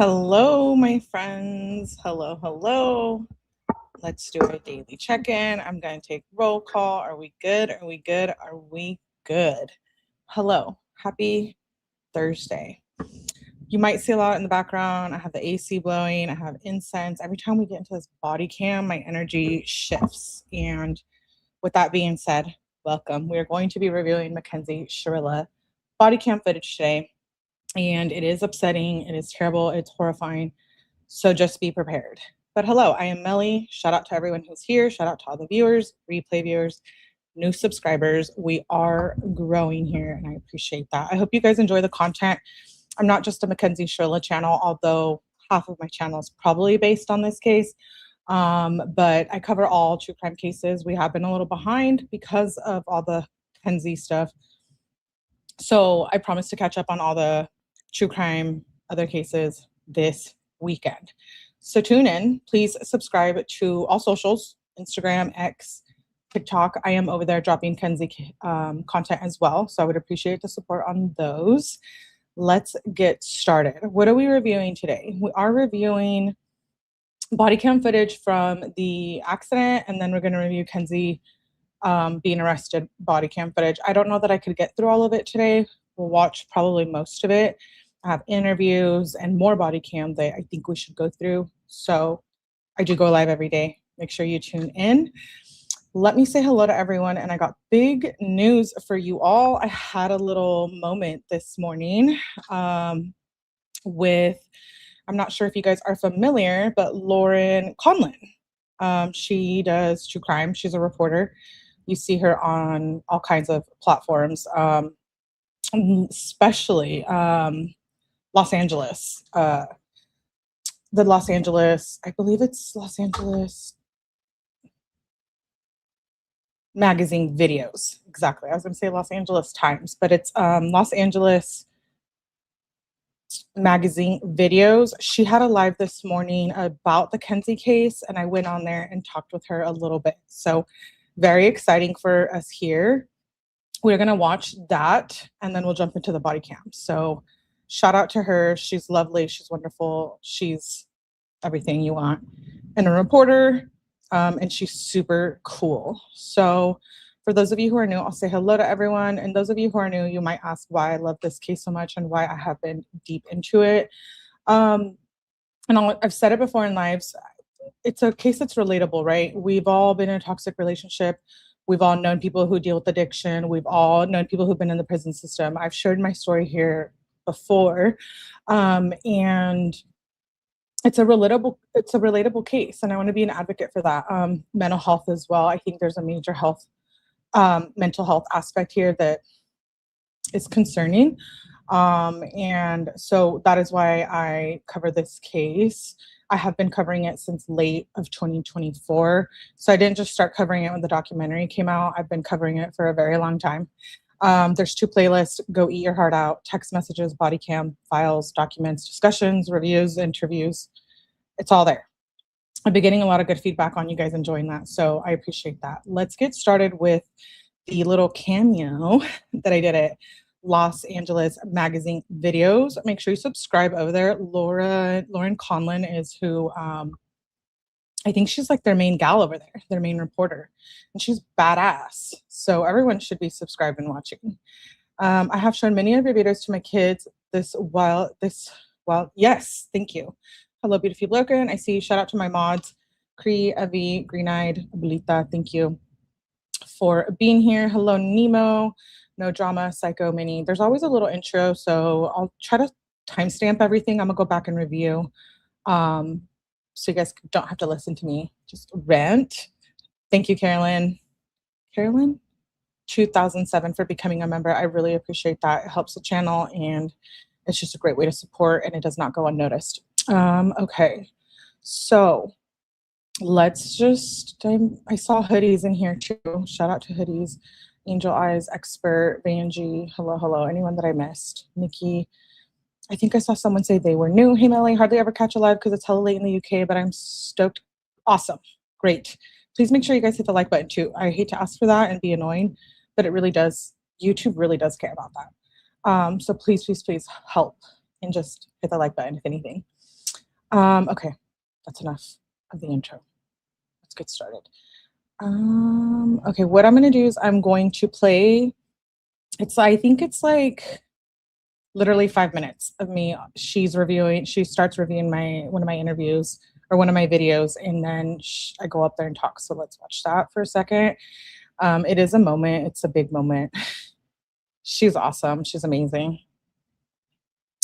Hello, my friends. Hello, hello. Let's do a daily check-in. I'm going to take roll call. Are we good? Are we good? Are we good? Hello. Happy Thursday. You might see a lot in the background. I have the AC blowing. I have incense. Every time we get into this body cam, my energy shifts. And with that being said, welcome. We are going to be reviewing Mackenzie Shirilla body cam footage today. And it is upsetting. It is terrible. It's horrifying. So just be prepared. But hello, I am 𝗲𝗲𝗆𝗆. Shout out to everyone who's here. Shout out to all the viewers, replay viewers, new subscribers. We are growing here and I appreciate that. I hope you guys enjoy the content. I'm not just a Mackenzie Shirilla channel, although half of my channel is probably based on this case. But I cover all true crime cases. We have been a little behind because of all the Mackenzie stuff. So I promise to catch up on all the true crime, other cases this weekend. So tune in. Please subscribe to all socials, Instagram, X, TikTok. I am over there dropping Kenzie content as well. So I would appreciate the support on those. Let's get started. What are we reviewing today? We are reviewing body cam footage from the accident, and then we're going to review Kenzie being arrested body cam footage. I don't know that I could get through all of it today. We'll watch probably most of it. I have interviews and more body cam that I think we should go through. So I do go live every day. Make sure you tune in. Let me say hello to everyone. And I got big news for you all. I had a little moment this morning with, I'm not sure if you guys are familiar, but 𝗲𝗏 𝗠𝗲𝗆𝗆. She does true crime. She's a reporter. You see her on all kinds of platforms, especially Los Angeles, I believe it's Los Angeles magazine videos. Exactly. I was going to say Los Angeles Times, but it's Los Angeles magazine videos. She had a live this morning about the Kenzie case, and I went on there and talked with her a little bit. So very exciting for us here. We're going to watch that, and then we'll jump into the body cam. So shout out to her. She's lovely. She's wonderful. She's everything you want in a reporter, and she's super cool. So for those of you who are new, I'll say hello to everyone. And those of you who are new, you might ask why I love this case so much and why I have been deep into it. And I've said it before in lives. It's a case that's relatable, right? We've all been in a toxic relationship. We've all known people who deal with addiction. We've all known people who've been in the prison system. I've shared my story here before. And it's a relatable case. And I want to be an advocate for that. Mental health as well. I think there's a major mental health aspect here that is concerning. And so that is why I cover this case. I have been covering it since late of 2024. So I didn't just start covering it when the documentary came out. I've been covering it for a very long time. There's 2 playlists: Go Eat Your Heart Out, text messages, body cam, files, documents, discussions, reviews, interviews. It's all there. I've been getting a lot of good feedback on you guys enjoying that. So I appreciate that. Let's get started with the little cameo that I did at Los Angeles magazine videos. Make sure you subscribe over there. 𝗲𝗏 𝗠𝗲𝗆𝗆𝗆 is who, I think she's like their main gal over there, their main reporter, and she's badass. So everyone should be subscribed and watching. I have shown many of your videos to my kids yes, thank you. Hello, beautiful 𝗲𝗏𝗆𝗆𝗆𝗆. I see you. Shout out to my mods, 𝗶𝗏𝗏𝗆𝗆𝗆𝗆𝗆𝗆𝗆𝗆𝗆𝗆𝗆. Thank you for being here. Hello, Nemo. No Drama, Psycho, Mini. There's always a little intro, so I'll try to timestamp everything. I'm gonna go back and review, so you guys don't have to listen to me just rant. Thank you, Carolyn. 2007 for becoming a member. I really appreciate that. It helps the channel, and it's just a great way to support, and it does not go unnoticed. Okay, so let's just, I saw hoodies in here too. Shout out to hoodies. Angel Eyes, Expert, Vanjie, hello, anyone that I missed. Nikki, I think I saw someone say they were new. Hey, Melly, hardly ever catch a live because it's hella late in the UK, but I'm stoked. Awesome, great. Please make sure you guys hit the like button too. I hate to ask for that and be annoying, but it really does, YouTube really does care about that. So please help and just hit the like button if anything. Okay, that's enough of the intro. Let's get started. Okay, what I'm gonna do is I'm going to play. I think it's like literally 5 minutes of me. She starts reviewing one of my interviews or one of my videos, and then I go up there and talk. So let's watch that for a second. It is a moment. It's a big moment. She's awesome. She's amazing.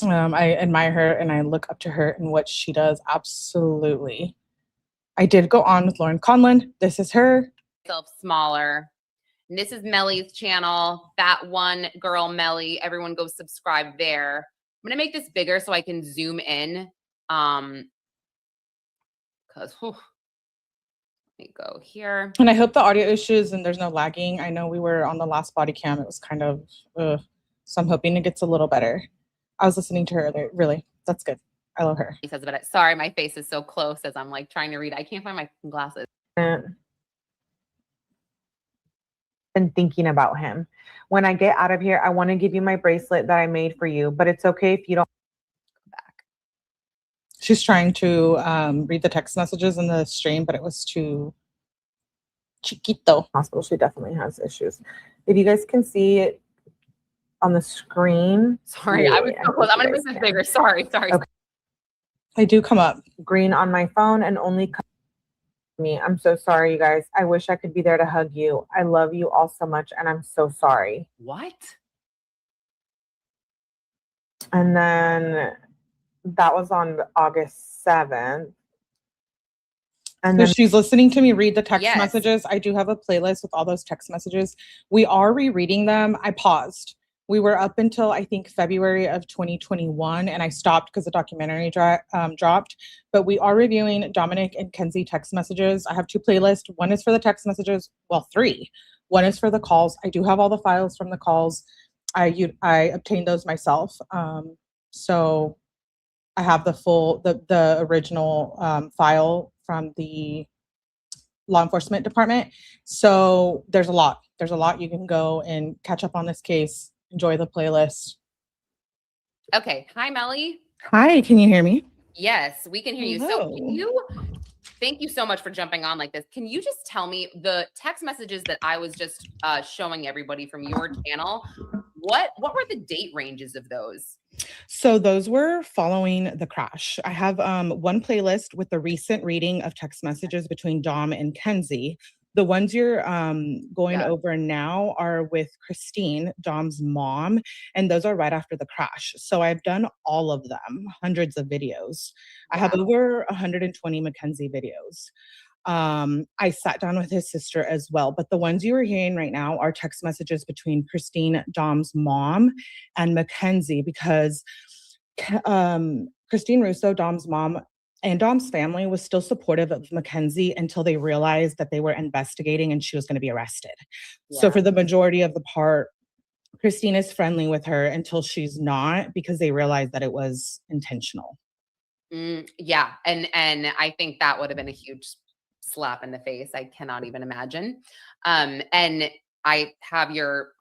I admire her and I look up to her and what she does. Absolutely. I did go on with Lauren Conlon. This is her. Smaller. And this is Melly's channel. That one girl, Melly. Everyone go subscribe there. I'm gonna make this bigger so I can zoom in. Because let me go here. And I hope the audio issues and there's no lagging. I know we were on the last body cam. It was kind of, so I'm hoping it gets a little better. I was listening to her earlier. Really, that's good. I love her. He says about it. Sorry, my face is so close as I'm like trying to read. I can't find my glasses. Been thinking about him. When I get out of here, I want to give you my bracelet that I made for you, but it's okay if you don't go back. She's trying to read the text messages in the stream, but it was too chiquito. Hospital. She definitely has issues. If you guys can see it on the screen. Sorry, yeah, I was so close. I'm gonna make this bigger. Sorry. Okay. I do come up. Green on my phone and only me. I'm so sorry, you guys. I wish I could be there to hug you. I love you all so much, and I'm so sorry. What? And then that was on August 7th. And then she's listening to me read the text messages. I do have a playlist with all those text messages. We are rereading them. I paused. We were up until I think February of 2021, and I stopped because the documentary dropped. But we are reviewing Dominic and Kenzie text messages. I have 2 playlists. One is for the text messages. Well, 3. One is for the calls. I do have all the files from the calls. I obtained those myself. So I have the original file from the law enforcement department. So there's a lot. There's a lot. You can go and catch up on this case. Enjoy the playlist. Okay. Hi, Melly. Hi, can you hear me? Yes, we can hear you. So thank you so much for jumping on like this. Can you just tell me the text messages that I was just showing everybody from your channel? What were the date ranges of those? So those were following the crash. I have one playlist with the recent reading of text messages between Dom and Kenzie. The ones you're going over now are with Christine, Dom's mom, and those are right after the crash. So I've done all of them, hundreds of videos. Wow. I have over 120 Mackenzie videos. I sat down with his sister as well, but the ones you are hearing right now are text messages between Christine, Dom's mom, and Mackenzie, because Christine Russo, Dom's mom, and Dom's family was still supportive of Mackenzie until they realized that they were investigating and she was going to be arrested. Yeah. So for the majority of the part, Christine is friendly with her until she's not, because they realized that it was intentional. Yeah. And I think that would have been a huge slap in the face. I cannot even imagine. And I have your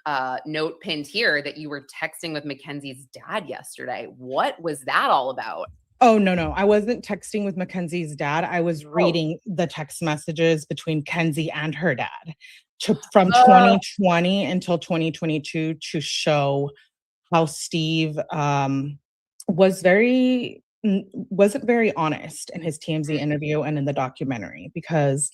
note pinned here that you were texting with Mackenzie's dad yesterday. What was that all about? Oh, no. I wasn't texting with Mackenzie's dad. I was reading the text messages between Kenzie and her dad from 2020 until 2022 to show how Steve wasn't very honest in his TMZ interview and in the documentary, because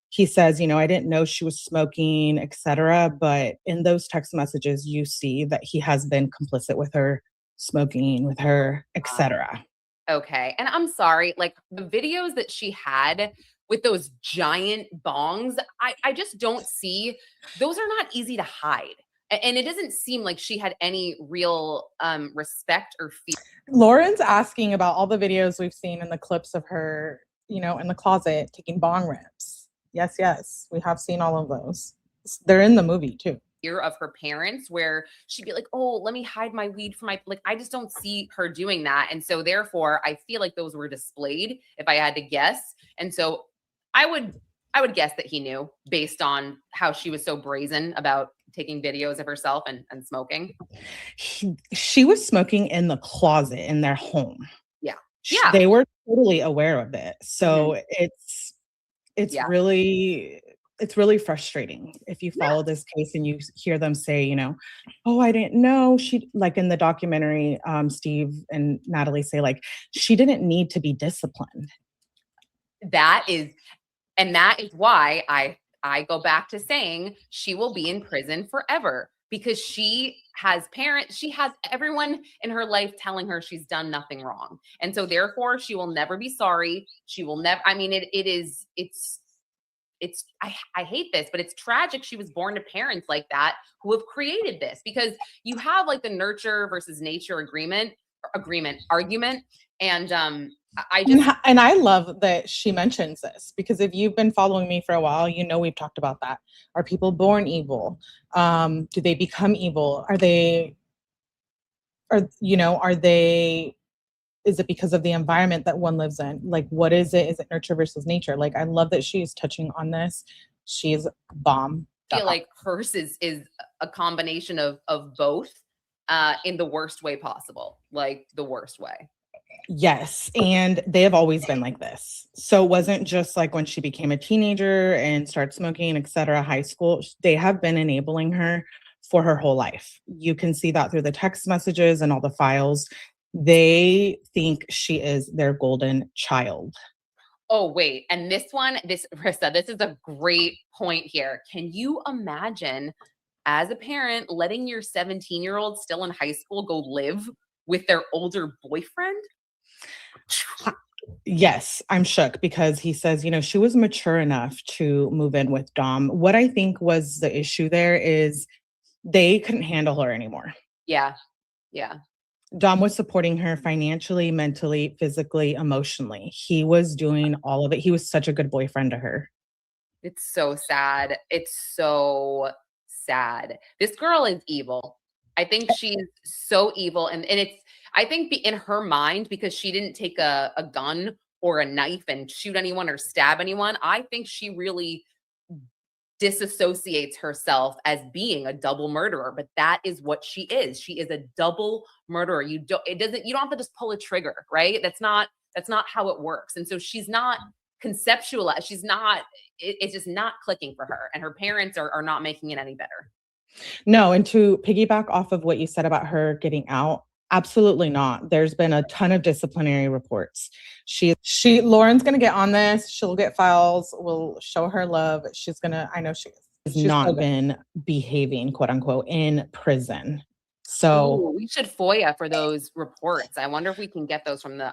he says, I didn't know she was smoking, etc. But in those text messages, you see that he has been complicit with her smoking with her, etc. Okay. And I'm sorry, like the videos that she had with those giant bongs, I just don't see, those are not easy to hide. And it doesn't seem like she had any real respect or fear. Lauren's asking about all the videos we've seen in the clips of her, in the closet taking bong rips. Yes. We have seen all of those. They're in the movie too. Of her parents, where she'd be like, oh, let me hide my weed from I just don't see her doing that. And so therefore I feel like those were displayed if I had to guess. And so I would guess that he knew, based on how she was so brazen about taking videos of herself and smoking. She was smoking in the closet in their home. Yeah. They were totally aware of it. So it's Yeah. really frustrating if you follow this case and you hear them say, you know, oh, I didn't know she, like in the documentary, Steve and Natalie say, like, she didn't need to be disciplined. That is why I go back to saying she will be in prison forever, because she has parents, she has everyone in her life telling her she's done nothing wrong. And so therefore she will never be sorry. She will never, I mean, I hate this, but it's tragic she was born to parents like that who have created this, because you have like the nurture versus nature argument. And and I love that she mentions this, because if you've been following me for a while, you know, we've talked about that. Are people born evil? Do they become evil? Is it because of the environment that one lives in? Like, what is it? Is it nurture versus nature? Like, I love that she's touching on this. She's bomb. I feel like hers is a combination of both, in the worst way possible, like the worst way. Yes. And they have always been like this. So it wasn't just like when she became a teenager and started smoking, et cetera, high school. They have been enabling her for her whole life. You can see that through the text messages and all the files. They think she is their golden child. Oh, wait. And Rissa, this is a great point here. Can you imagine, as a parent, letting your 17-year-old still in high school go live with their older boyfriend? Yes, I'm shook, because he says, you know, she was mature enough to move in with Dom. What I think was the issue there is they couldn't handle her anymore. Yeah. Yeah. Dom was supporting her financially, mentally, physically, emotionally. He was doing all of it. He was such a good boyfriend to her. It's so sad. It's so sad. This girl is evil. I think she's so evil. And I think in her mind, because she didn't take a gun or a knife and shoot anyone or stab anyone, I think she really disassociates herself as being a double murderer. But that is what she is. She is a double murderer. You don't have to just pull a trigger, right? That's not how it works. And so she's not conceptualized. It's just not clicking for her. And her parents are not making it any better. No, and to piggyback off of what you said about her getting out, absolutely not. There's been a ton of disciplinary reports. Lauren's going to get on this. She'll get files. We'll show her love. I know she has not been behaving, quote unquote, in prison. So we should FOIA for those reports. I wonder if we can get those from the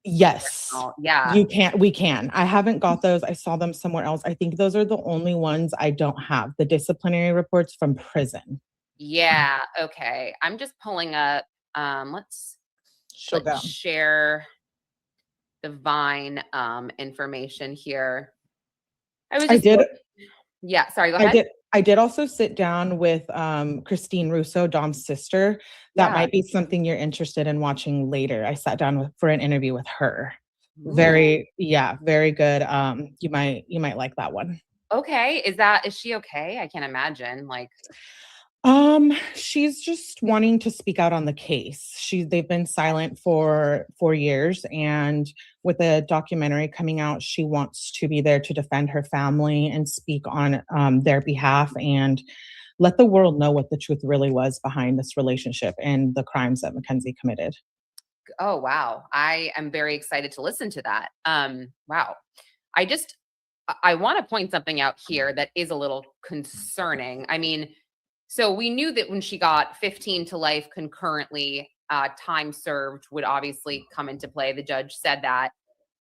yes. Yeah. We can. I haven't got those. I saw them somewhere else. I think those are the only ones I don't have. The disciplinary reports from prison. Yeah. Okay. I'm just pulling up. Let's share the Vine information here. Yeah, sorry, go ahead. I did also sit down with Christine Russo, Dom's sister. That might be something you're interested in watching later. I sat down for an interview with her. Ooh. Very good. You might like that one. Okay. Is she okay? I can't imagine. Like, she's just wanting to speak out on the case. They've been silent for 4 years, and with the documentary coming out, she wants to be there to defend her family and speak on their behalf and let the world know what the truth really was behind this relationship and the crimes that Mackenzie committed. Oh, wow. I am very excited to listen to that. Wow. I want to point something out here that is a little concerning. I mean, so we knew that when she got 15 to life concurrently, time served would obviously come into play. The judge said that.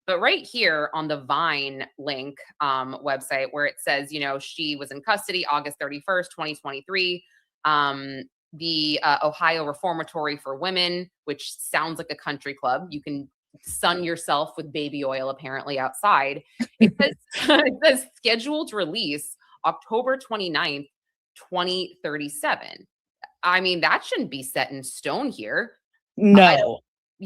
But right here on the Vine link website, where it says, you know, she was in custody August 31st, 2023. The Ohio Reformatory for Women, which sounds like a country club. You can sun yourself with baby oil apparently outside. It says scheduled release October 29th, 2037. I mean, that shouldn't be set in stone here. No.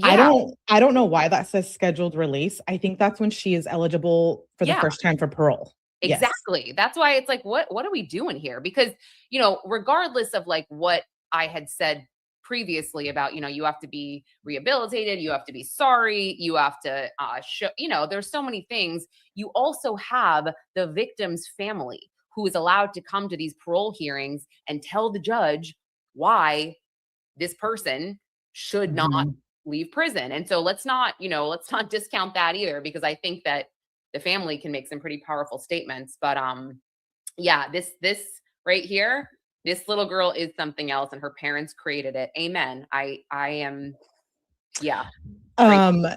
I don't know why that says scheduled release. I think that's when she is eligible for the first time for parole. Exactly. Yes. That's why it's like, what are we doing here? Because, you know, regardless of like what I had said previously about, you know, you have to be rehabilitated, you have to be sorry, you have to show, you know, there's so many things. You also have the victim's family who is allowed to come to these parole hearings and tell the judge why this person should not leave prison. And so let's not, you know, let's not discount that either, because I think that the family can make some pretty powerful statements. But yeah, this right here, this little girl is something else, and her parents created it. Amen. I am, yeah.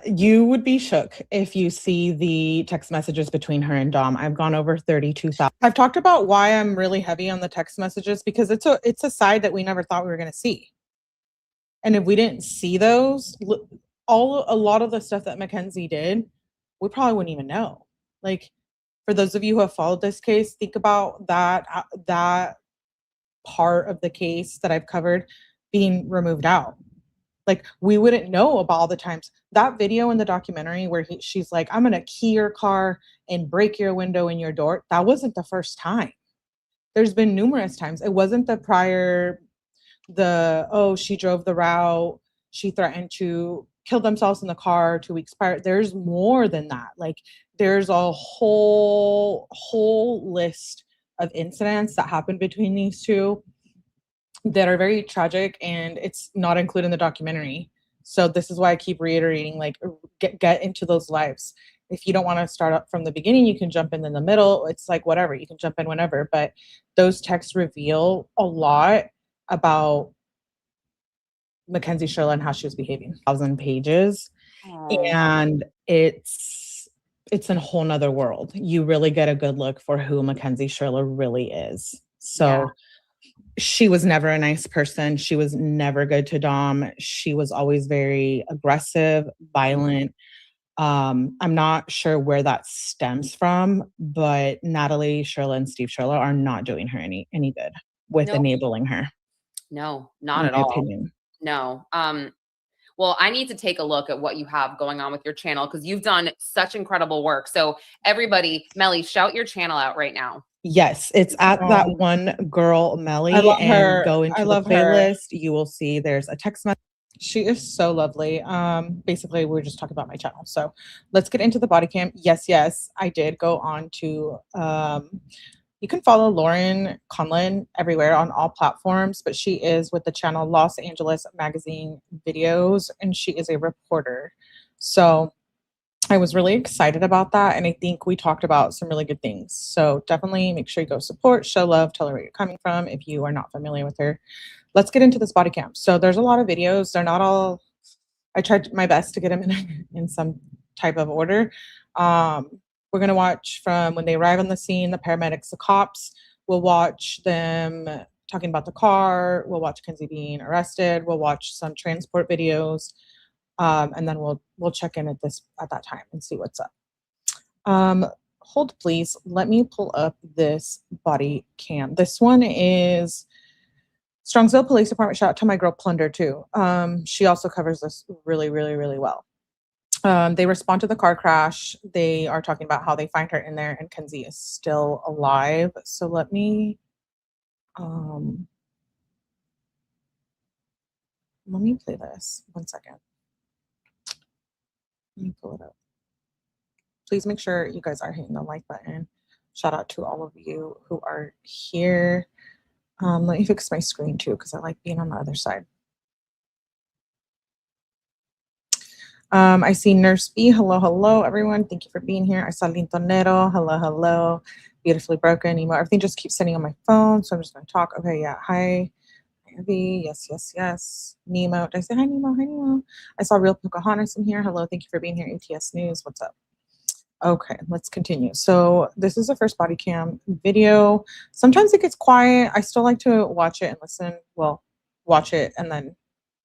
You would be shook if you see the text messages between her and Dom. I've gone over 32,000. I've talked about why I'm really heavy on the text messages, because it's a side that we never thought we were going to see. And if we didn't see those, a lot of the stuff that Mackenzie did, we probably wouldn't even know. Like, for those of you who have followed this case, think about that part of the case that I've covered being removed out. Like, we wouldn't know about all the times. That video in the documentary where she's like, I'm going to key your car and break your window in your door. That wasn't the first time. There's been numerous times. It wasn't the prior, she drove the route, she threatened to kill themselves in the car 2 weeks prior. There's more than that. Like, there's a whole list of incidents that happened between these two that are very tragic, and it's not included in the documentary. So this is why I keep reiterating, like, get into those lives. If you don't want to start up from the beginning, you can jump in the middle. It's like, whatever, you can jump in whenever. But those texts reveal a lot about Mackenzie Shirilla and how she was behaving. 1,000 pages. And it's a whole nother world. You really get a good look for who Mackenzie Shirilla really is. So she was never a nice person. She was never good to Dom. She was always very aggressive, violent. I'm not sure where that stems from, but Natalie Shirilla and Steve Shirilla are not doing her any good with enabling her. No, not at all. Opinion. No. Well, I need to take a look at what you have going on with your channel, because you've done such incredible work. So everybody, Melly, shout your channel out right now. Yes, it's at that one girl, Melly. I love her. Go into the playlist. You will see there's a text message. She is so lovely. Basically, we're just talking about my channel. So let's get into the body cam. Yes, I did go on to you can follow Lauren Conlon everywhere on all platforms, but she is with the channel Los Angeles Magazine Videos, and she is a reporter. So I was really excited about that, and I think we talked about some really good things. So definitely make sure you go support, show love, tell her where you're coming from if you are not familiar with her. Let's get into this body cam. So there's a lot of videos. They're not all, I tried my best to get them in some type of order. We're going to watch from when they arrive on the scene, the paramedics, the cops. We'll watch them talking about the car. We'll watch Kenzie being arrested. We'll watch some transport videos. And then we'll check in at that time and see what's up. Hold please. Let me pull up this body cam. This one is Strongsville Police Department. Shout out to my girl Plunder too. She also covers this really, really, really well. They respond to the car crash. They are talking about how they find her in there, and Kenzie is still alive. So let me play this. 1 second. Let me pull it up. Please make sure you guys are hitting the like button. Shout out to all of you who are here. Let me fix my screen too, because I like being on the other side. I see Nurse B. Hello, everyone. Thank you for being here. I saw Lintonero. Hello. Beautifully broken. Emo. Everything just keeps sending on my phone, so I'm just going to talk. Okay, yeah. Hi, Abby. Yes. Nemo. Did I say hi, Nemo? I saw Real Pocahontas in here. Hello. Thank you for being here. ATS News. What's up? Okay, let's continue. So this is the first body cam video. Sometimes it gets quiet. I still like to watch it and listen. Well, watch it and then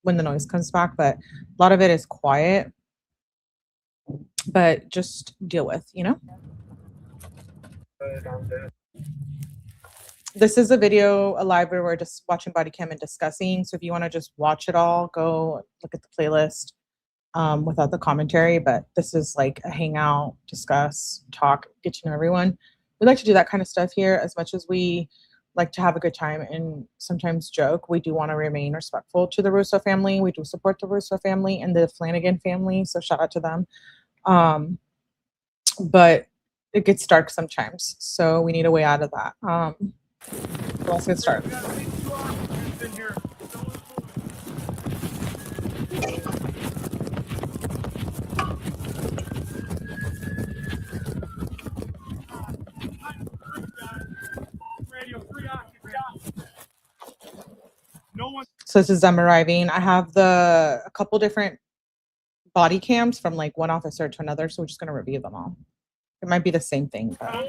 when the noise comes back, but a lot of it is quiet. But just deal with, you know? This is a video, a live where we're just watching body cam and discussing. So if you want to just watch it all, go look at the playlist without the commentary. But this is like a hangout, discuss, talk, get to know everyone. We like to do that kind of stuff here as much as we like to have a good time and sometimes joke. We do want to remain respectful to the Russo family. We do support the Russo family and the Flanagan family, so shout out to them. But it gets dark sometimes, so we need a way out of that. Let's get started. So this is them arriving. I have a couple different body cams from like one officer to another, so we're just gonna review them all. It might be the same thing, but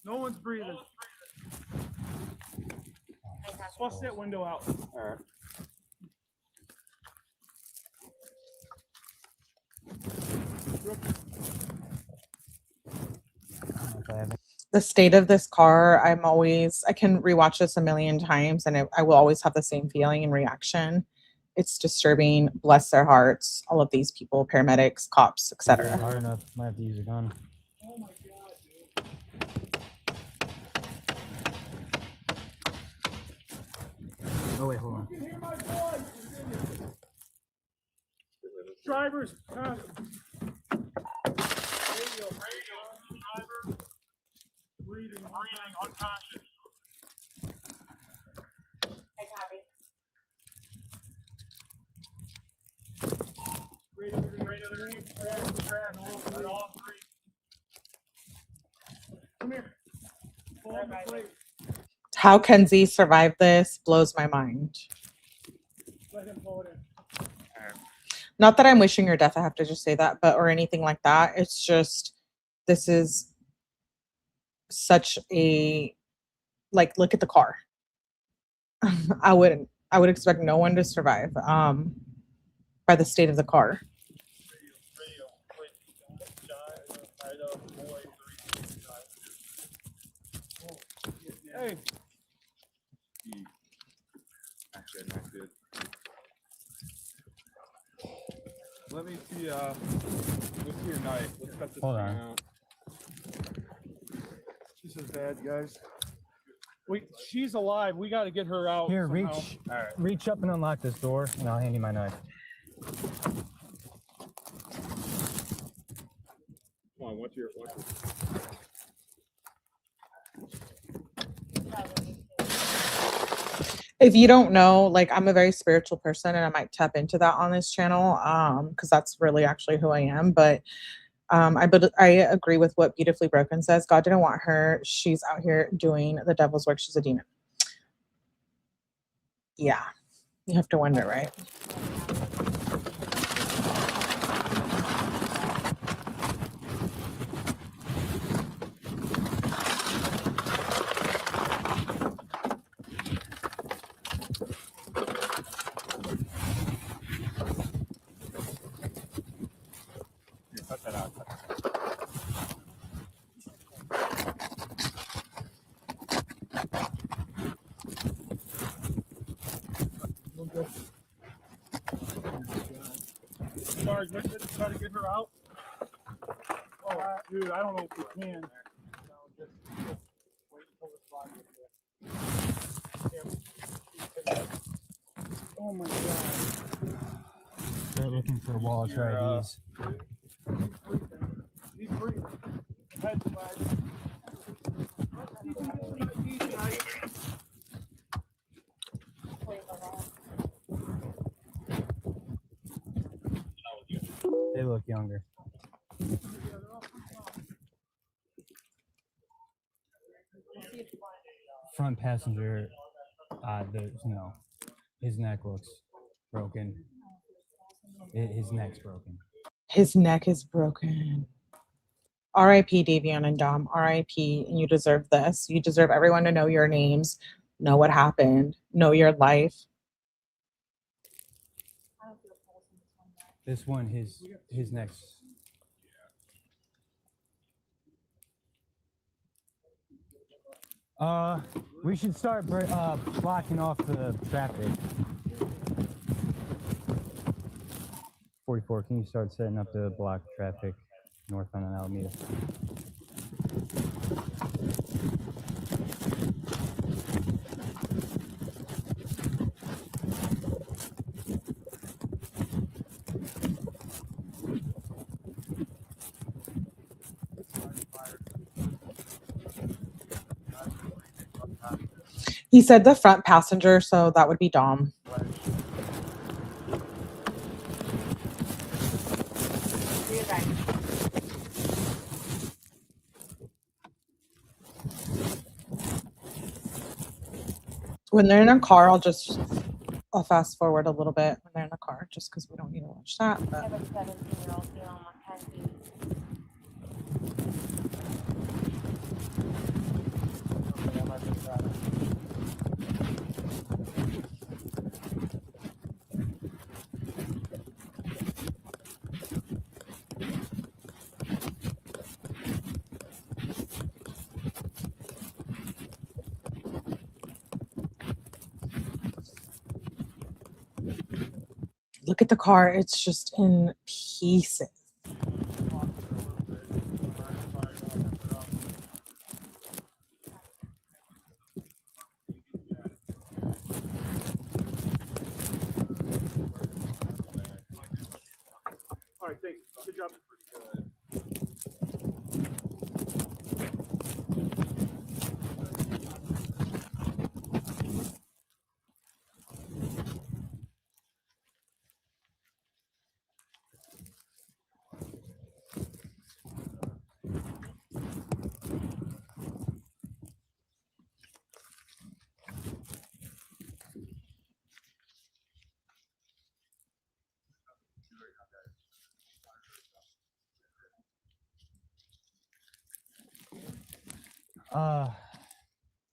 no one's breathing. Bust that window out. All right. the state of this car, I can rewatch this a million times and I will always have the same feeling and reaction. It's disturbing. Bless their hearts. All of these people, paramedics, cops, etc. Hard enough, might have to use a gun. Oh my God, dude. Oh wait, hold on. You can hear my voice. Drivers, radio, driver, breathing, unconscious. Hey, copy. Radio, all three. Come here. Pull up the plate. How Kenzie survived this blows my mind. Let him pull it in. Not that I'm wishing her death, I have to just say that, but or anything like that. It's just, this is such a, like, look at the car. I would expect no one to survive by the state of the car. Hey. Actually, not good. Let me see, let's see your knife. Let's cut this Hold thing on. out. This is bad, guys. She's alive. We got to get her out. Here, somehow. reach up and unlock this door, and I'll hand you my knife. Come on, watch your. If you don't know, like, I'm a very spiritual person and I might tap into that on this channel because that's really actually who I am. But I agree with what Beautifully Broken says. God didn't want her. She's out here doing the devil's work. She's a demon. Yeah, you have to wonder, right? Cut that out. Sorry, let's try to get her out. Oh, dude, I don't know if we can. No, just wait until this body is there. Oh my God. They're looking for Walter IDs. He's breathing. Head flag. They look younger. Front passenger, there's no. His neck looks broken. His neck's broken. His neck is broken. R.I.P. Davion and Dom. R.I.P. And you deserve this. You deserve everyone to know your names, know what happened, know your life. This one, his neck's. We should start blocking off the traffic. 44, can you start setting up the block traffic north on Alameda? He said the front passenger, so that would be Dom. When they're in a car, I'll fast forward a little bit when they're in the car, just because we don't need to watch that. I But have a 17-year-old female Mackenzie. look at the car; it's just in pieces. All right, thanks. Good job.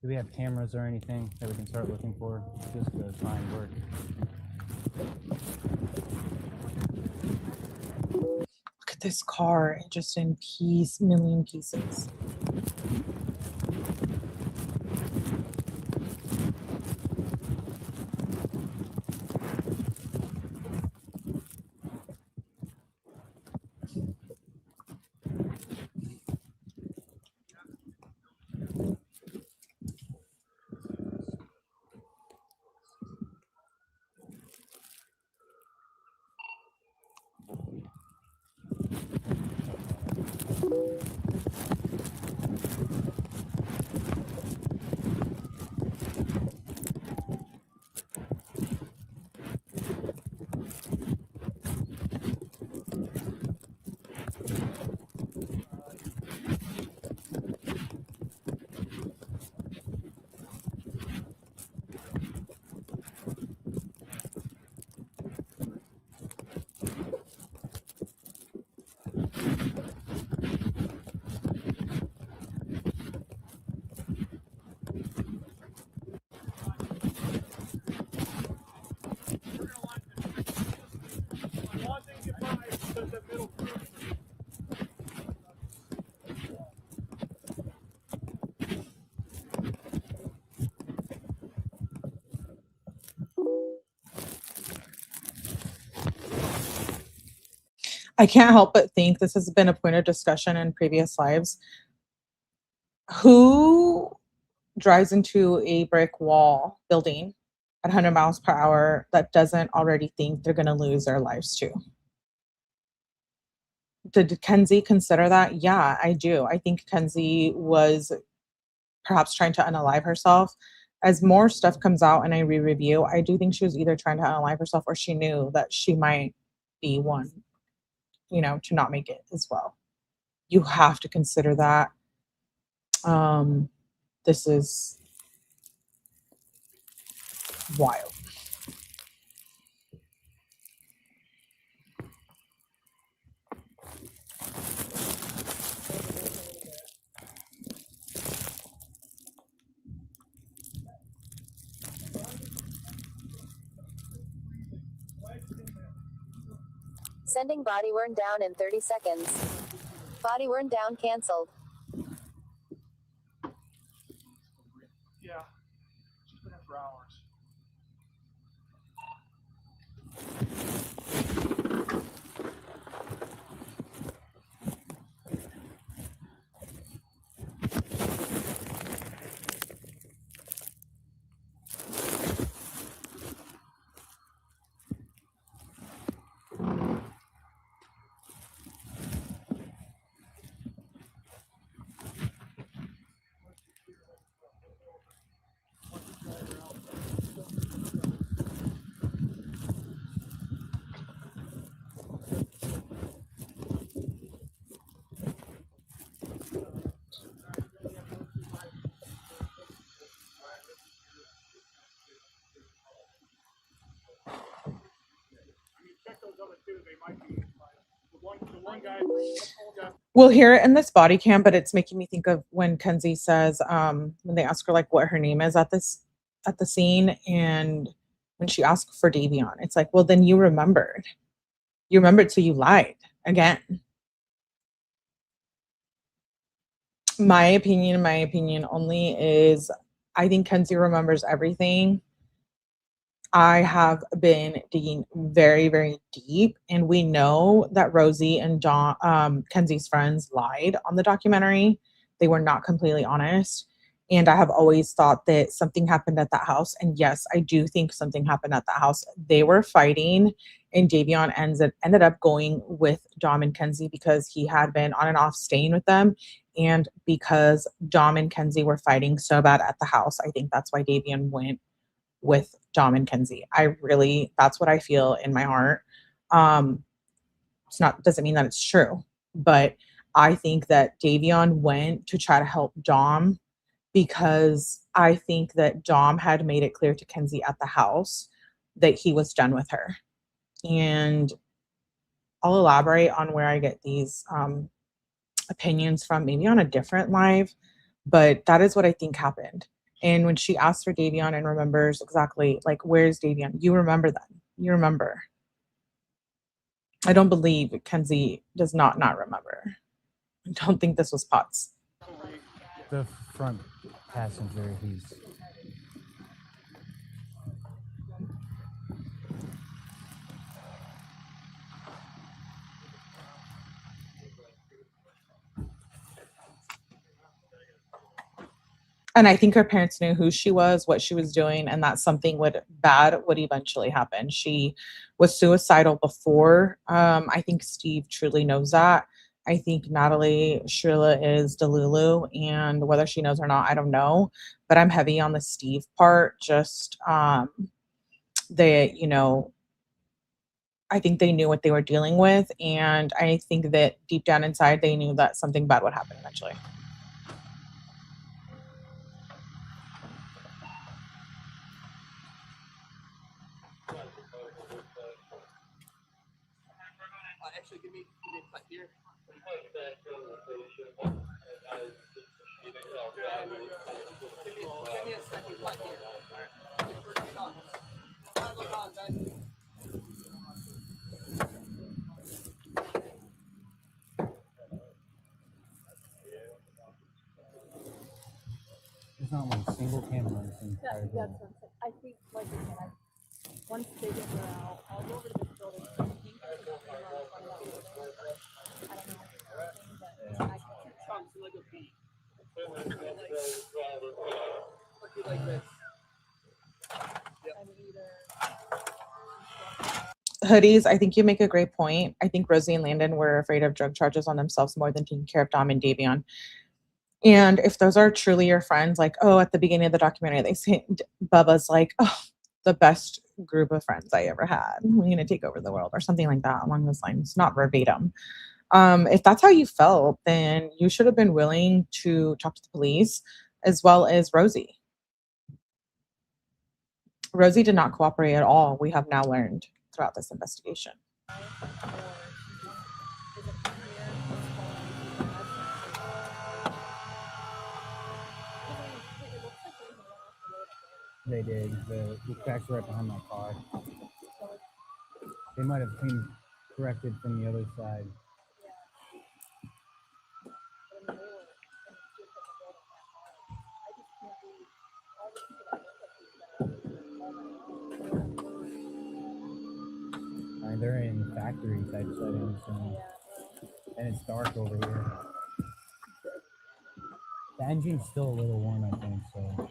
Do we have cameras or anything that we can start looking for just to find work? Look at this car, just in million pieces. I can't help but think this has been a point of discussion in previous lives. Who drives into a brick wall building at 100 miles per hour that doesn't already think they're going to lose their lives too? Did Kenzie consider that? Yeah, I do. I think Kenzie was perhaps trying to unalive herself. As more stuff comes out and I re-review, I do think she was either trying to unalive herself or she knew that she might be one, to not make it as well. You have to consider that. This is wild. Sending body worn down in 30 seconds. Body worn down canceled. Yeah. She's been in for hours. too. They might be. The one guy, the tall guy. We'll hear it in this body cam, but it's making me think of when Kenzie says, when they ask her like what her name is at the scene, and when she asked for Davion, it's like, well, then you remembered. You remembered, so you lied again. My opinion only is I think Kenzie remembers everything. I have been digging very, very deep, and we know that Rosie and Kenzie's friends lied on the documentary. They were not completely honest. And I have always thought that something happened at that house. And yes, I do think something happened at that house. They were fighting, and Davion ended up going with Dom and Kenzie because he had been on and off staying with them. And because Dom and Kenzie were fighting so bad at the house, I think that's why Davion went with Dom and Kenzie. That's what I feel in my heart. Doesn't mean that it's true, but I think that Davion went to try to help Dom because I think that Dom had made it clear to Kenzie at the house that he was done with her. And I'll elaborate on where I get these opinions from, maybe on a different live, but that is what I think happened. And when she asks for Davion and remembers exactly, like, where's Davion? You remember them. You remember. I don't believe Kenzie does not remember. I don't think this was Potts. The front passenger, he's... And I think her parents knew who she was, what she was doing, and that something bad would eventually happen. She was suicidal before. I think Steve truly knows that. I think Natalie Shirilla is Delulu, and whether she knows or not, I don't know. But I'm heavy on the Steve part. Just I think they knew what they were dealing with, and I think that deep down inside, they knew that something bad would happen eventually. Actually, give me a cut here. Give me a second cut here. There's not one single camera in this entire That's building. what I'm saying. I think, like I said, once they get her out, I'll go over to this building. I think there's a camera in front of that building. I don't know anything, but I can Chunks like a bee. Like this. I'm either Hoodies, I think you make a great point. I think Rosie and Landon were afraid of drug charges on themselves more than taking care of Dom and Davion. And if those are truly your friends, like, oh, at the beginning of the documentary, they say Bubba's like, oh, the best group of friends I ever had. We're going to take over the world or something like that along those lines, not verbatim. If that's how you felt, then you should have been willing to talk to the police as well as Rosie. Rosie did not cooperate at all, we have now learned throughout this investigation. They did. The tracks were right behind my car. They might have came corrected from the other side. They're in factory type settings, and it's dark over here. The engine's still a little warm, I think, so.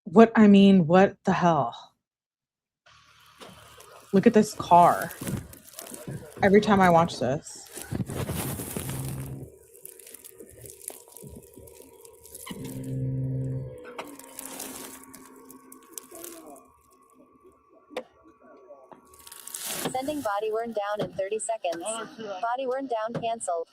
What the hell? Look at this car. Every time I watch this. Sending body worn down in 30 seconds. Body worn down canceled.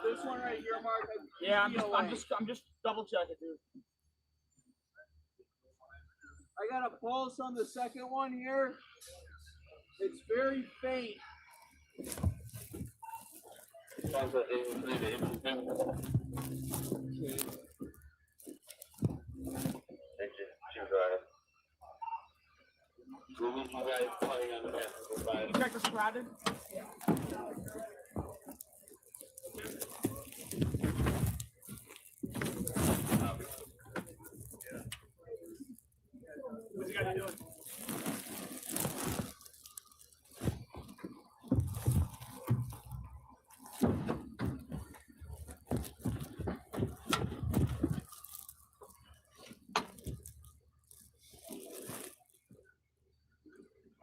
This one right here, Mark. Yeah, I'm just double checking, dude. I got a pulse on the second one here. It's very faint. You check the splatted? What's he got to do?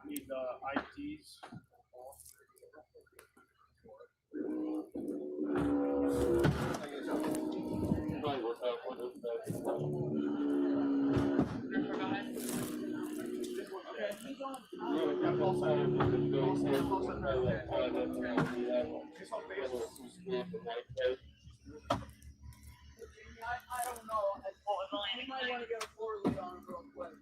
Need the IDs. I don't know. You might want to get a forward lead on him real quick.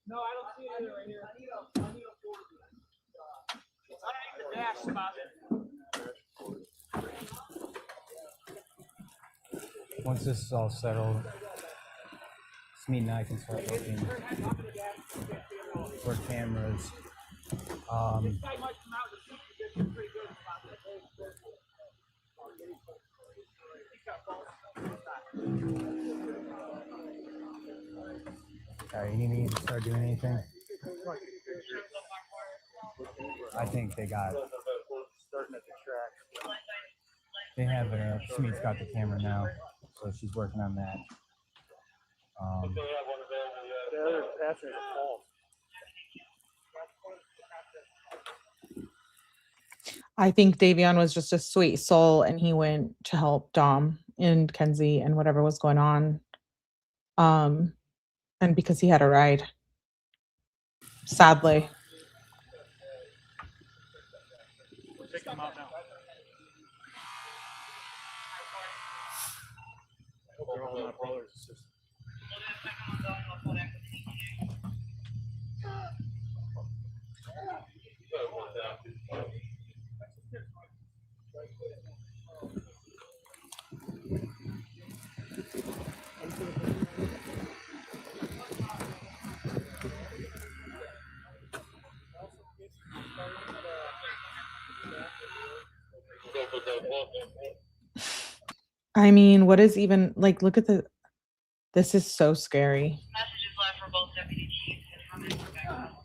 No, I don't see it right here. I need a forward lead. It's underneath the dash spot. Once this is all settled, Smeet and I can start looking for cameras. You need me to start doing anything? I think they got it. They have Smeet's got the camera now, so she's working on that. I think Davion was just a sweet soul and he went to help Dom and Kenzie and whatever was going on. And because he had a ride. Sadly. Take them out now. I hope they're all my brothers and sisters. I mean, what is even like, look at this is so scary. Messages left for both deputy chiefs and how many were back up.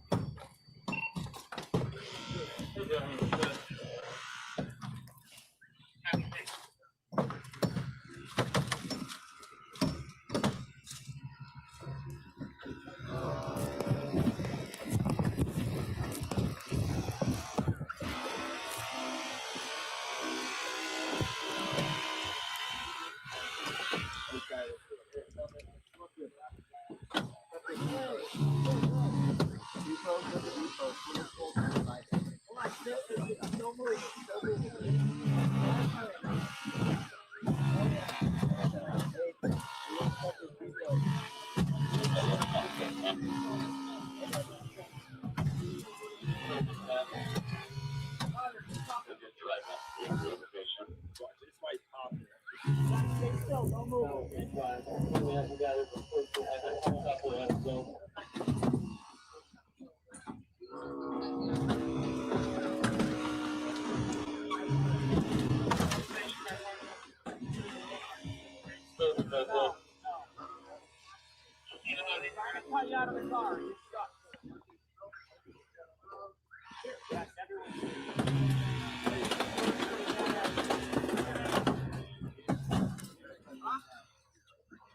Cut you out of the car. You're stuck. Yes, everyone.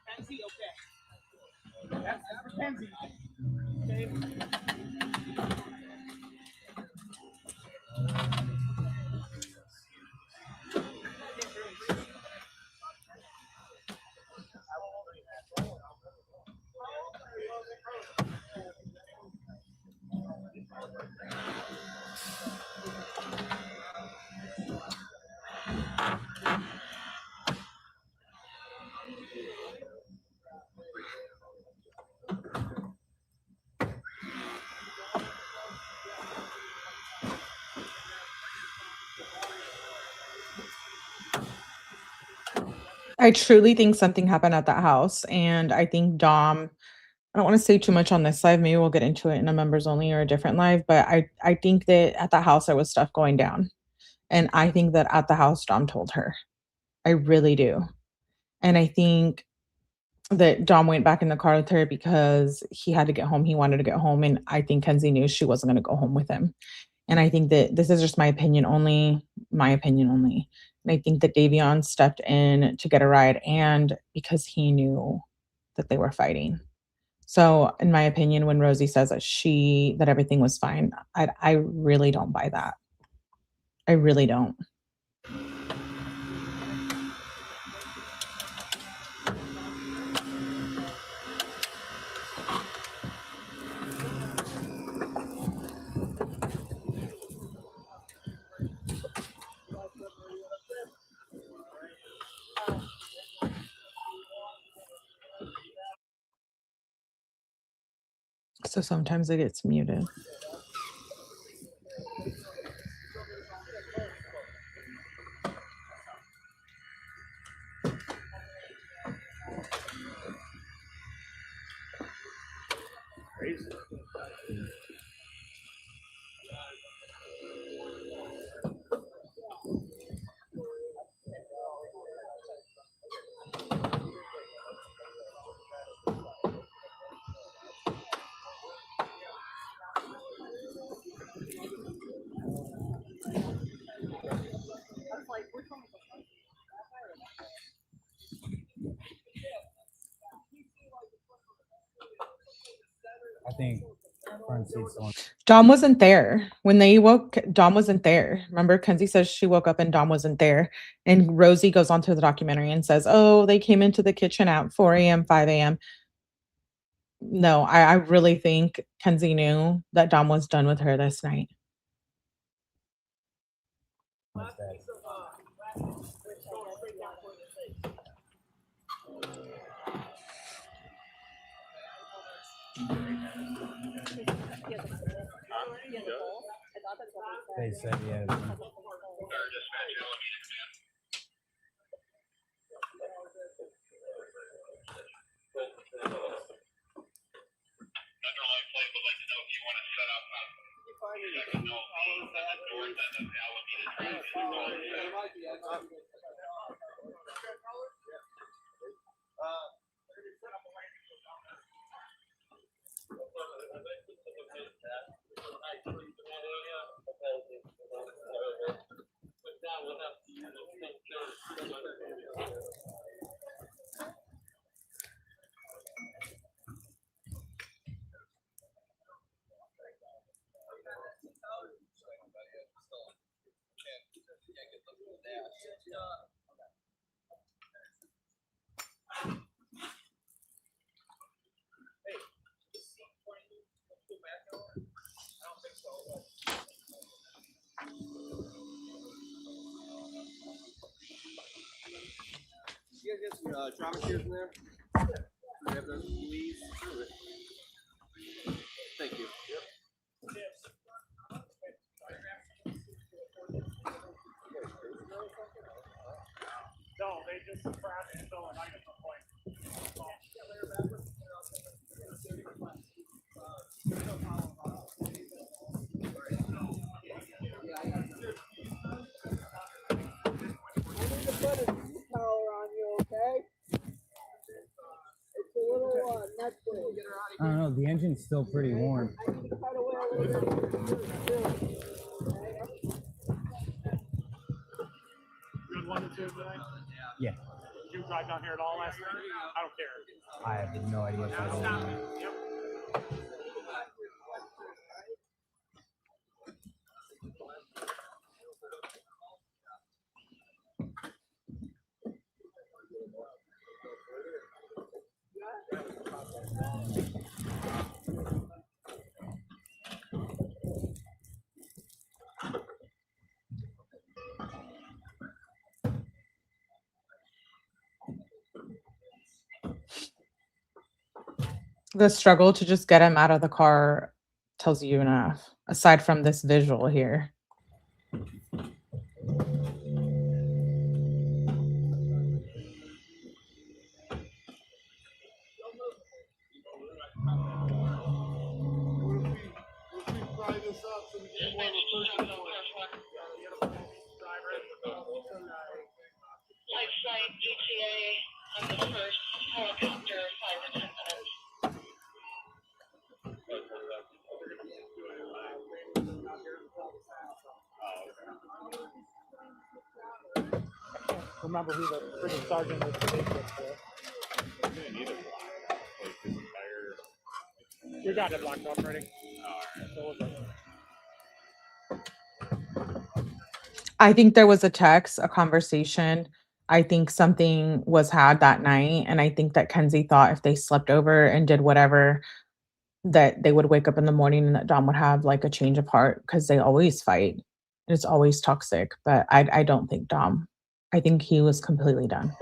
Mackenzie, okay. That's Mackenzie. Okay. I truly think something happened at that house, and I think Dom, I don't want to say too much on this live. Maybe we'll get into it in a members only or a different live, but I think that at the house there was stuff going down. And I think that at the house Dom told her. I really do. And I think that Dom went back in the car with her because he had to get home. He wanted to get home, and I think Kenzie knew she wasn't going to go home with him. And I think that this is just my opinion only. And I think that Davion stepped in to get a ride, and because he knew that they were fighting. So in my opinion, when Rosie says that everything was fine, I really don't buy that. I really don't. So sometimes it gets muted. I think front seat's the one. Dom wasn't there. When they woke, Dom wasn't there. Remember, Kenzie says she woke up and Dom wasn't there. And Rosie goes onto the documentary and says, oh, they came into the kitchen at 4 a.m., 5 a.m. No, I really think Kenzie knew that Dom was done with her this night. That's bad. They said, yeah. Underlying flight would like to know if you want to set up second note north end of Alameda Drive. You guys get some trauma chairs in there? Do we have those, please? Thank you. No, they just crashed and fell a night at some point. Power on you, okay? It's a little I don't know. The engine's still pretty warm. Good 1 to 2 today? Yeah. Did you drive down here at all last night? I don't care. I have no idea if I don't know. Yep. The struggle to just get him out of the car tells you enough, aside from this visual here. Life flight ETA on the first helicopter 5 to 10 minutes. Remember who the freaking sergeant was for. You got it locked up, ready? I think there was a text, a conversation. I think something was had that night. And I think that Kenzie thought if they slept over and did whatever, that they would wake up in the morning and that Dom would have like a change of heart because they always fight. And it's always toxic. But I don't think Dom. I think he was completely done.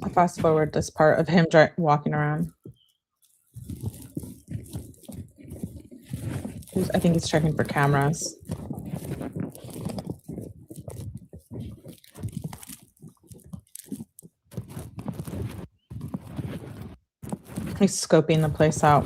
I'll fast forward this part of him walking around. I think he's checking for cameras. He's scoping the place out.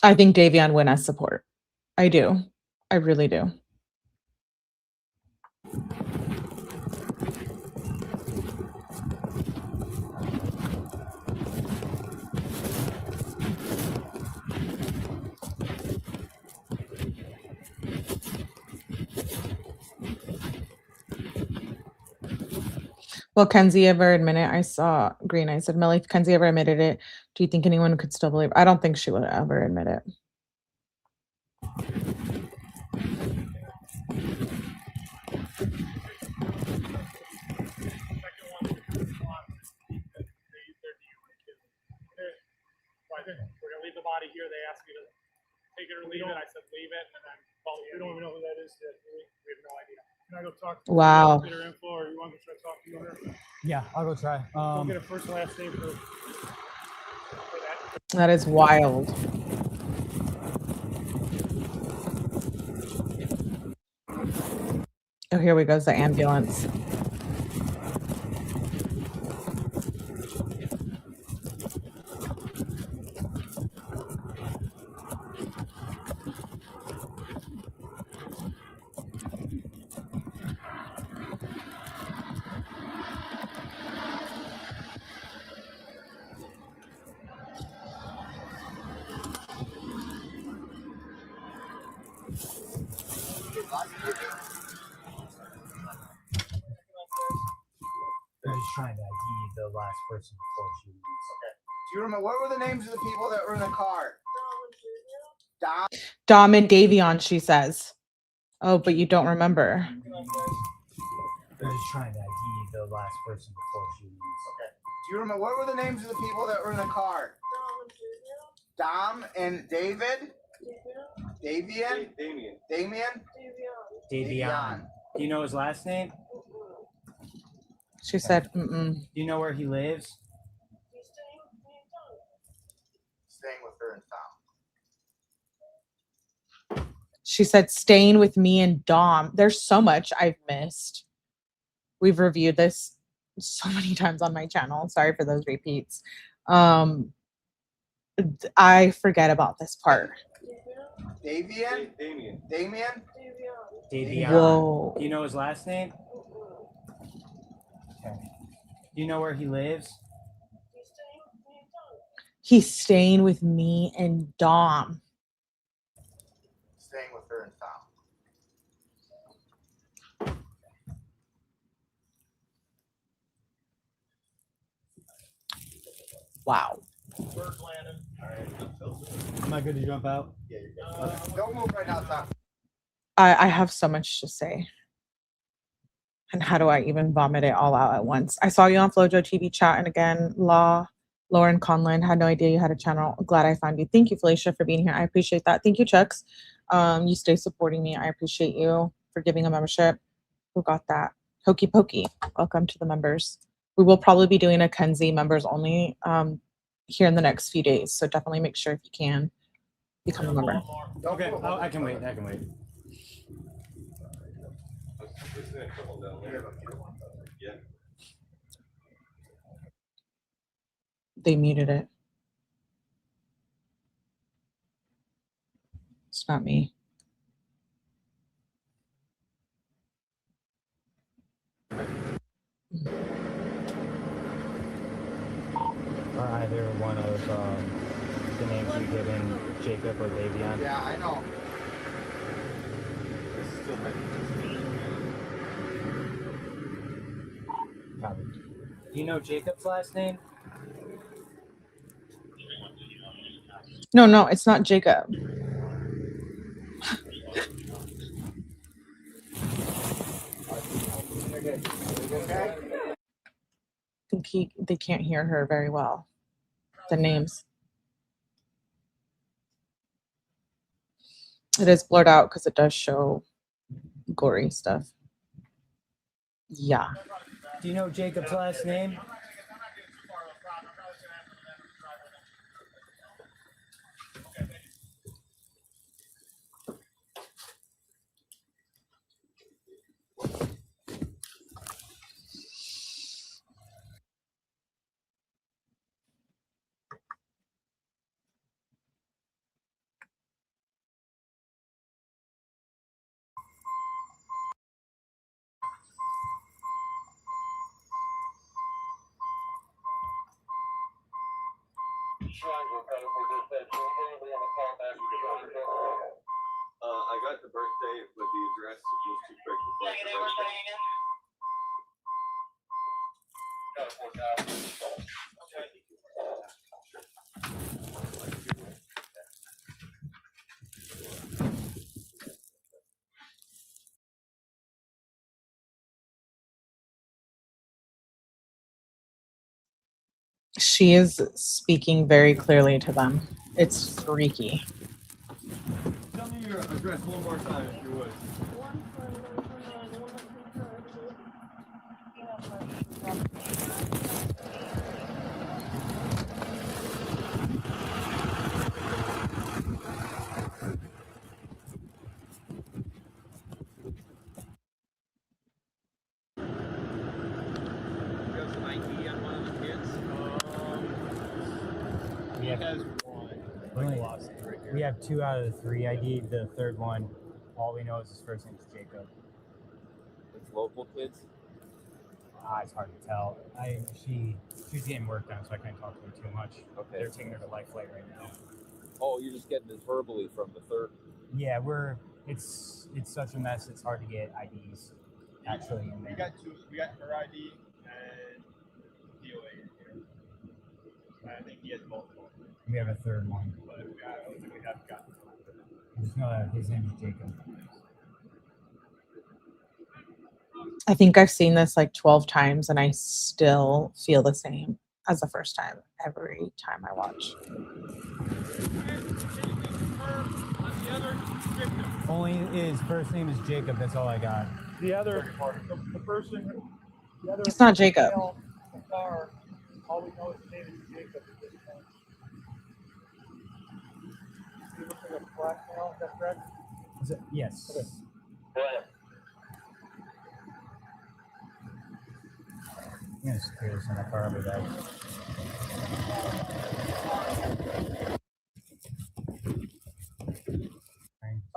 I think Davion went as support. I do. I really do. Will Kenzie ever admit it? I saw Green. I said, Millie, if Kenzie ever admitted it, do you think anyone could still believe? I don't think she would ever admit it. We're gonna leave the body here. They asked me to take it or leave it. I said leave it, and then we don't even know who that is yet. We have no idea. Can I go talk to Wow. get her info, or you want me to try to talk to her? Yeah, I'll go try. I'll get a first and last name for that. That is wild. Oh, here we go. The ambulance. They're just trying to ID the last person before she leaves. Do you remember what were the names of the people that were in the car? Dom and Davion, she says. Oh, but you don't remember. They're just trying to ID the last person before she leaves. Do you remember what were the names of the people that were in the car? Dom and David? Davion? Damien? Davion. Do you know his last name? She said, mm-mm. Do you know where he lives? Staying with her and Tom. She said, staying with me and Dom. There's so much I've missed. We've reviewed this so many times on my channel. Sorry for those repeats. I forget about this part. Davion? Damien? Davion. Whoa. Do you know his last name? Okay. Do you know where he lives? He's staying with me and Dom. Staying with her and Tom. Wow. Am I good to jump out? Yeah, you're good. Don't move right now, Tom. I have so much to say. And how do I even vomit it all out at once? I saw you on Flojo TV chat, and again, Lauren Conlon, had no idea you had a channel. Glad I found you. Thank you, Felicia, for being here. I appreciate that. Thank you, Chucks. You stay supporting me. I appreciate you for giving a membership. Who got that? Hokey Pokey. Welcome to the members. We will probably be doing a Kenzie members only here in the next few days. So definitely make sure if you can become a member. Okay, I can wait. I can wait. They muted it. It's not me. Are either one of the names you've given, Jacob or Davion? Yeah, I know. Copy. Do you know Jacob's last name? No, it's not Jacob. I think they can't hear her very well. The names. It is blurred out because it does show gory stuff. Yeah. Do you know Jacob's last name? I got the birthday, but the address was too quick before She is speaking very clearly to them. It's freaky. Tell me your address one more time if you would. We have 2 out of the 3 ID. The third one, all we know is his first name is Jacob. It's local kids. It's hard to tell. She's getting work done, so I can't talk to her too much. Okay. They're taking her to Life Flight right now. Oh, you're just getting this verbally from the third. Yeah, It's such a mess. It's hard to get IDs actually in We there. got two. We got her ID and DOA in here. I think he has both of them. We have a third one. But I don't think we have gotten. I just know that his name is Jacob. I think I've seen this like 12 times and I still feel the same as the first time every time I watch. Only his first name is Jacob. That's all I got. The other, the person, the other. It's not Jacob. male in the car, all we know is the name is Jacob at this point. He looks like a black male, is that correct? Is it? Yes. Okay. I'm gonna secure this in the car. I'll be back.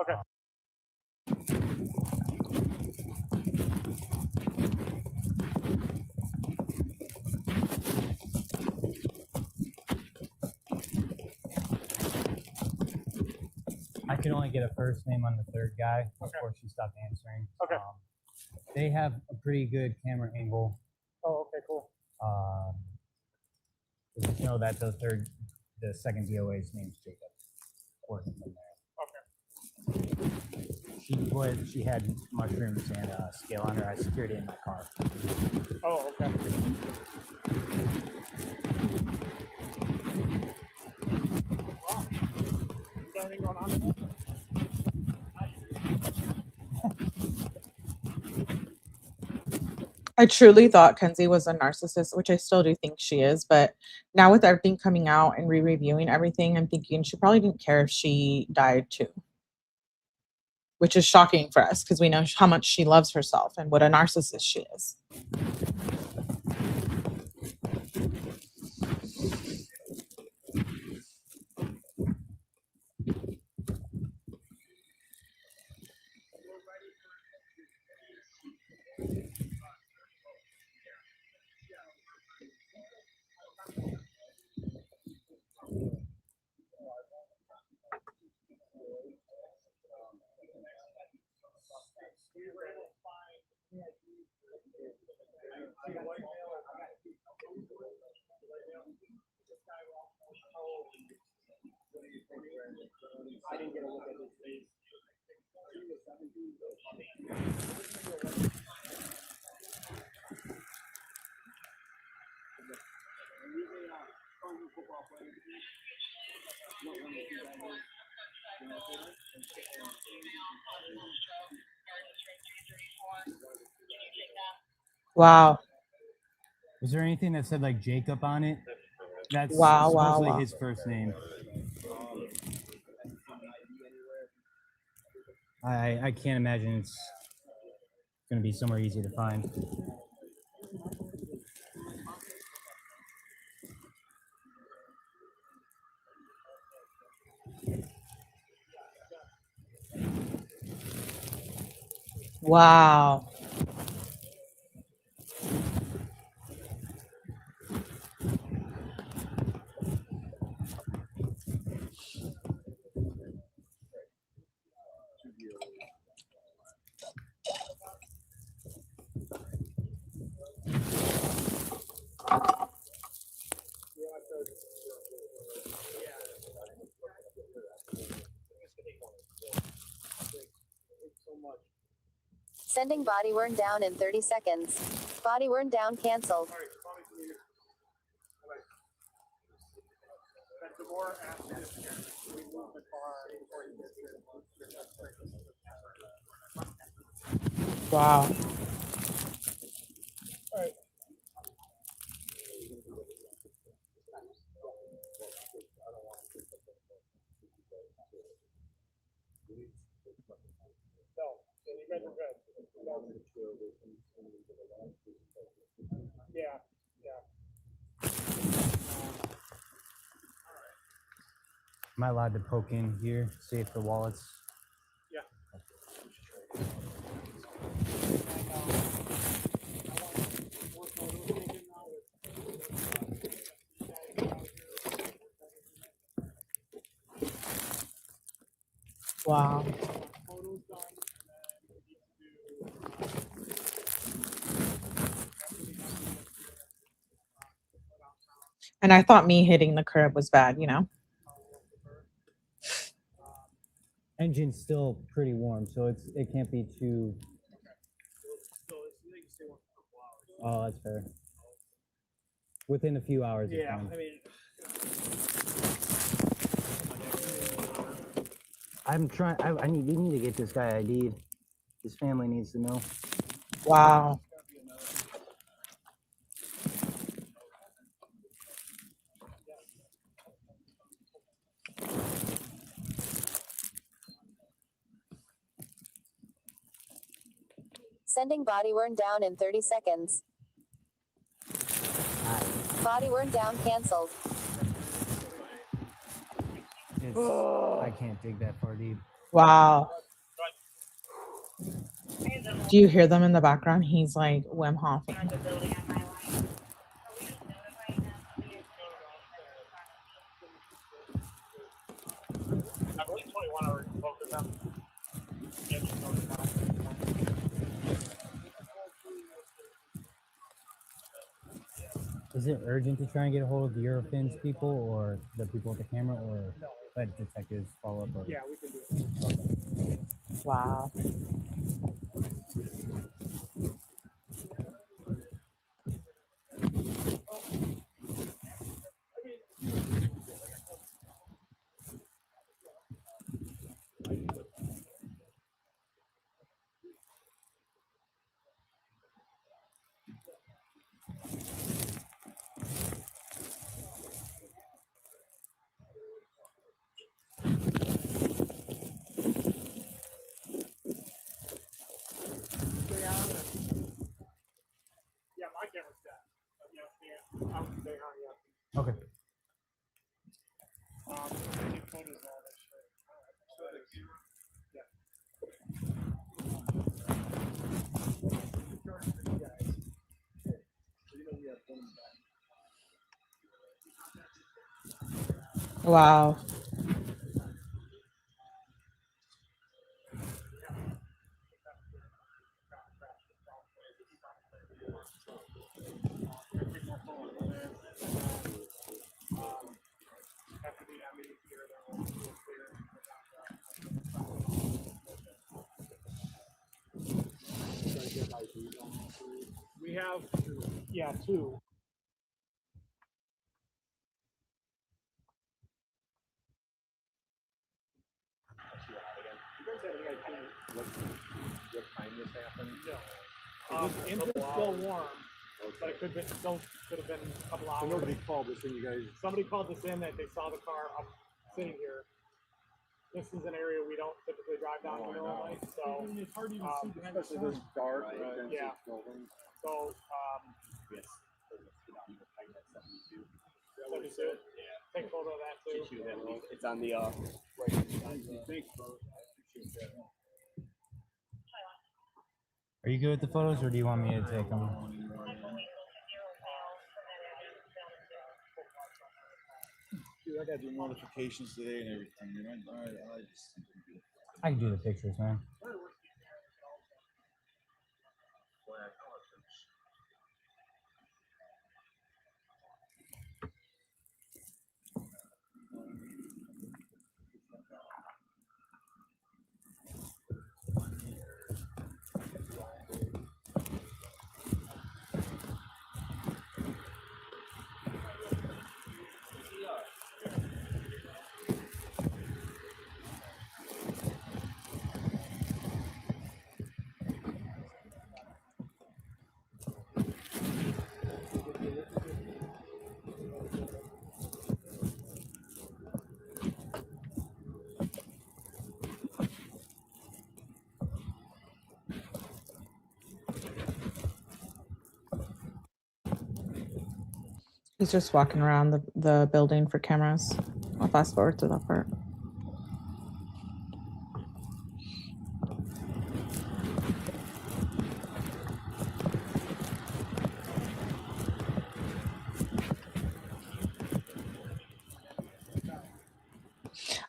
Okay. I can only get a first name on the third guy Okay. before she stopped answering. Okay. They have a pretty good camera angle. Oh, okay, cool. Just know that the second DOA's name's Jacob. Working from there. Okay. She had mushrooms and scale on her. I secured it in my car. Oh, okay. Wow. You got anything going on? I truly thought Kenzie was a narcissist, which I still do think she is. But now with everything coming out and re-reviewing everything, I'm thinking she probably didn't care if she died too. Which is shocking for us because we know how much she loves herself and what a narcissist she is. I didn't get a look at his face. Wow. Is there anything that said like Jacob on it? That's Wow, supposedly wow. his first name. I can't imagine it's going to be somewhere easy to find. Wow. Sending body worn down in 30 seconds. Body worn down canceled. Wow. Yeah, yeah. Am I allowed to poke in here, see if the wallet's... Yeah. Wow. And I thought me hitting the curb was bad, you know? Engine's still pretty warm, so it can't be too. Oh, that's fair. Within a few hours. Yeah, it's fine. I mean, I'm trying. We need to get this guy ID'd. His family needs to know. Wow. Sending body worn down in 30 seconds. Body worn down canceled. I can't dig that far deep. Wow. Do you hear them in the background? He's like Wim Hof. I believe 21 already spoke to them. Is it urgent to try and get a hold of the Eurofins people or the people at the camera, or let detectives follow up? Or... Yeah, we can do it. Wow. Yeah, my camera's dead. Yeah, I would say on yeah. Okay. Take photos of all that shit. Yeah. Wow. We have, yeah, 2. What time this happened? No. Engine's still warm, but it could have been a couple hours. So nobody called us and you guys. Somebody called us in that they saw the car up sitting here. This is an area we don't typically drive down in the middle of the night, so It's hard to even see, especially this dark. yeah. So Yes. 72. Yeah. Take a photo of that too. It's on the Thanks, bro. Are you good with the photos, or do you want me to take them? Dude, I gotta do notifications today and everything, you know. I can do the pictures, man. He's just walking around the building for cameras. I'll fast forward to that part.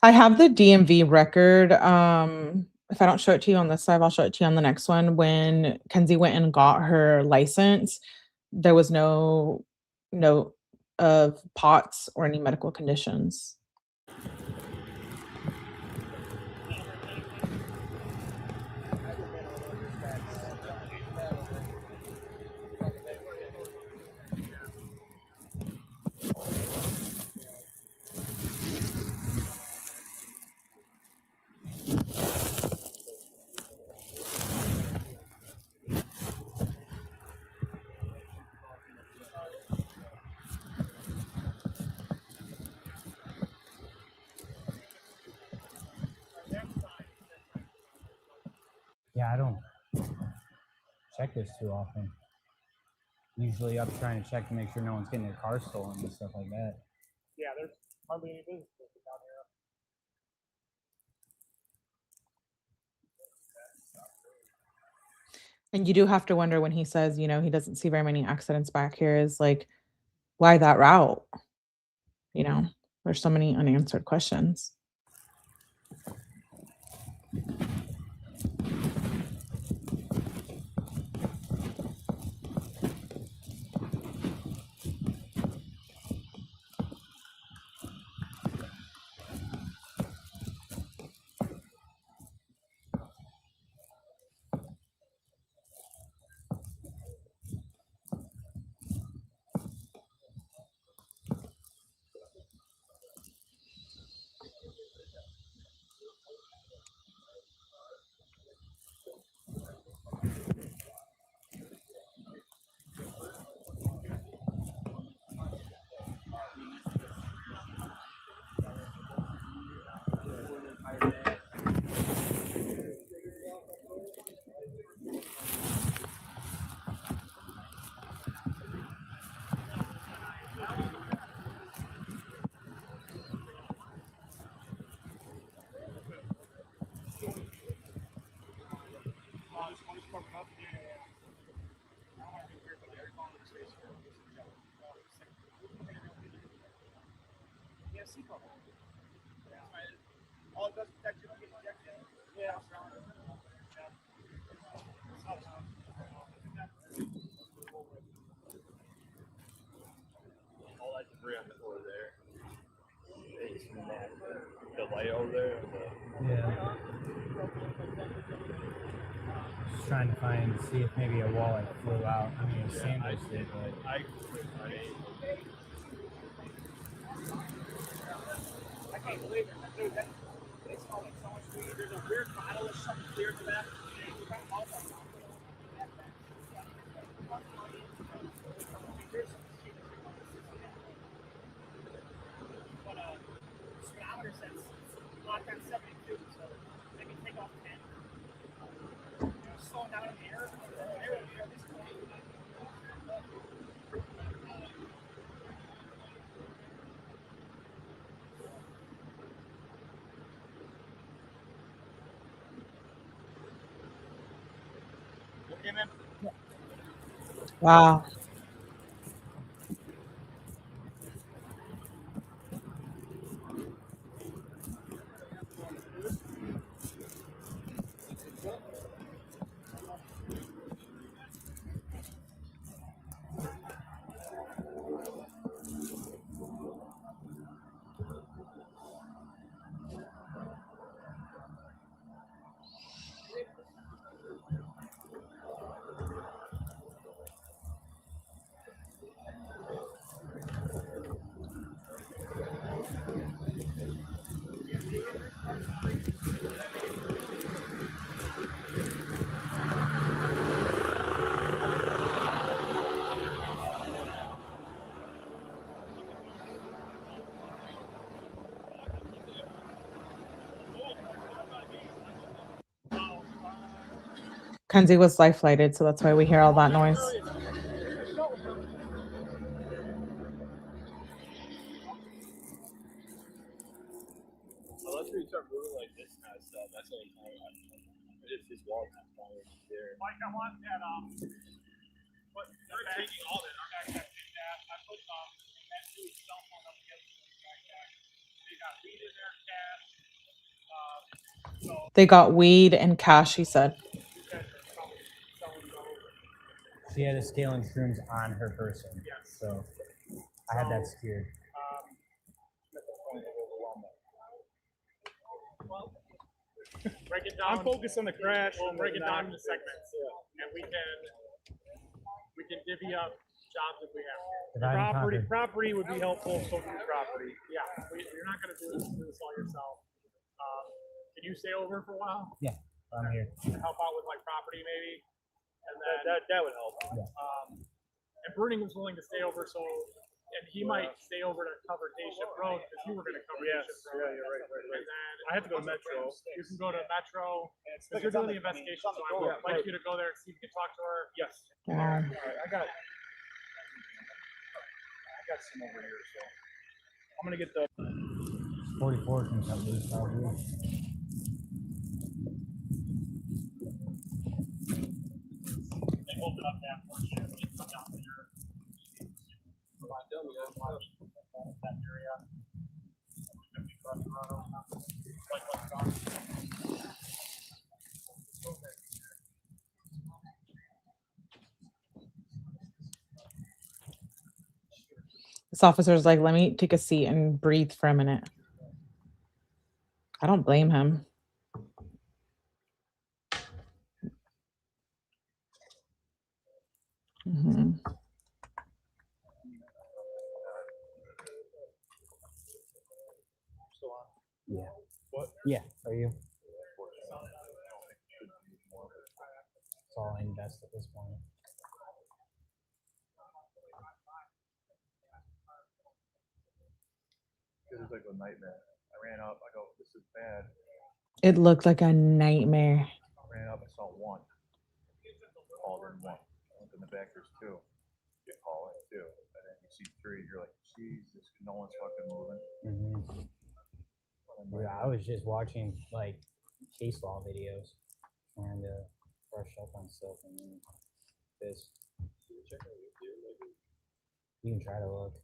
I have the DMV record. If I don't show it to you on this side, I'll show it to you on the next one. When Kenzie went and got her license, there was no of POTS or any medical conditions. Yeah, I don't check this too often. Usually up trying to check to make sure no one's getting their car stolen and stuff like that. Yeah, there's hardly any business down here. And you do have to wonder when he says, you know, he doesn't see very many accidents back here, is like, why that route? You know, there's so many unanswered questions. All it does is protect you from getting injected. Yeah. All that debris on the floor there. It's from the light over there. Yeah. Just trying to see if maybe a wall like flew out. I mean, it sandwiched it, but I can't believe it. Dude, they smell like so much weed. There's a weird bottle of something clear to that. But speedometer says locked on 72, so maybe take off 10. You know, slowing down in the air. Wow. Kenzie was life lighted, so that's why we hear all that noise. Unless we start moving like this kind of stuff, that's the only time it's this wall there. Mike, I want that, what, they're taking all that, our backpack did that. I put, that dude's cell phone up against the backpack. They got weed in there, cash. They got weed and cash, he said. she had a scale and shrooms on her person. Yes. So I had that secured. Break it down. I'm focused on the crash. We'll break it down into segments, and we can divvy up jobs if we have to. Property would be helpful. So do property. Yeah, you're not going to do this all yourself. Can you stay over for a while? Yeah, I'm here. Help out with like property maybe, and then that would help. Yeah. And Bruning was willing to stay over, and he might stay over to cover Day Shift Road because you were going to cover Day Shift Road. Yeah, you're right. And then I have to go to Metro. You can go to Metro because you're doing the investigation. So I would like you to go there and see if you can talk to her. Yes. All right, I got some over here, so I'm gonna get the 44 can come loose probably. They open up that portion. Come down here. That area. This officer's like, let me take a seat and breathe for a minute. I don't blame him. Mm-hmm. Yeah. What? Yeah. Are you? It's all I invest at this point. It was like a nightmare. I ran up. I go, this is bad. It looked like a nightmare. I ran up. I saw one. Called in one. I went in the back. There's two. You call in two. And then you see three. You're like, Jesus, no one's fucking moving. Mm-hmm. Yeah, I was just watching like case law videos and brush up on stuff, and then this. You can try to look.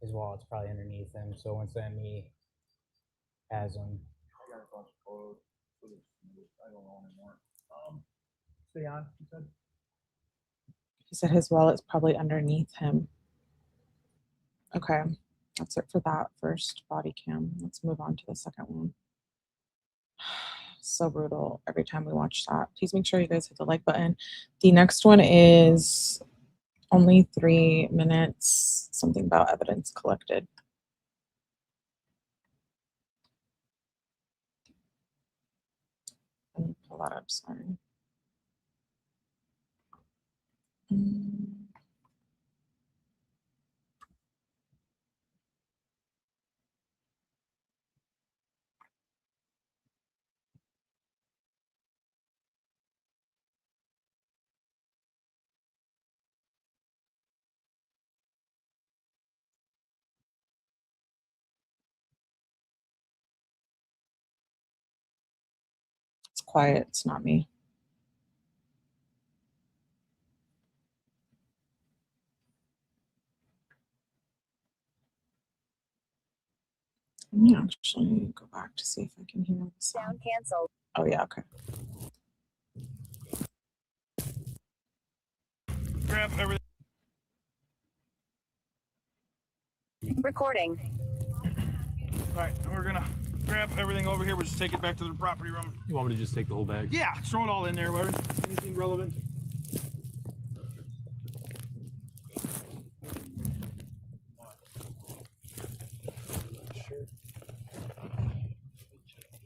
His wallet's probably underneath him, so once that me has him. I got a bunch of clothes. I don't know anymore. Stay on, you said? He said his wallet's probably underneath him. Okay, that's it for that first body cam. Let's move on to the second one. So brutal every time we watch that. Please make sure you guys hit the like button. The next one is only 3 minutes, something about evidence collected. Let me pull that up, sorry. It's quiet, it's not me. Let me actually go back to see if I can hear the sound. Sound canceled. Oh yeah, okay. Grab everything. Recording. All right, we're gonna grab everything over here. We'll just take it back to the property room. You want me to just take the whole bag? Yeah, throw it all in there, whatever. Anything relevant.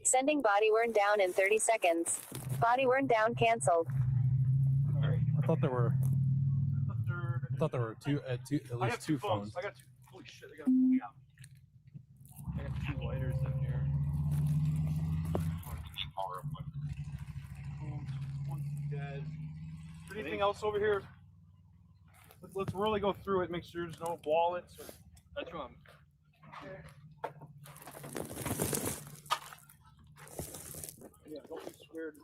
Sending body worn down in 30 seconds. Body worn down canceled. I thought there were two, at least two phones. I got two. Holy shit! I got two lighters in here. One's dead. Anything else over here? Let's really go through it. Make sure there's no wallets. That's wrong. Yeah, don't be scared.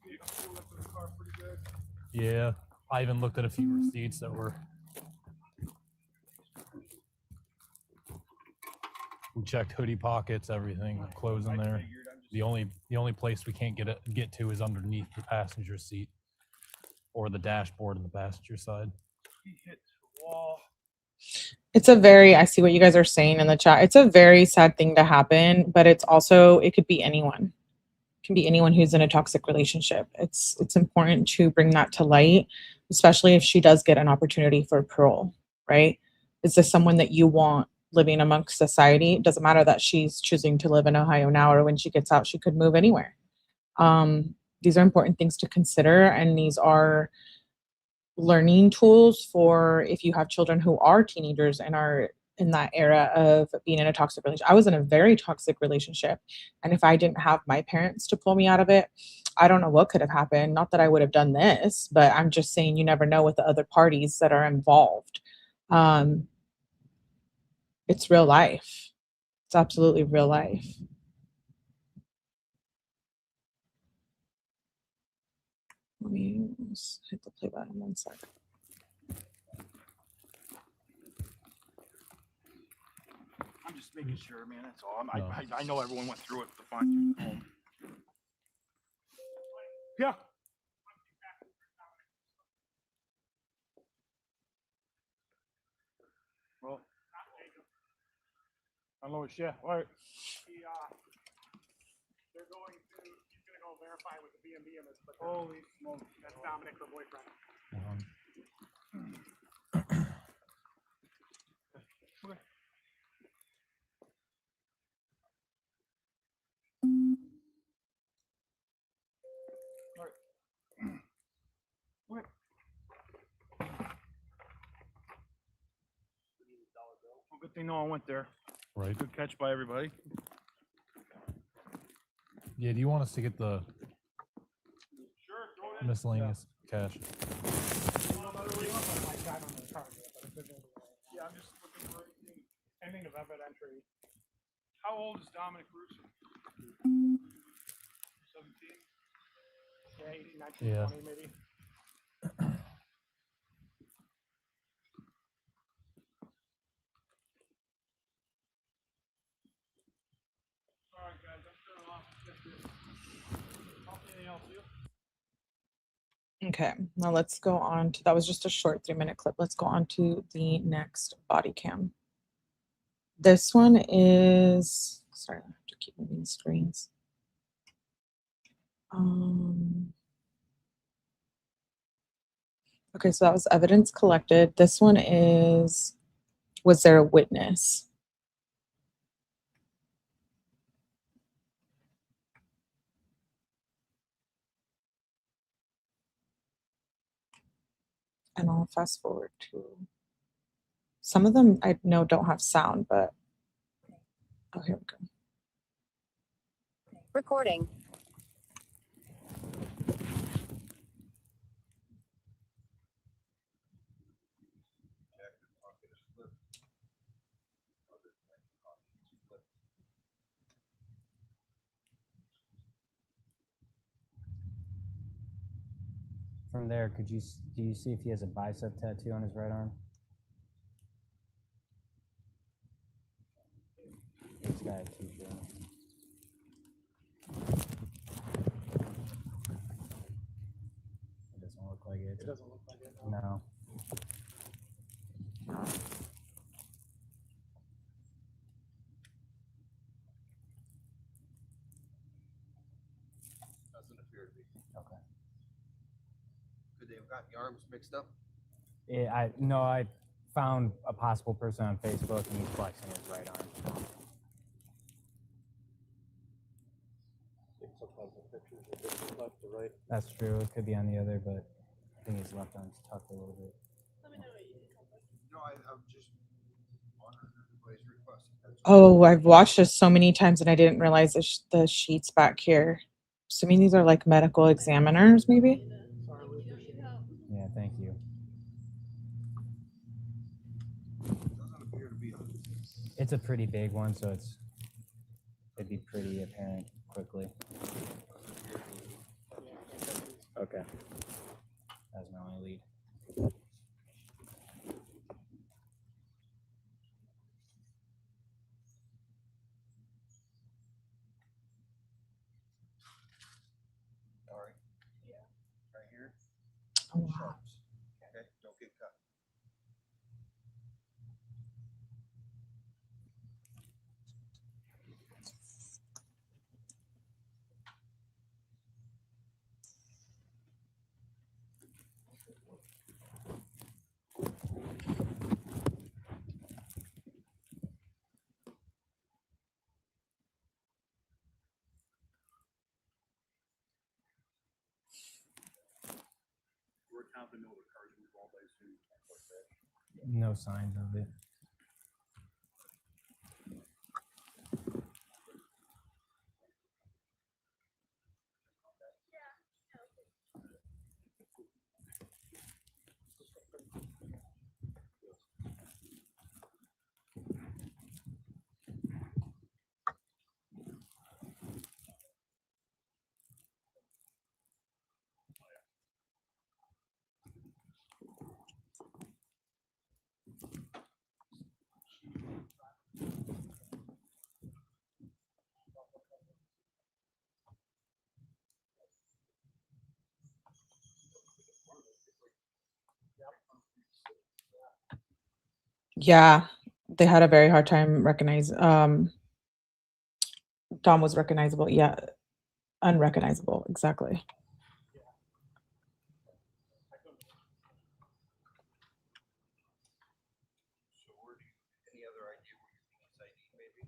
You pulled up to the car pretty good. Yeah, I even looked at a few receipts that were. We checked hoodie pockets, everything, clothes in there. The only place we can't get to is underneath the passenger seat or the dashboard on the passenger side. He hit the wall. It's a very, I see what you guys are saying in the chat. It's a very sad thing to happen, but it's also, it could be anyone. It can be anyone who's in a toxic relationship. It's important to bring that to light, especially if she does get an opportunity for parole, right? Is this someone that you want living amongst society? It doesn't matter that she's choosing to live in Ohio now, or when she gets out, she could move anywhere. These are important things to consider, and these are learning tools for if you have children who are teenagers and are in that era of being in a toxic relationship. I was in a very toxic relationship, and if I didn't have my parents to pull me out of it, I don't know what could have happened. Not that I would have done this, but I'm just saying you never know with the other parties that are involved. It's real life. It's absolutely real life. Let me just hit the play button 1 second. I'm just making sure, man. That's all. I know everyone went through it to find you home. Yeah. Well, unload, yeah. All right. They're going to. He's gonna go verify with the B&B and this. But holy smokes, that's Dominic, her boyfriend. Okay. All right. Okay. Well, good thing no one went there. Right. Good catch by everybody. Yeah, do you want us to get the miscellaneous cash? Yeah, I'm just looking for anything of evidentiary. How old is Dominic Russo? 17? Yeah, 18, 19, Yeah. 20 maybe. All right, guys, I'm turning off. Anything else, you? Okay, now let's go on to, that was just a short 3-minute clip. Let's go on to the next body cam. This one is, sorry, I have to keep moving screens. Okay, so that was evidence collected. This one is, was there a witness? And I'll fast forward to, some of them I know don't have sound, but, oh, here we go. Recording. From there, do you see if he has a bicep tattoo on his right arm? This guy had two joints. It doesn't look like it. It doesn't look like it. No. Doesn't appear to be. Okay. Could they have got the arms mixed up? Yeah, I found a possible person on Facebook and he's flexing his right arm. Sometimes the pictures are different left to right. That's true. It could be on the other, but I think his left arm's tucked a little bit. No, I'm just wondering if everybody's requesting. Oh, I've watched this so many times and I didn't realize the sheets back here. Assuming these are like medical examiners, maybe? Yeah, thank you. It's a pretty big one, so it'd be pretty apparent quickly. Okay. That's my only lead. All right. Yeah. Right here. Oh, wow. Sharps. Okay. Don't get cut. We're confident the cars involved, I assume. No signs of it. Yeah, they had a very hard time recognizing. Dom was recognizable. Yeah, unrecognizable. Exactly. So where do you, any other idea where you think it's ID maybe?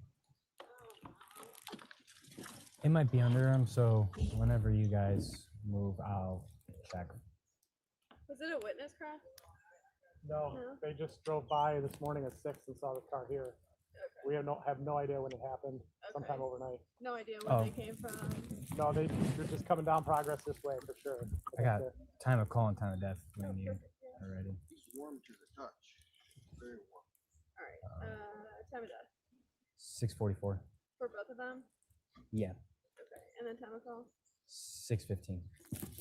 It might be under him, so whenever you guys move, I'll check. Was it a witness crash? No, No? they just drove by this morning at 6 and saw the car here. Okay. We have no idea when it happened. Sometime overnight. No idea where Oh. they came from. No, they're just coming down Progress this way for sure. I got time of call and time of death when you are ready. He's warm to the touch. Very warm. All right. Time of death 6:44. for both of them. Yeah. Okay. And then time of call. 6:15.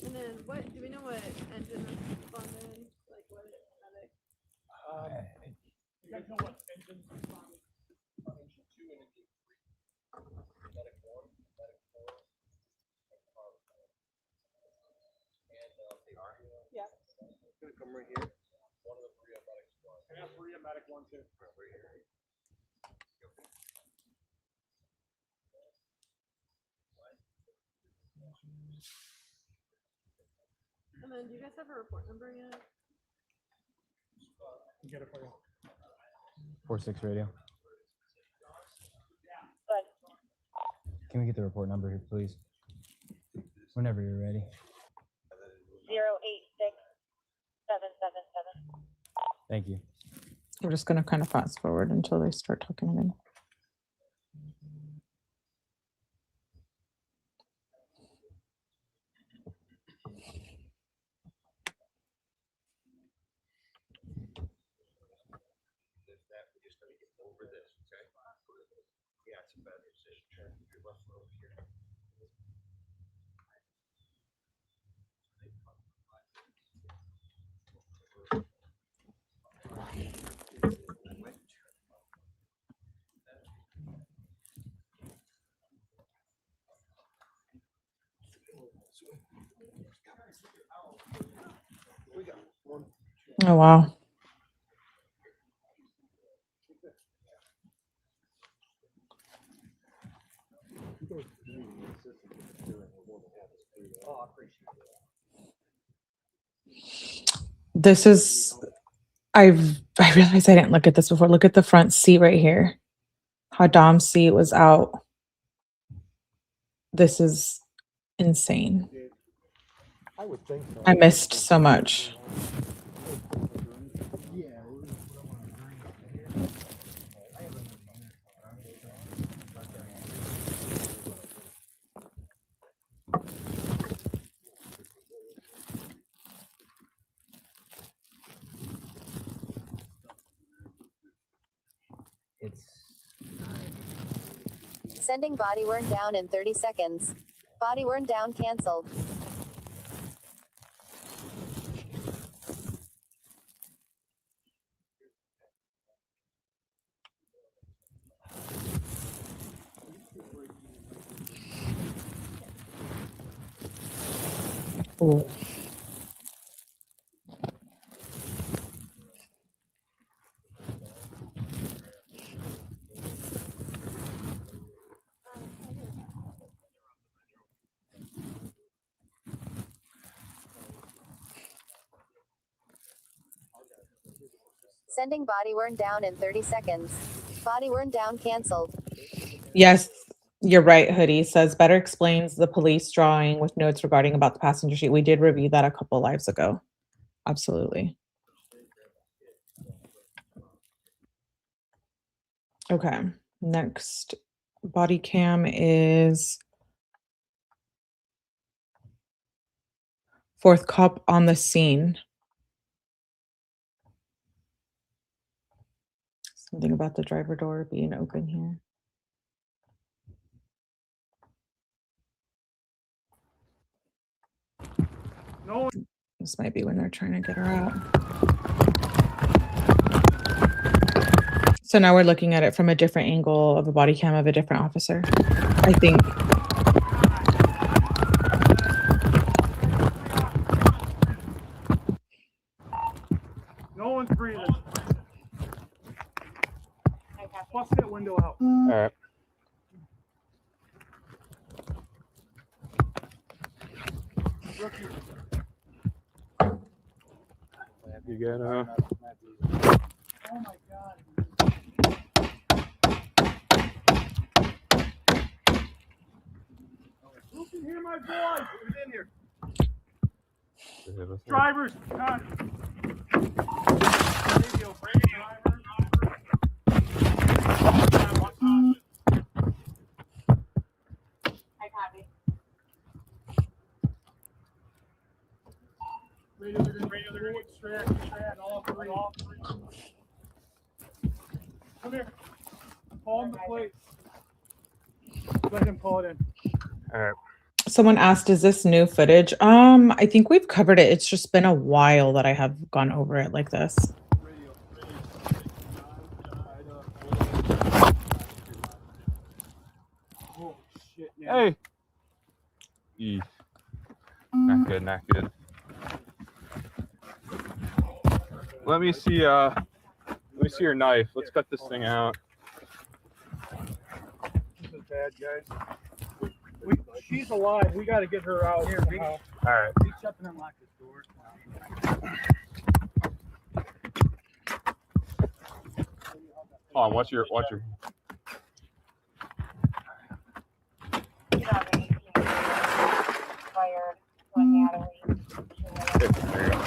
And then what? Do we know what engine responded? Like what medic? You guys know what engines responded? Engine 2 and engine 3. Medic 1, medic 4, and car. And they are. Yeah. Gonna come right here. One of the three medic squad. I have three medic 1 too. Right here. And then do you guys have a report number yet? Get it for you. 4-6 radio. Can we get the report number here, please? Whenever you're ready. 086777. Thank you. We're just gonna kind of fast forward until they start talking again. That we just gotta get over this, okay? Yeah, it's a bad decision. Turn your left foot over here. We got 1. Oh wow. Oh, I appreciate it. This is. I realized I didn't look at this before. Look at the front seat right here. How Dom's seat was out. This is insane. I would think so. I missed so much. It's Sending body worn down in 30 seconds. Body worn down canceled. Ooh. Sending body worn down in 30 seconds. Body worn down canceled. Yes, you're right. Hoodie says better explains the police drawing with notes regarding about the passenger seat. We did review that a couple lives ago. Absolutely. Okay, next body cam is fourth cop on the scene. Something about the driver door being open here. No. This might be when they're trying to get her out. So now we're looking at it from a different angle of a body cam of a different officer, I think. No one's breathing. Bust that window out. All right. Rookie. You got Oh my God. Who can hear my voice? Who's in here? Drivers, God. Radio, driver. I copy. Radio, strand, all three. Come here. Call him the plate. Let him call it in. All right. Someone asked, is this new footage? I think we've covered it. It's just been a while that I have gone over it like this. Oh, shit, Hey. Not good, not good. Let me see your knife. Let's cut this thing out. This is bad, guys. She's alive. We got to get her out here. All right. Reach up and unlock this door. Hold on. Watch your. Fired when Natalie. There you go.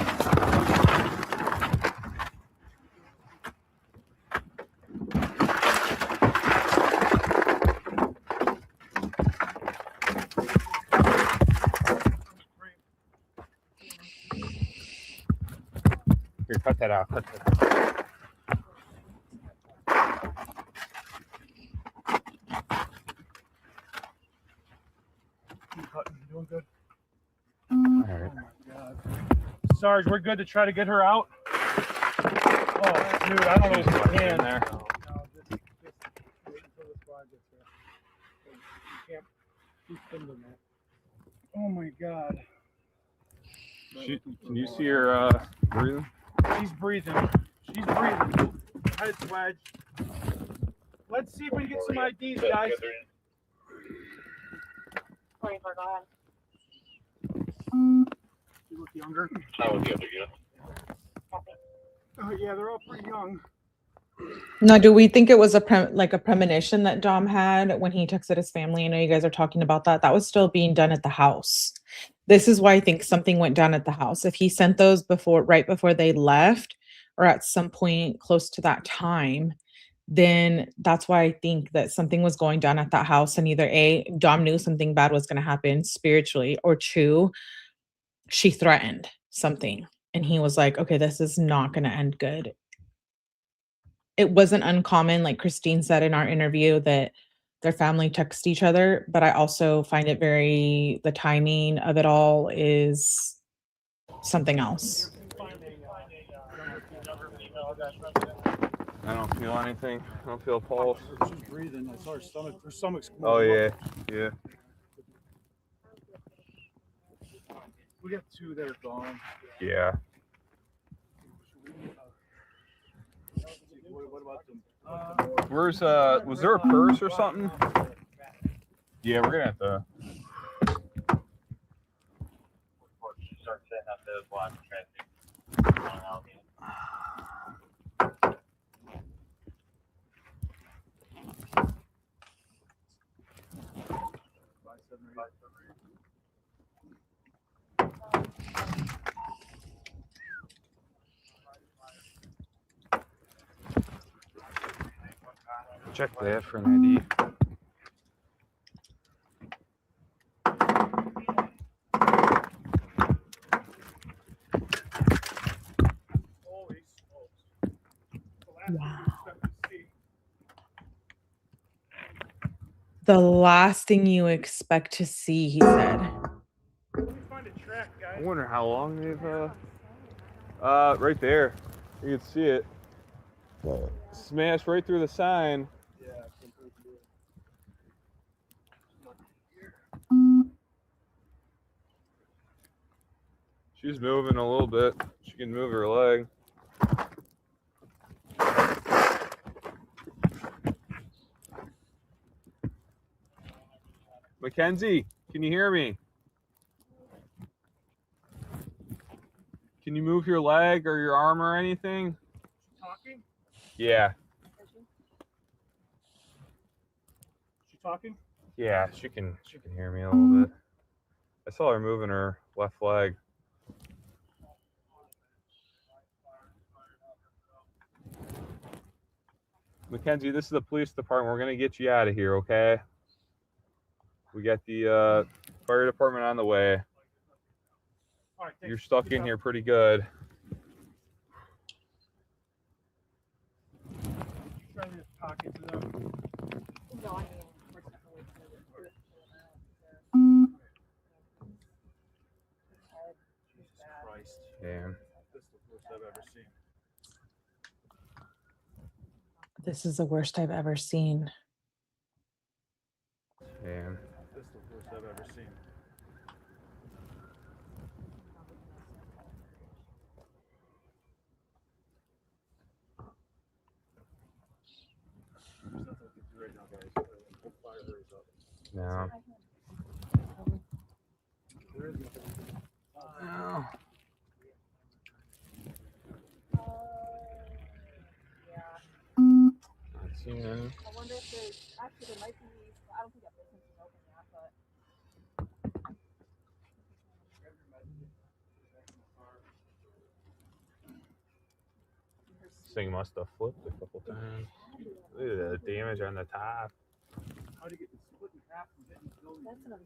Here, cut that out. Cut that out. You doing good? All right. Sarge, we're good to try to get her out. Oh, dude, I don't know if we can. There. No, just wait until the squad gets here. You can't keep filming that. Oh my God. Can you see her breathing? She's breathing. She's breathing. Head's wedged. Let's see if we can get some IDs, guys. 24, go ahead. You look younger. How was the other unit? Oh yeah, they're all pretty young. Now, do we think it was a premonition that Dom had when he texted his family? I know you guys are talking about that. That was still being done at the house. This is why I think something went down at the house. If he sent those right before they left, or at some point close to that time, then that's why I think that something was going down at that house. And either A, Dom knew something bad was going to happen spiritually, or two, she threatened something. And he was like, okay, this is not going to end good. it wasn't uncommon, like Christine said in our interview, that their family text each other, but I also find it the timing of it all is something else. I don't feel anything. I don't feel a pulse. She's breathing. I saw her stomach. Her stomach's. Oh yeah, yeah. We got 2 that are gone. Yeah. What about them? Where's was there a purse or something? Yeah, we're gonna have to. Start setting up those blocks of traffic. Check that for an ID. Wow. The last thing you expect to see, he said. I wonder how long they've right there. You can see it. Smashed right through the sign. She's moving a little bit. She can move her leg. Mackenzie, can you hear me? Can you move your leg or your arm or anything? Talking? Yeah. She talking? Yeah, she can hear me a little bit. I saw her moving her left leg. Mackenzie, this is the police department. We're gonna get you out of here, okay? We got the fire department on the way. All right, You're stuck in here pretty good. Try to pocket it up. No, I mean, we're definitely Jesus Christ. Yeah. This is the worst I've ever seen. This is the worst I've ever seen. Yeah. This is the worst I've ever seen. There's nothing we can do right now, guys. We'll fire hers up. No. There is nothing we can do. No. Not seen any. I wonder if there's actually there might be. I don't think that business is open yet, but This thing must have flipped a couple times. Look at the damage on the top. How do you get this split in half from getting this building? that's what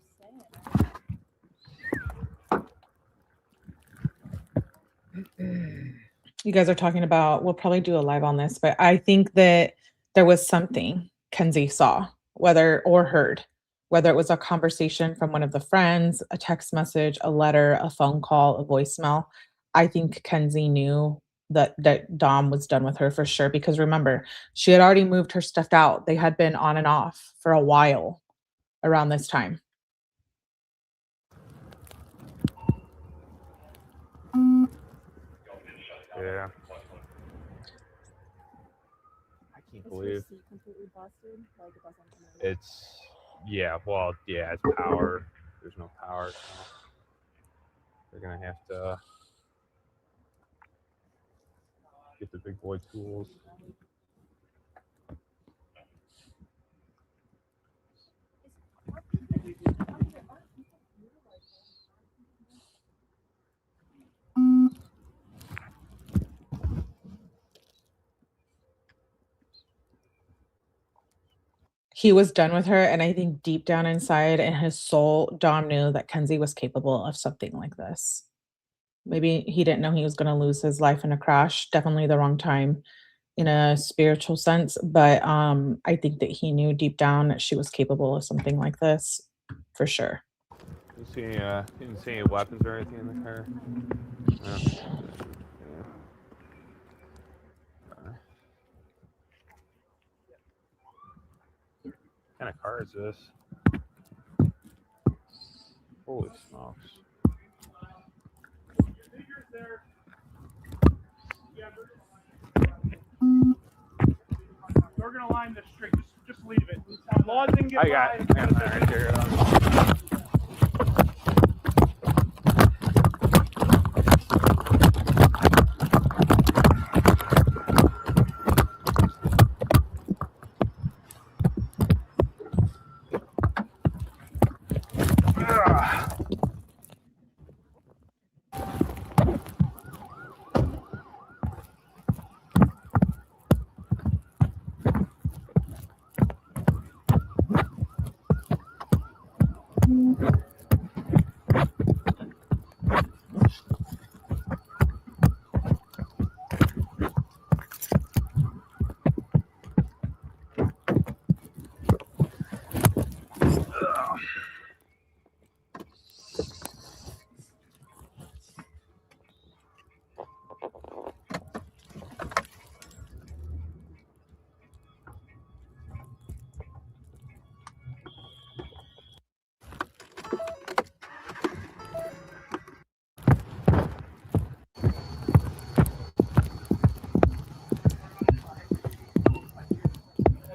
I'm saying. You guys are talking about, we'll probably do a live on this, but I think that there was something Kenzie saw, whether or heard, whether it was a conversation from one of the friends, a text message, a letter, a phone call, a voicemail. I think Kenzie knew that Dom was done with her for sure, because remember, she had already moved her stuff out. They had been on and off for a while around this time. Yeah. I can't believe Completely busted. Like it doesn't. it's, yeah, well, yeah, it's power. There's no power. So they're going to have to get the big boy tools. He was done with her, and I think deep down inside in his soul, Dom knew that Kenzie was capable of something like this. Maybe he didn't know he was going to lose his life in a crash. Definitely the wrong time. in a spiritual sense, but I think that he knew deep down that she was capable of something like this, for sure. Didn't see any weapons or anything in the car. No. What kind of car is this? Holy smokes. We're gonna line this straight. Just leave it. Laws didn't get I got it right there.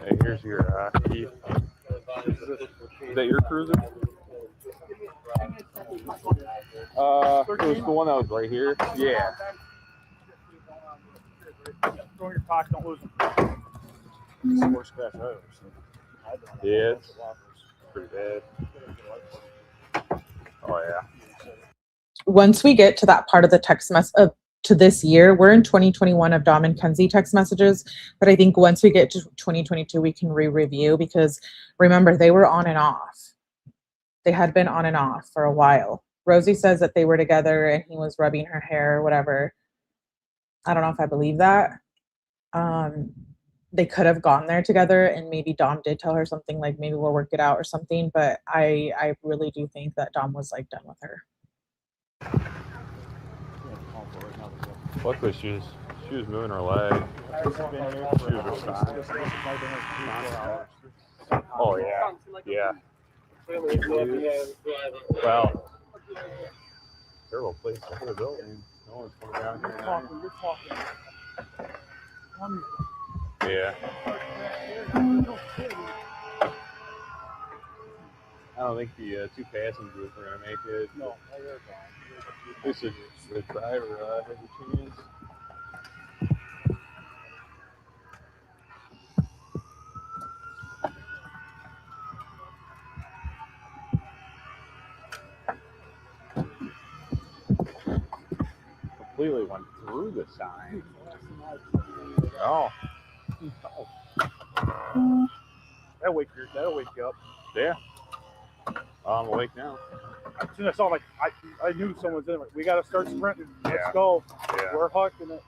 Hey, here's your key. Is that your cruiser? It was the one that was right here. Yeah. Throw in your pocket, don't lose them. Yeah, it's pretty bad. Oh yeah. Once we get to that part of the text message to this year, we're in 2021 of Dom and Kenzie text messages, but I think once we get to 2022, we can re-review, because remember, they were on and off. They had been on and off for a while. Rosie says that they were together and he was rubbing her hair or whatever. I don't know if I believe that. They could have gone there together, and maybe Dom did tell her something like, maybe we'll work it out or something, but I really do think that Dom was like done with her. Luckily, she was moving her leg. She was responding. Oh yeah, yeah. Well, terrible place to put a building. No one's coming down here. You're talking. Yeah. I don't think the two passengers are gonna make it. No, At least the driver has a chance. Completely went through the sign. Oh. That'll wake you up. Yeah. I'm awake now. As soon as I saw, like, I knew someone was in it. We got to start sprinting. Let's Yeah. go. Yeah. We're hucking it.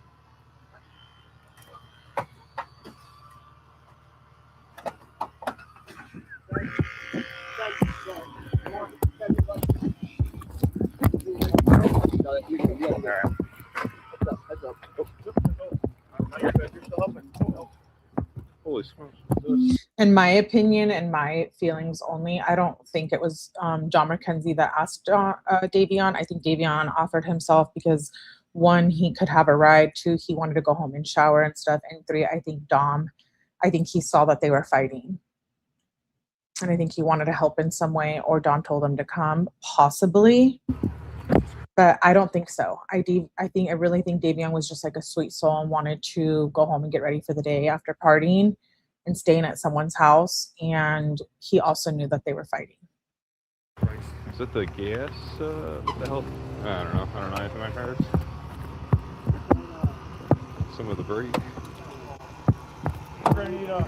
Holy smokes. In my opinion and my feelings only, I don't think it was John Mackenzie that asked Davion. I think Davion offered himself because, one, he could have a ride, two, he wanted to go home and shower and stuff, and three, I think he saw that they were fighting. And I think he wanted to help in some way, or Dom told him to come, possibly. But I don't think so. I really think Davion was just like a sweet soul and wanted to go home and get ready for the day after partying and staying at someone's house. And he also knew that they were fighting. Is it the gas? What the hell? I don't know. I don't know anything about cars. Some of the brake. We're going to need a...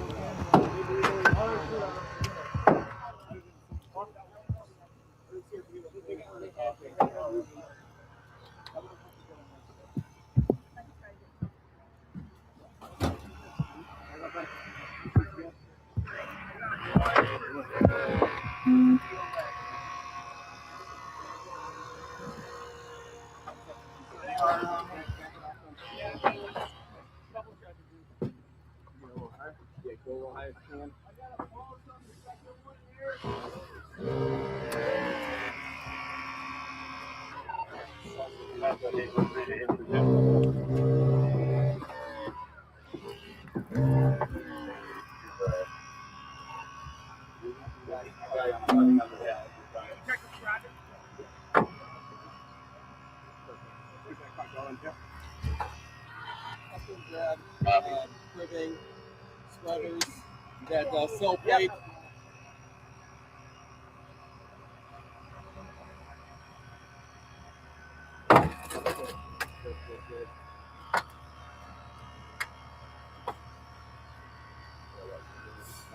Cribbing, sweaters, that cell plate.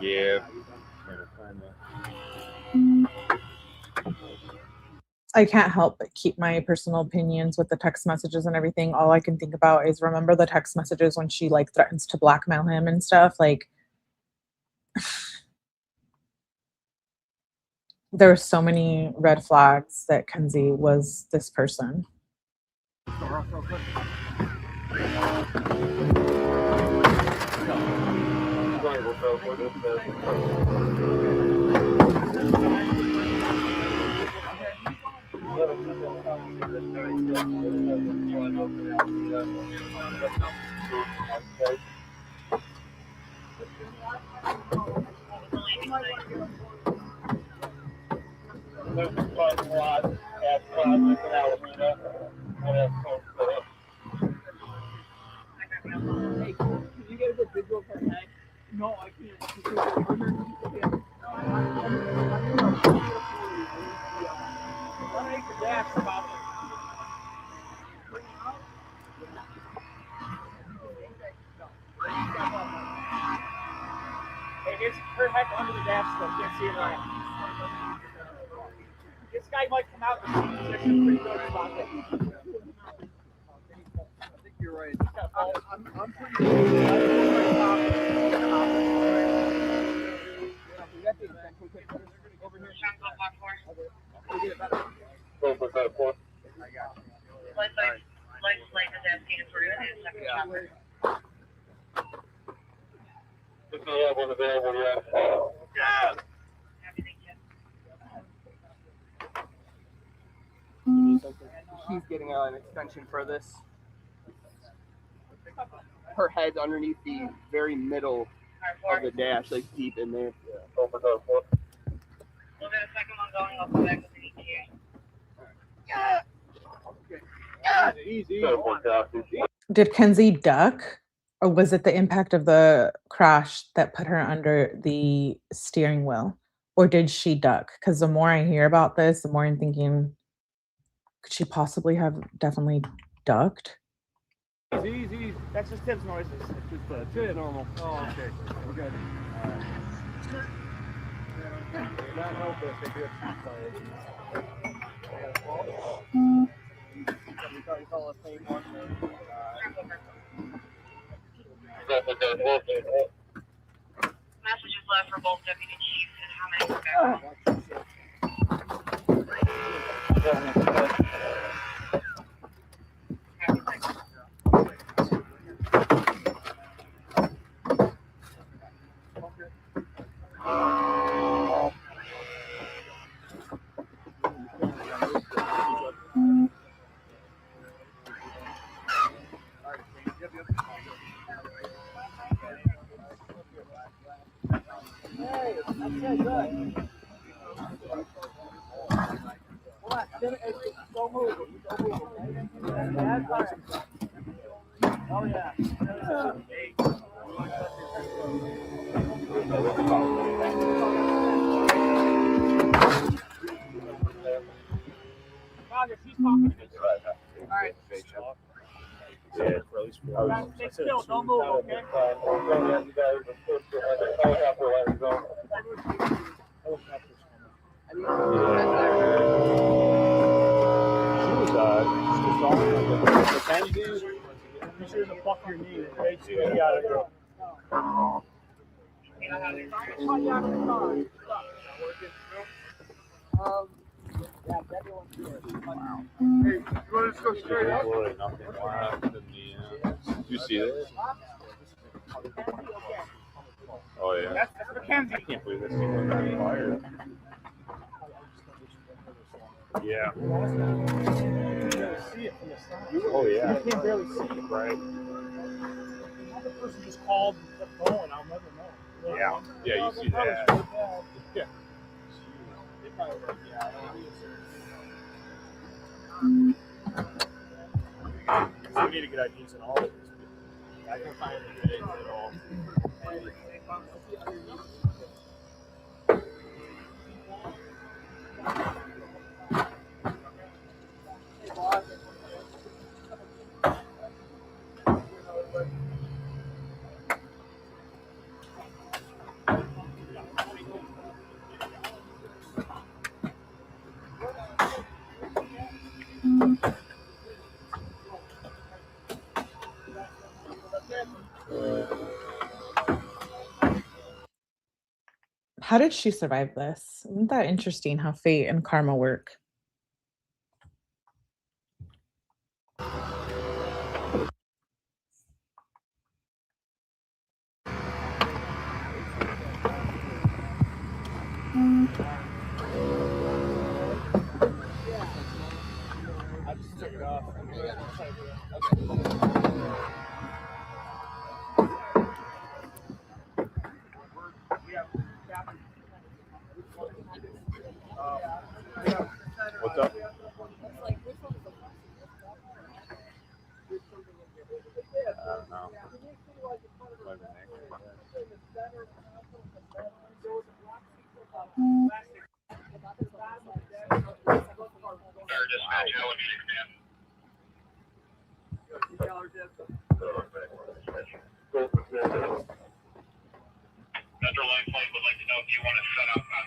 Yeah. I can't help but keep my personal opinions with the text messages and everything. All I can think about is remember the text messages when she like threatens to blackmail him and stuff. Like there were so many red flags that Kenzie was this person. Hey, can you get a good visual of her head? No, I can't. Hey, it's her head under the dash still. Can't see it right. This guy might come out and see a pretty good spot there. I think you're right. I'm pretty good. Over here. He's getting an extension for this. Her head's underneath the very middle of the dash, like deep in there. We'll get a second one going off the back of the ETA. Easy. Did Kenzie duck, or was it the impact of the crash that put her under the steering wheel? Or did she duck? Because the more I hear about this, the more I'm thinking, could she possibly have definitely ducked? Easy. That's just Tim's noises. It's just normal. Oh, okay. We're good. Messages left for both deputy chiefs and how many Oh, yeah. Alright. Yeah, Stay still, don't move, okay? Mackenzie, be sure to buck your knee. Make sure you got it. Yeah, everyone's here. Hey, you want to just go straight up? Really nothing left in the did you see this? Oh yeah. That's Mackenzie. I can't believe this thing was on fire. Yeah. You can see it from the side. Oh yeah. You can't barely see it. Right. The person just called and kept going. I'll never know. Yeah. Yeah, you see that. Yeah. They probably were, yeah, I need to get ideas in all of this. I can find a good at all. How did she survive this? Isn't that interesting how fate and karma work? I just took it off. What's up? I don't know. Might be Dispatch, how would you command? Metro Line Flight would like to know if you want to set up on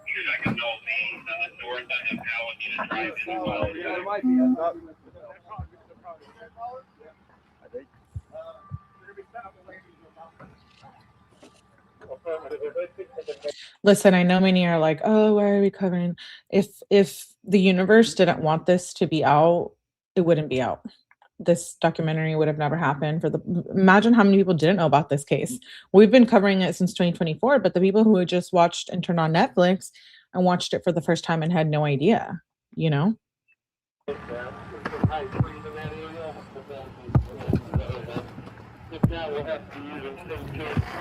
your second Knoll B north of Powell and need to drive in as well. Yeah, there might be. Listen, I know many are like, oh, why are we covering? If the universe didn't want this to be out, it wouldn't be out. This documentary would have never happened. Imagine how many people didn't know about this case. We've been covering it since 2024, but the people who had just watched and turned on Netflix and watched it for the first time and had no idea, you know?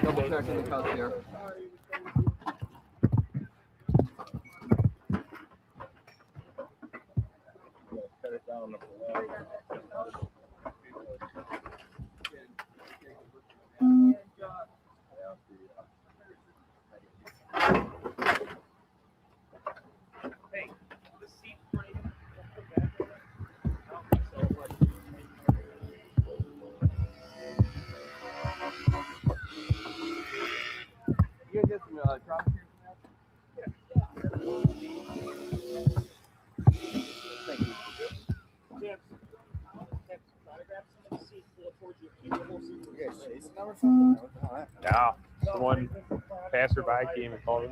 Double checking the cuts here. Cut it down. You guys get some drop here? Thank you. Yeah. Someone passerby came and called him.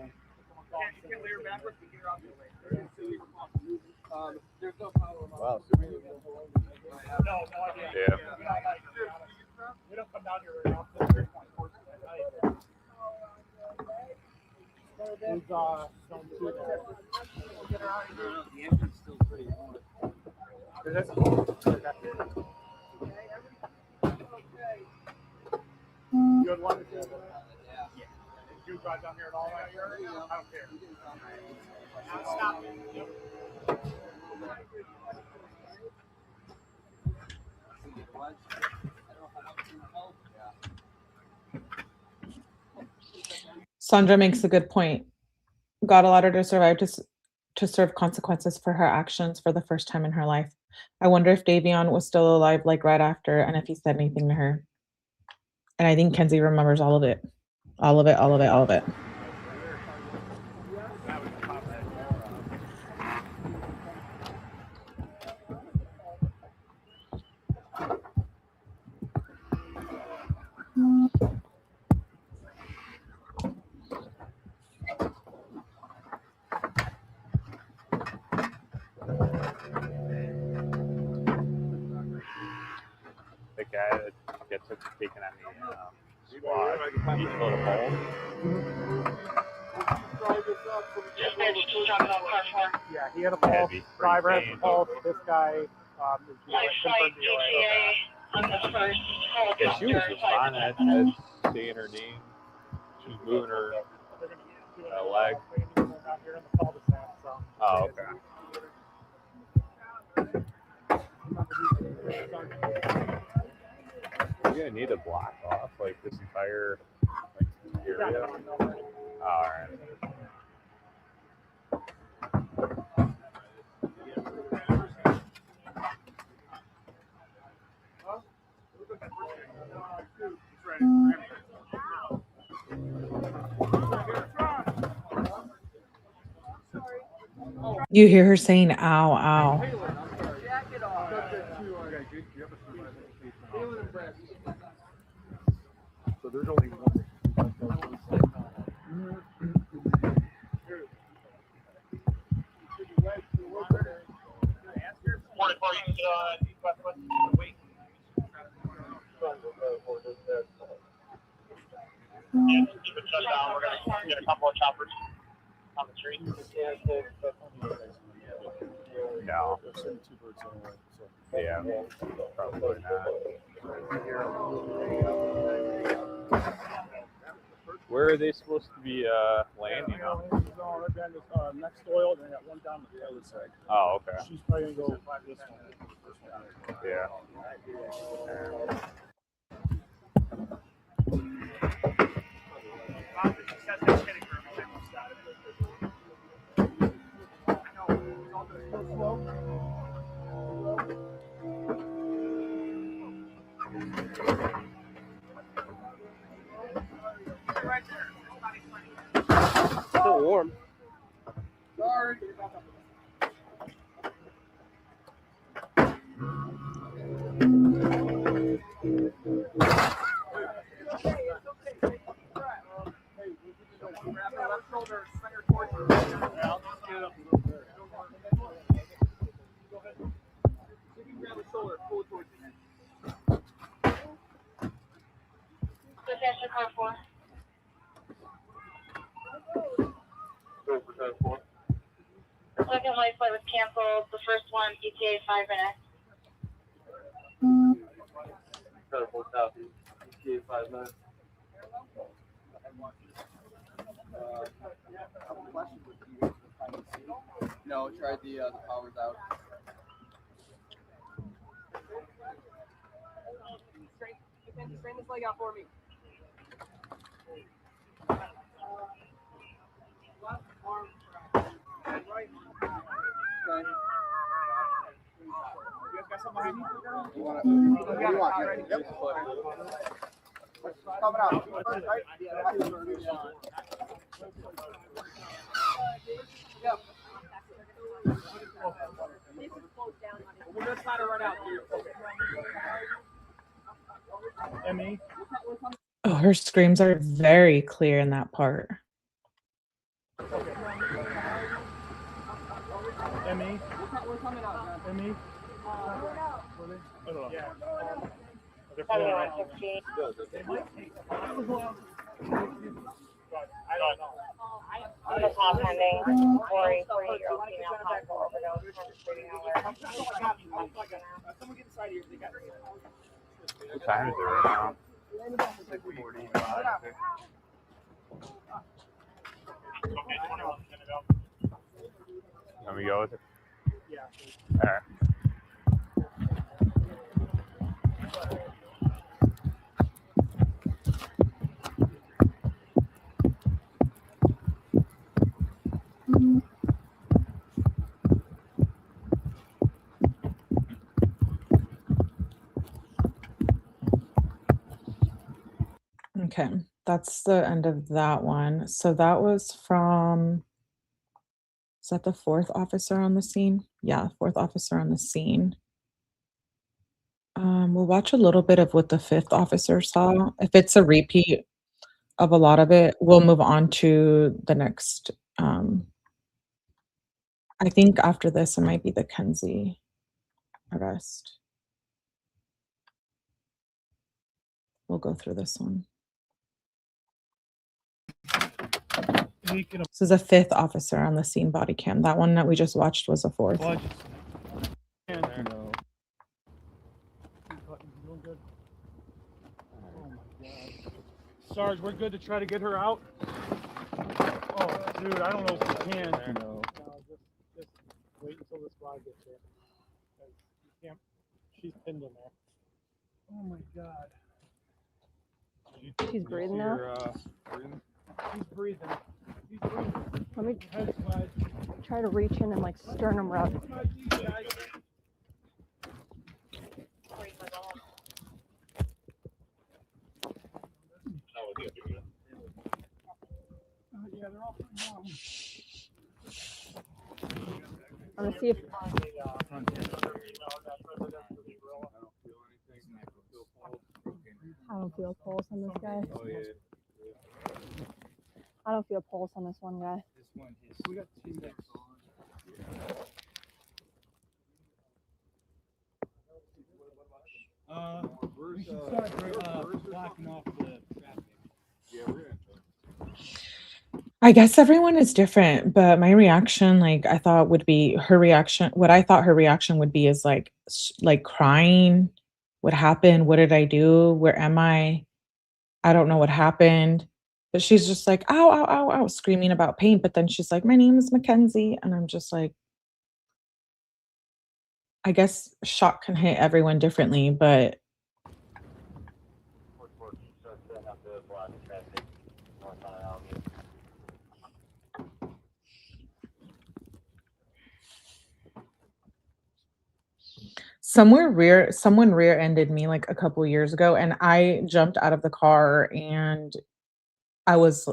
There's no power. Wow. No idea. Yeah. We don't come down here very often. There's some two there. The entrance is still pretty long. You had one to do that? Yeah. Did you drive down here at all that year? I don't care. Stop. Yep. Sandra makes a good point. God allowed her to survive to serve consequences for her actions for the first time in her life. I wonder if Davion was still alive like right after and if he said anything to her. And I think Kenzie remembers all of it. All of it, all of it, all of it. squad. He's full of balls. Yeah, he had a pulse. Driver has a pulse. This guy is confirmed DOA. Yeah, she was just fine at seeing her knee. She was moving her leg. Oh, okay. You're gonna need to block off like this entire area. All right. You hear her saying, ow, ow. So there's only one. Yeah, keep it shut down. We're gonna get a couple of choppers on the street. No. Yeah, probably not. Where are they supposed to be landing on? Next oil, then I got one down the other side. Oh, okay. She's probably gonna go this one. Yeah. Still warm. Sorry. Second light flight was canceled. The first one, ETA 5 minutes. Incredible copy. ETA 5 minutes. No, tried the power's out. Straighten this leg out for me. Left arm, right. Okay. You guys got something behind me? You want to? What do you want? Yep. Coming out. Right? Yep. We're just trying to run out here. Emmy. Oh, her screams are very clear in that part. Emmy. We're coming out. Emmy. Yeah. They're pulling right. I don't know. The call pending. 48-year-old female possible overdose from screaming alert. Someone get inside here. They got What time is it right now? 6:45. Let me go with it. Yeah. All right. Okay, that's the end of that one. So that was from, is that the fourth officer on the scene? Yeah, fourth officer on the scene. We'll watch a little bit of what the fifth officer saw. If it's a repeat of a lot of it, we'll move on to the next. I think after this, it might be the Mackenzie arrest. We'll go through this one. He can This is a 5th officer on the scene body cam. That one that we just watched was a 4th. Well, and there. No. Doing good. Oh my God. Sarge, we're good to try to get her out. Oh, dude, I don't know if we can. No. Just wait until the squad gets there. You can't. She's pinned in there. Oh my God. She's breathing now. She's breathing. She's breathing. Let me Head slide. try to reach in and like sternum rub. Yeah, they're all pretty long. I'm gonna see if I don't feel a pulse on this guy. Oh yeah. I don't feel a pulse on this one guy. This one is. We got 2 next We should start blocking off the traffic. Yeah, we're gonna. I guess everyone is different, but my reaction, like I thought would be her reaction. What I thought her reaction would be is like crying. What happened? What did I do? Where am I? I don't know what happened. But she's just like, ow, ow, ow, ow, screaming about pain. But then she's like, my name is Mackenzie. And I'm just like, I guess shock can hit everyone differently, but someone rear-ended me like a couple years ago, and I jumped out of the car and I was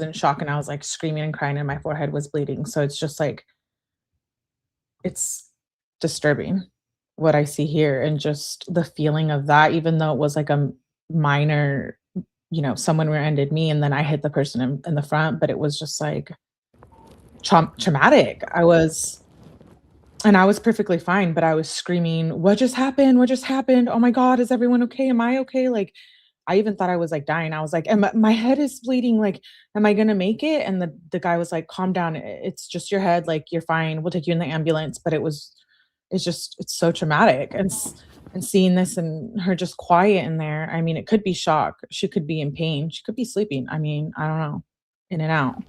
in shock, and I was like screaming and crying and my forehead was bleeding. So it's just like, it's disturbing what I see here, and just the feeling of that, even though it was like a minor, someone rear-ended me and then I hit the person in the front, but it was just like traumatic. I was perfectly fine, but I was screaming, what just happened? What just happened? Oh my God, is everyone okay? Am I okay? Like, I even thought I was like dying. I was like, my head is bleeding. Like, am I gonna make it? And the guy was like, calm down. It's just your head. Like, you're fine. We'll take you in the ambulance. But it's so traumatic. And seeing this and her just quiet in there, I mean, it could be shock. She could be in pain. She could be sleeping. I mean, I don't know. In and out.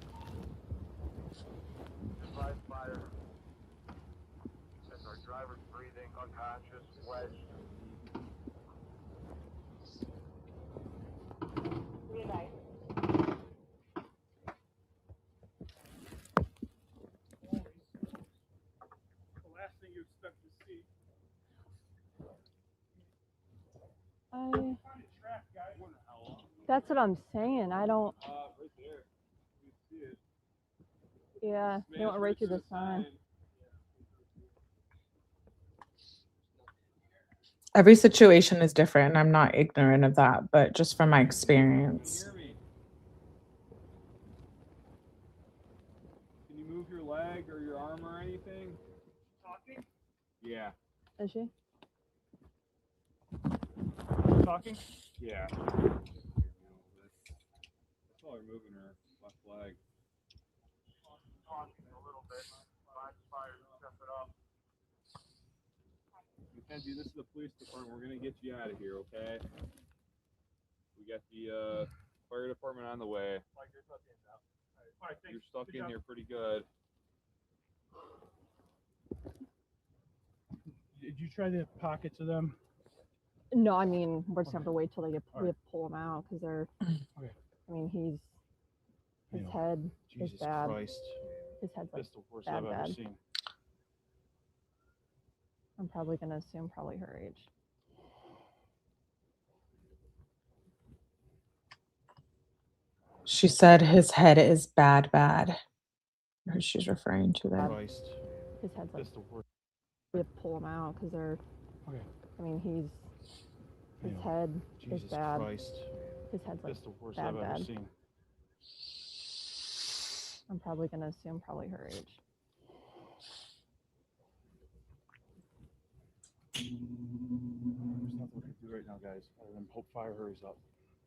That's what I'm saying. I don't. Right there. You see it. Yeah, he went right through the sign. Every situation is different, and I'm not ignorant of that, but just from my experience. Can you move your leg or your arm or anything? Talking? Yeah. Is she? Talking? Yeah. I saw her moving her left leg. Talking a little bit. Fire, step it up. Mackenzie, this is the police department. We're gonna get you out of here, okay? We got the fire department on the way. You're stuck in here pretty good. Did you try the pockets of them? No, I mean, we're just gonna have to wait till we pull them out because they're. Okay. I mean, his head is bad. Christ. His head's like That's the worst bad, I've ever bad. seen. I'm probably gonna assume her age. She said his head is bad, bad. Or she's referring to that. Christ. His head's like. That's the worst. We have to pull him out because they're. Okay. I mean, his head Jesus is bad. Christ. His head's like That's the worst bad, I've ever bad. seen. I'm probably gonna assume her age. There's nothing we can do right now, guys, other than hope fire hurries up.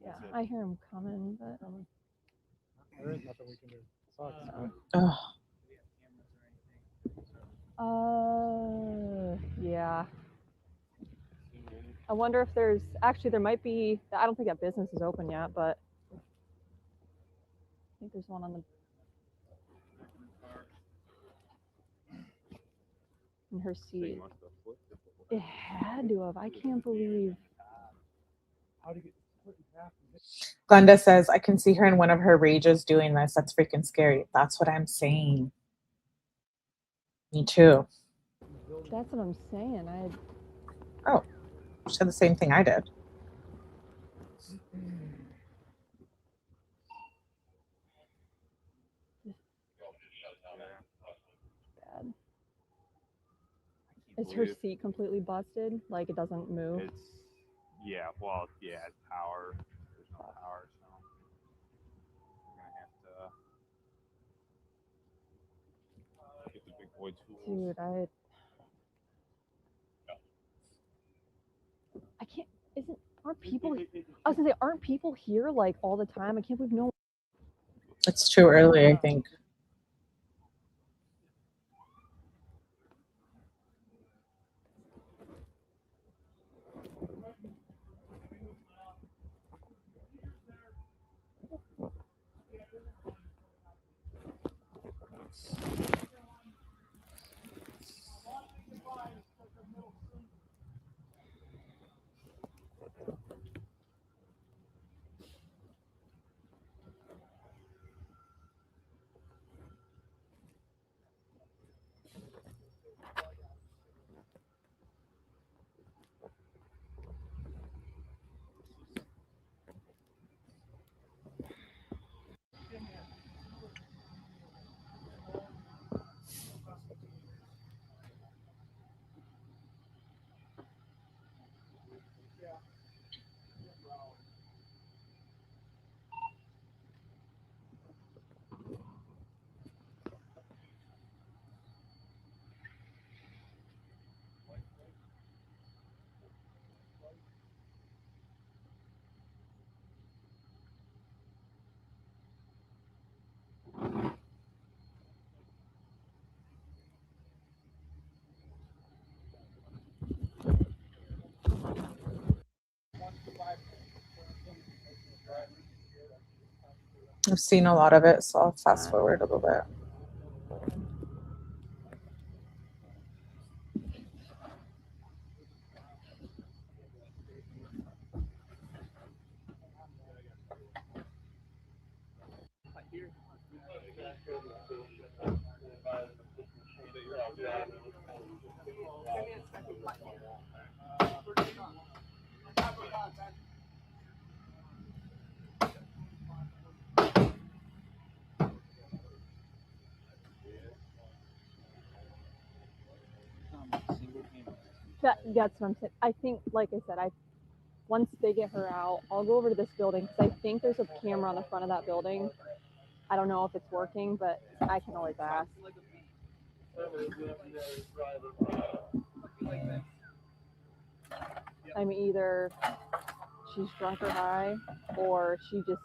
Yeah, That's it. I hear him coming, but There is nothing we can do. Sucks. yeah. I wonder if there's actually there might be. I don't think that business is open yet, but I think there's one on the in her seat. It had to have. I can't believe. How do you get split in half? Glenda says, I can see her in one of her rages doing this. That's freaking scary. That's what I'm saying. Me too. That's what I'm saying. Oh, she said the same thing I did. Bad. Is her seat completely busted? Like it doesn't move? It's yeah, well, yeah, it's power. There's no power, so we're gonna have to get the big boy tools. Dude, I can't. Aren't people? I was gonna say, aren't people here like all the time? I can't believe no. It's too early, I think. I've seen a lot of it, so I'll fast forward a little bit. That's what I'm saying. I think, like I said, once they get her out, I'll go over to this building because I think there's a camera on the front of that building. I don't know if it's working, but I can always ask. I mean, either she's drunk or high, or she just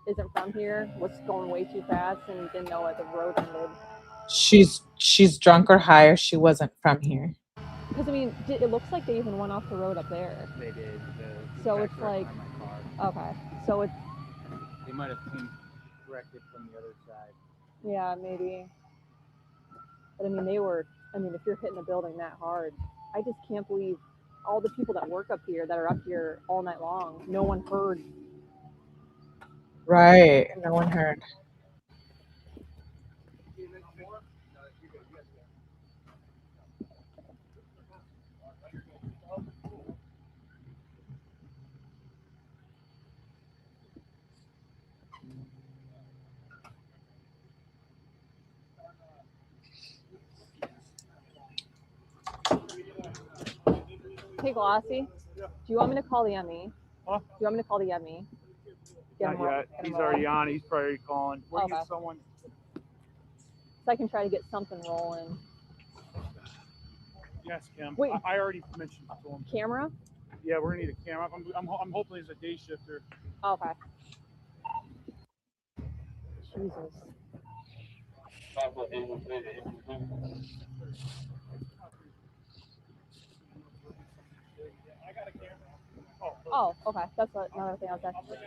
isn't from here, was going way too fast and didn't know the road ended. She's drunk or high, or she wasn't from here. Because I mean, it looks like they even went off the road up there. They did. So it's like, okay, so it's. They might have came directed from the other side. Yeah, maybe. But I mean, if you're hitting a building that hard, I just can't believe all the people that work up here that are up here all night long. No one heard. Right, no one heard. Hey, Glossy, do you want me to call the 𝗝𝗲𝗆? Huh? Do you want me to call the 𝗝𝗲𝗆? Not yet. He's already on. He's probably calling. We're gonna get someone. So I can try to get something rolling. Yes, Kim. Wait. I already mentioned it to him. Camera? Yeah, we're gonna need a camera. I'm hoping he's a day shifter. Okay. Jesus. Oh, okay. That's another thing I was asking.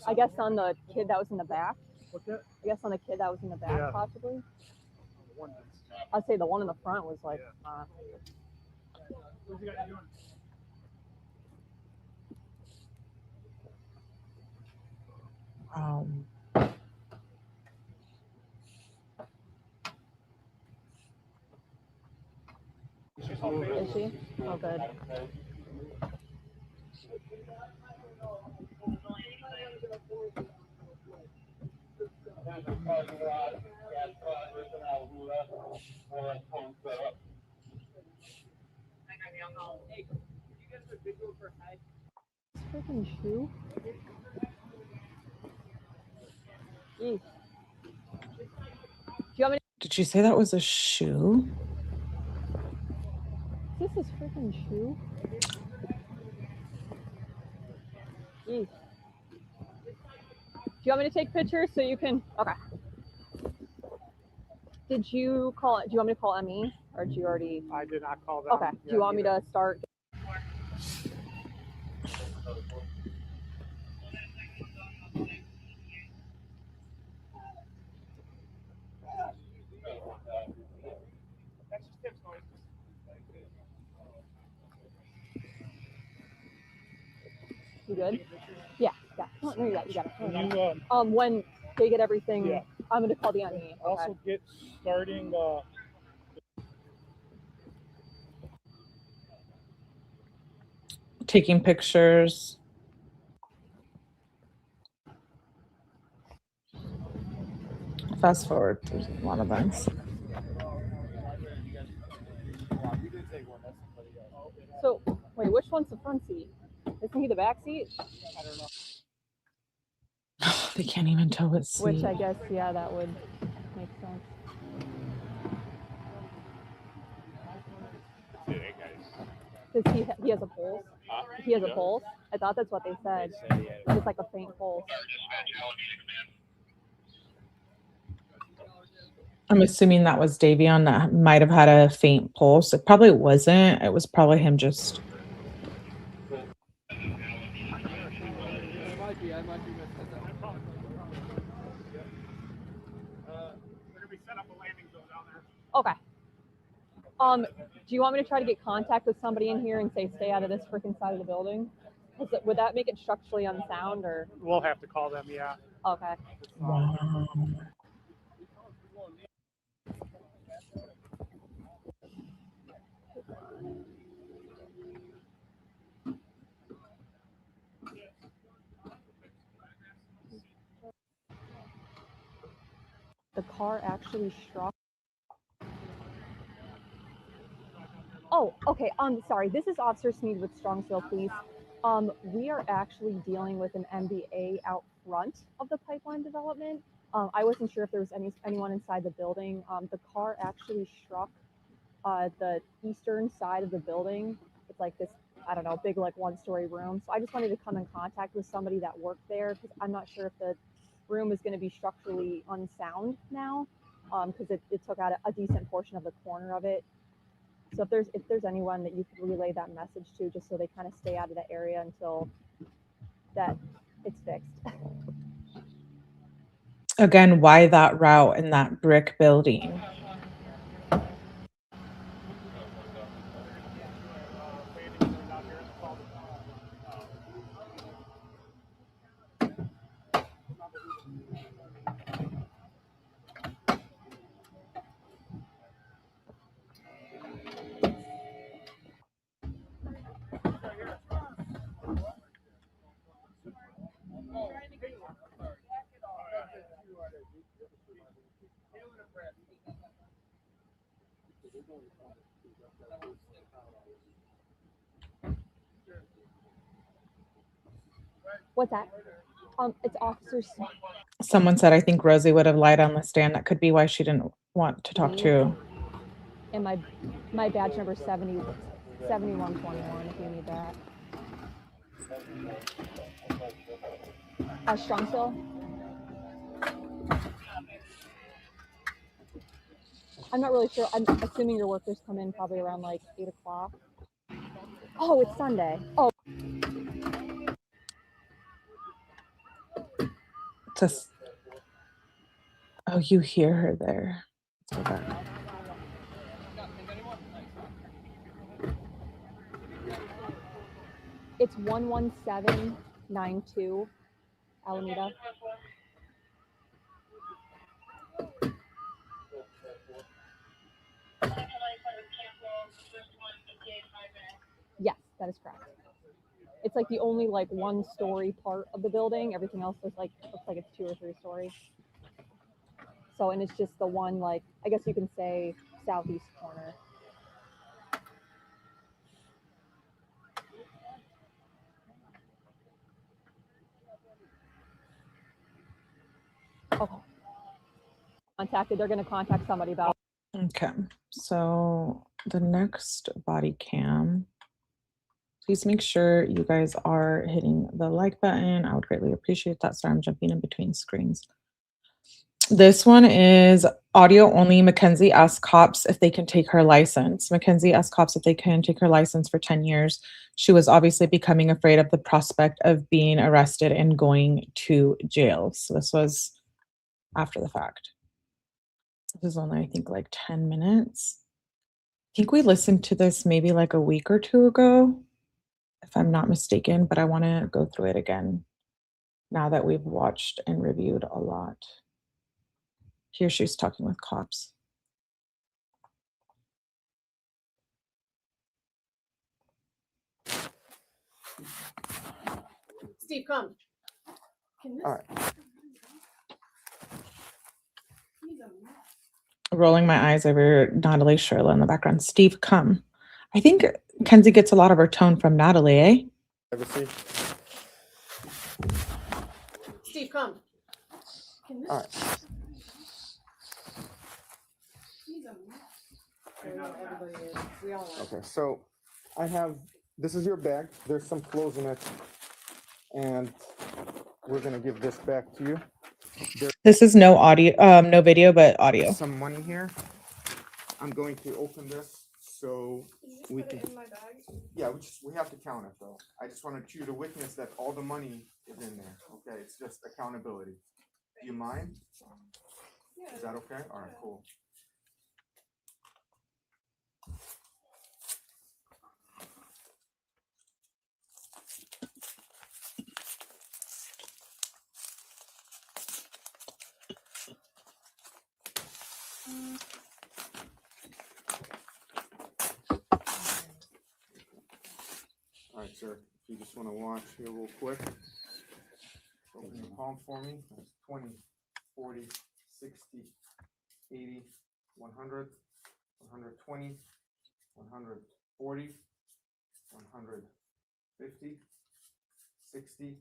I guess on the kid that was in the back. What's that? I guess on the kid that was in the back, Yeah. possibly. I'd say the one in the front was like, What's he got you doing? Is she? Oh, good. Freaking shoe. Jeez. Do you want me Did you say that was a shoe? This is freaking shoe. Jeez. Do you want me to take pictures so you can? Okay. Did you call? Do you want me to call ME, or did you already? I did not call them. Okay. Do you want me to start? You good? Yeah. Yeah. Oh, no, you got it. Can you, when they get everything, yeah. I'm gonna call the ME. Okay. Also get starting. Taking pictures. Fast forward through a lot of things. So wait, which one's the front seat? Isn't he the back seat? I don't know. They can't even tell what seat. Which I guess, yeah, that would make sense. Does he has a pulse? He has a pulse? I thought that's what they said. It's like a faint pulse. I'm assuming that was Davion that might have had a faint pulse. It probably wasn't. It was probably him just. Okay. Do you want me to try to get contact with somebody in here and say stay out of this freaking side of the building? Would that make it structurally unsound, or? We'll have to call them. Yeah. Okay. The car actually struck. Oh, okay. Sorry. This is Officer Sneed with Strongsville Police. We are actually dealing with an MBA out front of the pipeline development. I wasn't sure if there was anyone inside the building. The car actually struck the eastern side of the building. It's like this, I don't know, big like one-story room. So I just wanted to come in contact with somebody that worked there because I'm not sure if the room is going to be structurally unsound now because it took out a decent portion of the corner of it. So if there's anyone that you could relay that message to, just so they kind of stay out of the area until that it's fixed. Again, why that route in that brick building? What's that? It's officers. Someone said, I think Rosie would have lied on the stand. That could be why she didn't want to talk to And my badge number 7121 if you need that. Strongsville. I'm not really sure. I'm assuming your workers come in probably around like 8 o'clock. Oh, it's Sunday. Oh. Just, oh, you hear her there. Let's go back. It's 11792 Alameda. Yes, that is correct. It's like the only like 1-story part of the building. Everything else is like looks like it's 2 or 3 stories. So, and it's just the one, like, I guess you can say southeast corner. Okay. Contacted. They're going to contact somebody about. Okay, so the next body cam, please make sure you guys are hitting the like button. I would greatly appreciate that. Sorry, I'm jumping in between screens. This one is audio only. Mackenzie asks cops if they can take her license. Mackenzie asks cops if they can take her license for 10 years. She was obviously becoming afraid of the prospect of being arrested and going to jail. So this was after the fact. This is only, I think, like 10 minutes. I think we listened to this maybe like a week or 2 ago, if I'm not mistaken, but I want to go through it again now that we've watched and reviewed a lot. Here she's talking with cops. Steve, come. All right. Rolling my eyes over Natalie Shirilla in the background. Steve, come. I think Kenzie gets a lot of her tone from Natalie, eh? Steve, come. All right. Okay, so I have, this is your bag. There's some clothes in it. And we're gonna give this back to you. This is no audio, no video, but audio. Some money here. I'm going to open this so we can. Yeah, we have to count it though. I just wanted you to witness that all the money is in there. Okay, it's just accountability. Do you mind? Is that okay? All right, cool. All right, sir. If you just want to watch here real quick. Open your palm for me. That's 20, 40, 60, 80, 100, 120, 140, 150, 60,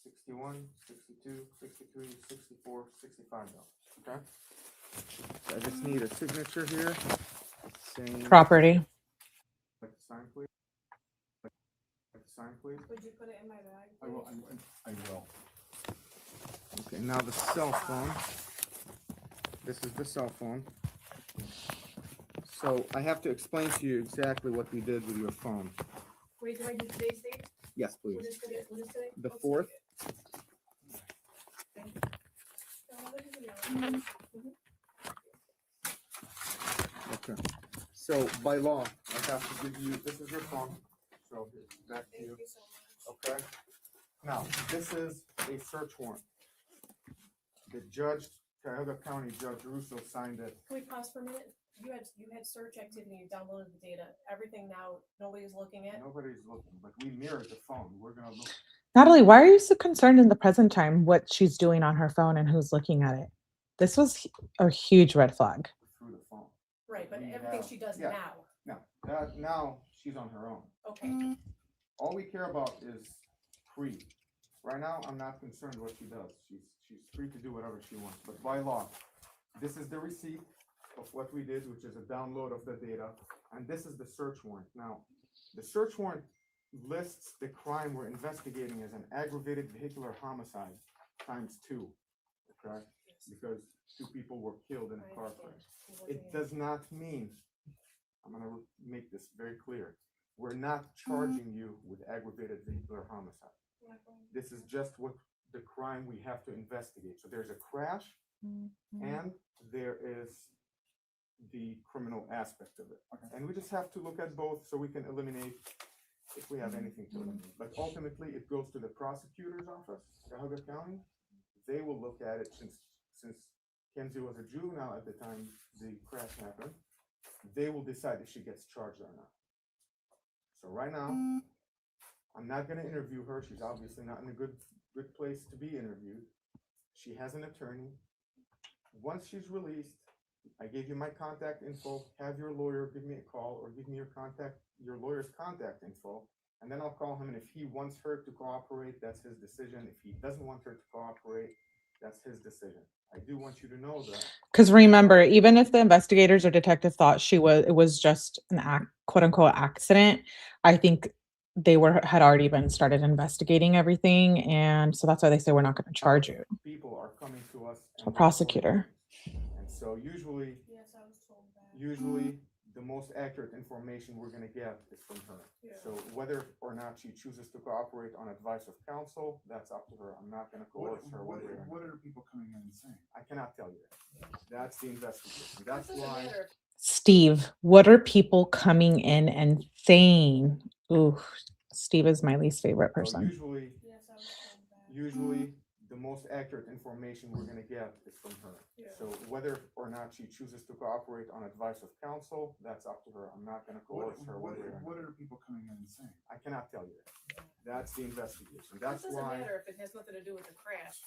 61, 62, 63, 64, $65. Okay? So I just need a signature here. Saying, Property. like to sign, please. Sign, please. Would you put it in my bag? I will. I will. Okay, now the cell phone. This is the cell phone. So I have to explain to you exactly what we did with your phone. Wait, do I do today's date? Yes, please. What is today? What is today? The 4th. Okay. So by law, I have to give you, this is your phone. So back to you. Okay. Now, this is a search warrant. The judge, Cuyahoga County Judge Russo signed it. Can we pause for a minute? You had search activity, you downloaded the data. Everything now, nobody's looking at? Nobody's looking, but we mirrored the phone. We're gonna look. Natalie, why are you so concerned in the present time what she's doing on her phone and who's looking at it? This was a huge red flag. Through the phone. Right, but We everything have- she does yeah. now. Now she's on her own. Okay. All we care about is pre. Right now, I'm not concerned what she does. She's free to do whatever she wants. But by law, this is the receipt. of what we did, which is a download of the data, and this is the search warrant. Now, the search warrant lists the crime we're investigating as an aggravated vehicular homicide ×2, okay? Because 2 people were killed in a car crash. It does not mean, I'm gonna make this very clear, we're not charging you with aggravated vehicular homicide. This is just what the crime we have to investigate. So there's a crash and there is the criminal aspect of it. And we just have to look at both so we can eliminate if we have anything to eliminate. But ultimately, it goes to the prosecutor's office, Cuyahoga County. They will look at it since Kenzie was a juvenile at the time the crash happened. They will decide if she gets charged or not. So right now, I'm not going to interview her. She's obviously not in a good place to be interviewed. She has an attorney. Once she's released, I gave you my contact info. Have your lawyer give me a call or give me your lawyer's contact info, and then I'll call him. And if he wants her to cooperate, that's his decision. If he doesn't want her to cooperate, that's his decision. I do want you to know that. Because remember, even if the investigators or detective thought it was just an quote unquote accident, I think they had already been started investigating everything, and so that's why they say we're not going to charge you. People are coming to us. A prosecutor. And so usually the most accurate information we're going to get is from her. So whether or not she chooses to cooperate on advice of counsel, that's up to her. I'm not going to coerce her. What are people coming in and saying? I cannot tell you that. That's the investigation. That's why. Steve, what are people coming in and saying? Ooh, Steve is my least favorite person. Usually the most accurate information we're going to get is from her. So whether or not she chooses to cooperate on advice of counsel, that's up to her. I'm not going to coerce her. What are people coming in and saying? I cannot tell you that. That's the investigation. That's It doesn't why. matter if it has nothing to do with the crash.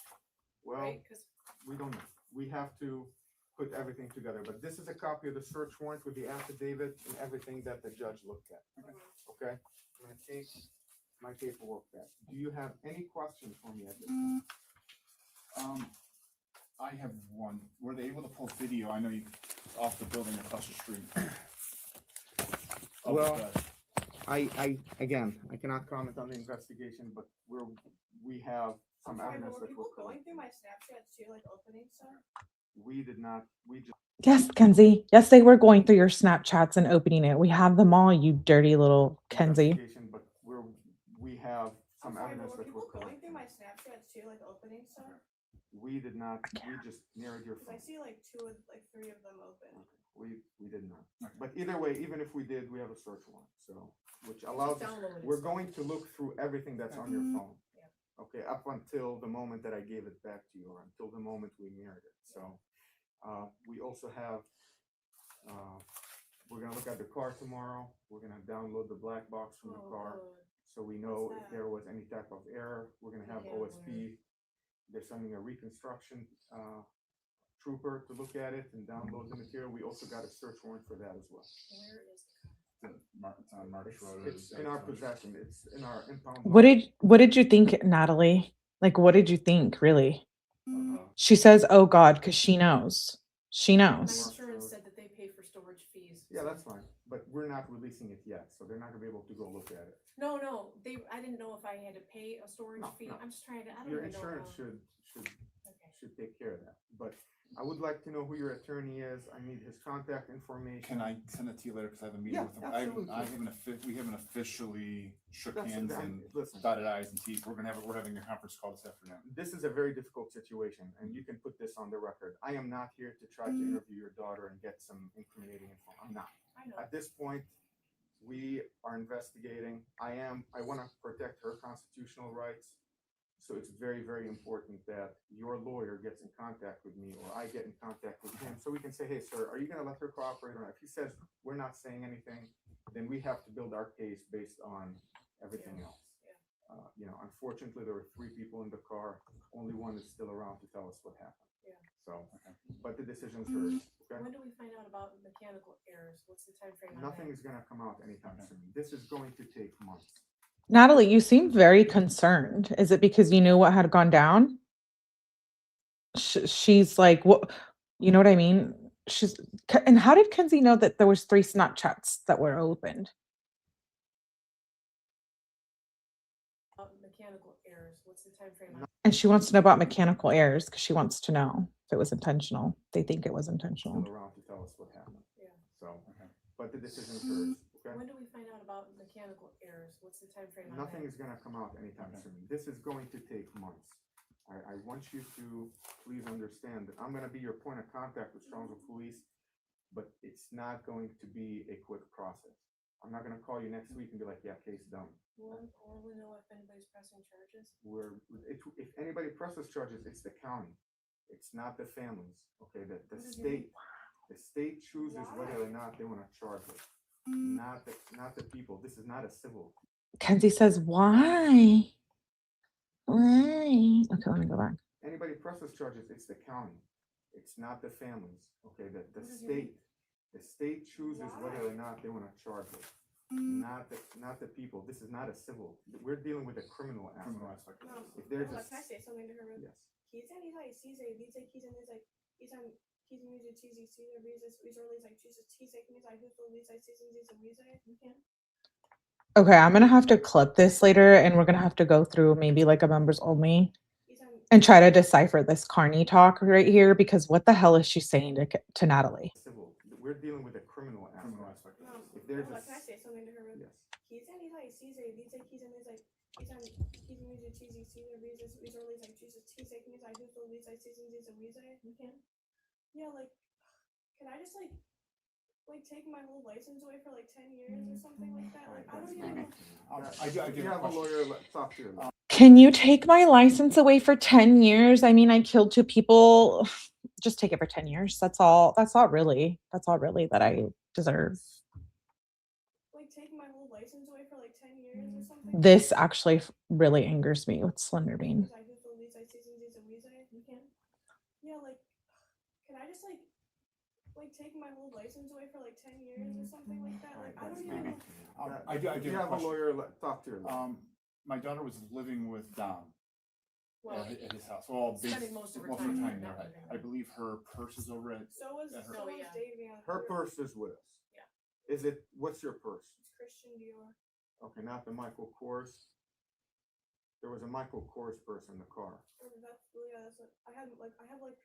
Well, right? 'Cause we don't know. We have to put everything together. But this is a copy of the search warrant with the affidavit and everything that the judge looked at. Okay? I'm going to take my paperwork back. Do you have any questions for me at this point? I have one. Were they able to pull video? I know you off the building across the street. Well, I cannot comment on the investigation, but we have some evidence were that people we're going through my Snapchats too, like opening stuff? we did not. We just. Yes, Kenzie. Yes, they were going through your Snapchats and opening it. We have them all, you dirty little Kenzie. But we have some evidence that we're going through my Snapchats too, like opening stuff? We did not. We just narrowed your phone. I see like 3 of them open. We did not. But either way, even if we did, we have a search warrant. So, which allows us, we're going to look through everything that's on your phone. Okay, up until the moment that I gave it back to you, or until the moment we mirrored it. So, we also have. We're gonna look at the car tomorrow. We're gonna download the black box from the car, so we know if there was any type of error. We're gonna have OSP. They're sending a reconstruction trooper to look at it and download the material. We also got a search warrant for that as well. Where is It's on March Road. It's in our possession. It's in our impound. What did you think, Natalie? Like, what did you think, really? She says, "Oh God," because she knows. She my knows. insurance said that they pay for storage fees. Yeah, that's fine. But we're not releasing it yet, so they're not gonna be able to go look at it. No, I didn't know if I had to pay a storage fee. No. I'm just trying to, I don't Your even know. insurance should take care of that. But I would like to know who your attorney is. I need his contact information. Can I send it to you later? Because I have a meeting Yeah, with him. absolutely. We haven't officially shook That's hands exactly- and listen. dotted I's and T's. We're having a conference call this afternoon. This is a very difficult situation, and you can put this on the record. I am not here to try to interview your daughter and get some incriminating info. I'm not. I know. At this point, we are investigating. I want to protect her constitutional rights. So it's very, very important that your lawyer gets in contact with me, or I get in contact with him, so we can say, "Hey, sir, are you going to let her cooperate or not?" If he says we're not saying anything, then we have to build our case based on everything else. Unfortunately, there were 3 people in the car. Only one is still around to tell us what happened. Yeah. So, but the decision's hers. Okay. When do we find out about mechanical errors? What's the time frame on Nothing that? is going to come out anytime soon. This is going to take months. Natalie, you seem very concerned. Is it because you knew what had gone down? She's like, what? You know what I mean? And how did Kenzie know that there was 3 Snapchats that were opened? Mechanical errors. What's the time frame? And she wants to know about mechanical errors because she wants to know if it was intentional. They think it was intentional. Around to tell us what happened. Yeah. So, but the decision occurs. Okay. When do we find out about mechanical errors? What's the time frame? Nothing is going to come out anytime soon. This is going to take months. I want you to please understand that I'm going to be your point of contact with Strongsville Police, but it's not going to be a quick process. I'm not going to call you next week and be like, yeah, case done. Or we know if anybody's pressing charges. If anybody presses charges, it's the county. It's not the families. Okay, the state chooses whether or not they want to charge it. Not the people. This is not a civil. Kenzie says, why? Why? Okay, let me go back. Anybody presses charges, it's the county. It's not the families. Okay, the state chooses whether or not they want to charge it. Not the people. This is not a civil. We're dealing with a criminal aspect. If there's can I say something to her? Yes. Okay, I'm gonna have to clip this later and we're gonna have to go through maybe like a members only and try to decipher this Carney talk right here because what the hell is she saying to Natalie? We're dealing with a criminal aspect. If there's can I say something to her? Yes. Yeah, like, can I just like take my whole license away for like 10 years or something like that? Like, I don't even know. I do have a lawyer. Talk to your lawyer. Can you take my license away for 10 years? I mean, I killed 2 people. Just take it for 10 years. That's all. That's all really that I deserve. Like, take my whole license away for like 10 years or something? This actually really angers me with Slender Bean. Yeah, like, can I just like take my whole license away for like 10 years or something like that? Like, I don't even know. I do have a lawyer. Talk to your lawyer. My daughter was living with Dom Well, at his house. Well, spending most of her most time of the there, time not there. living I believe her purse is over at. So was at her- Davion. Her purse is with us. Yeah. Is it? What's your purse? It's Christian Dior. Okay, not the Michael Kors. There was a Michael Kors purse in the car. That's what I have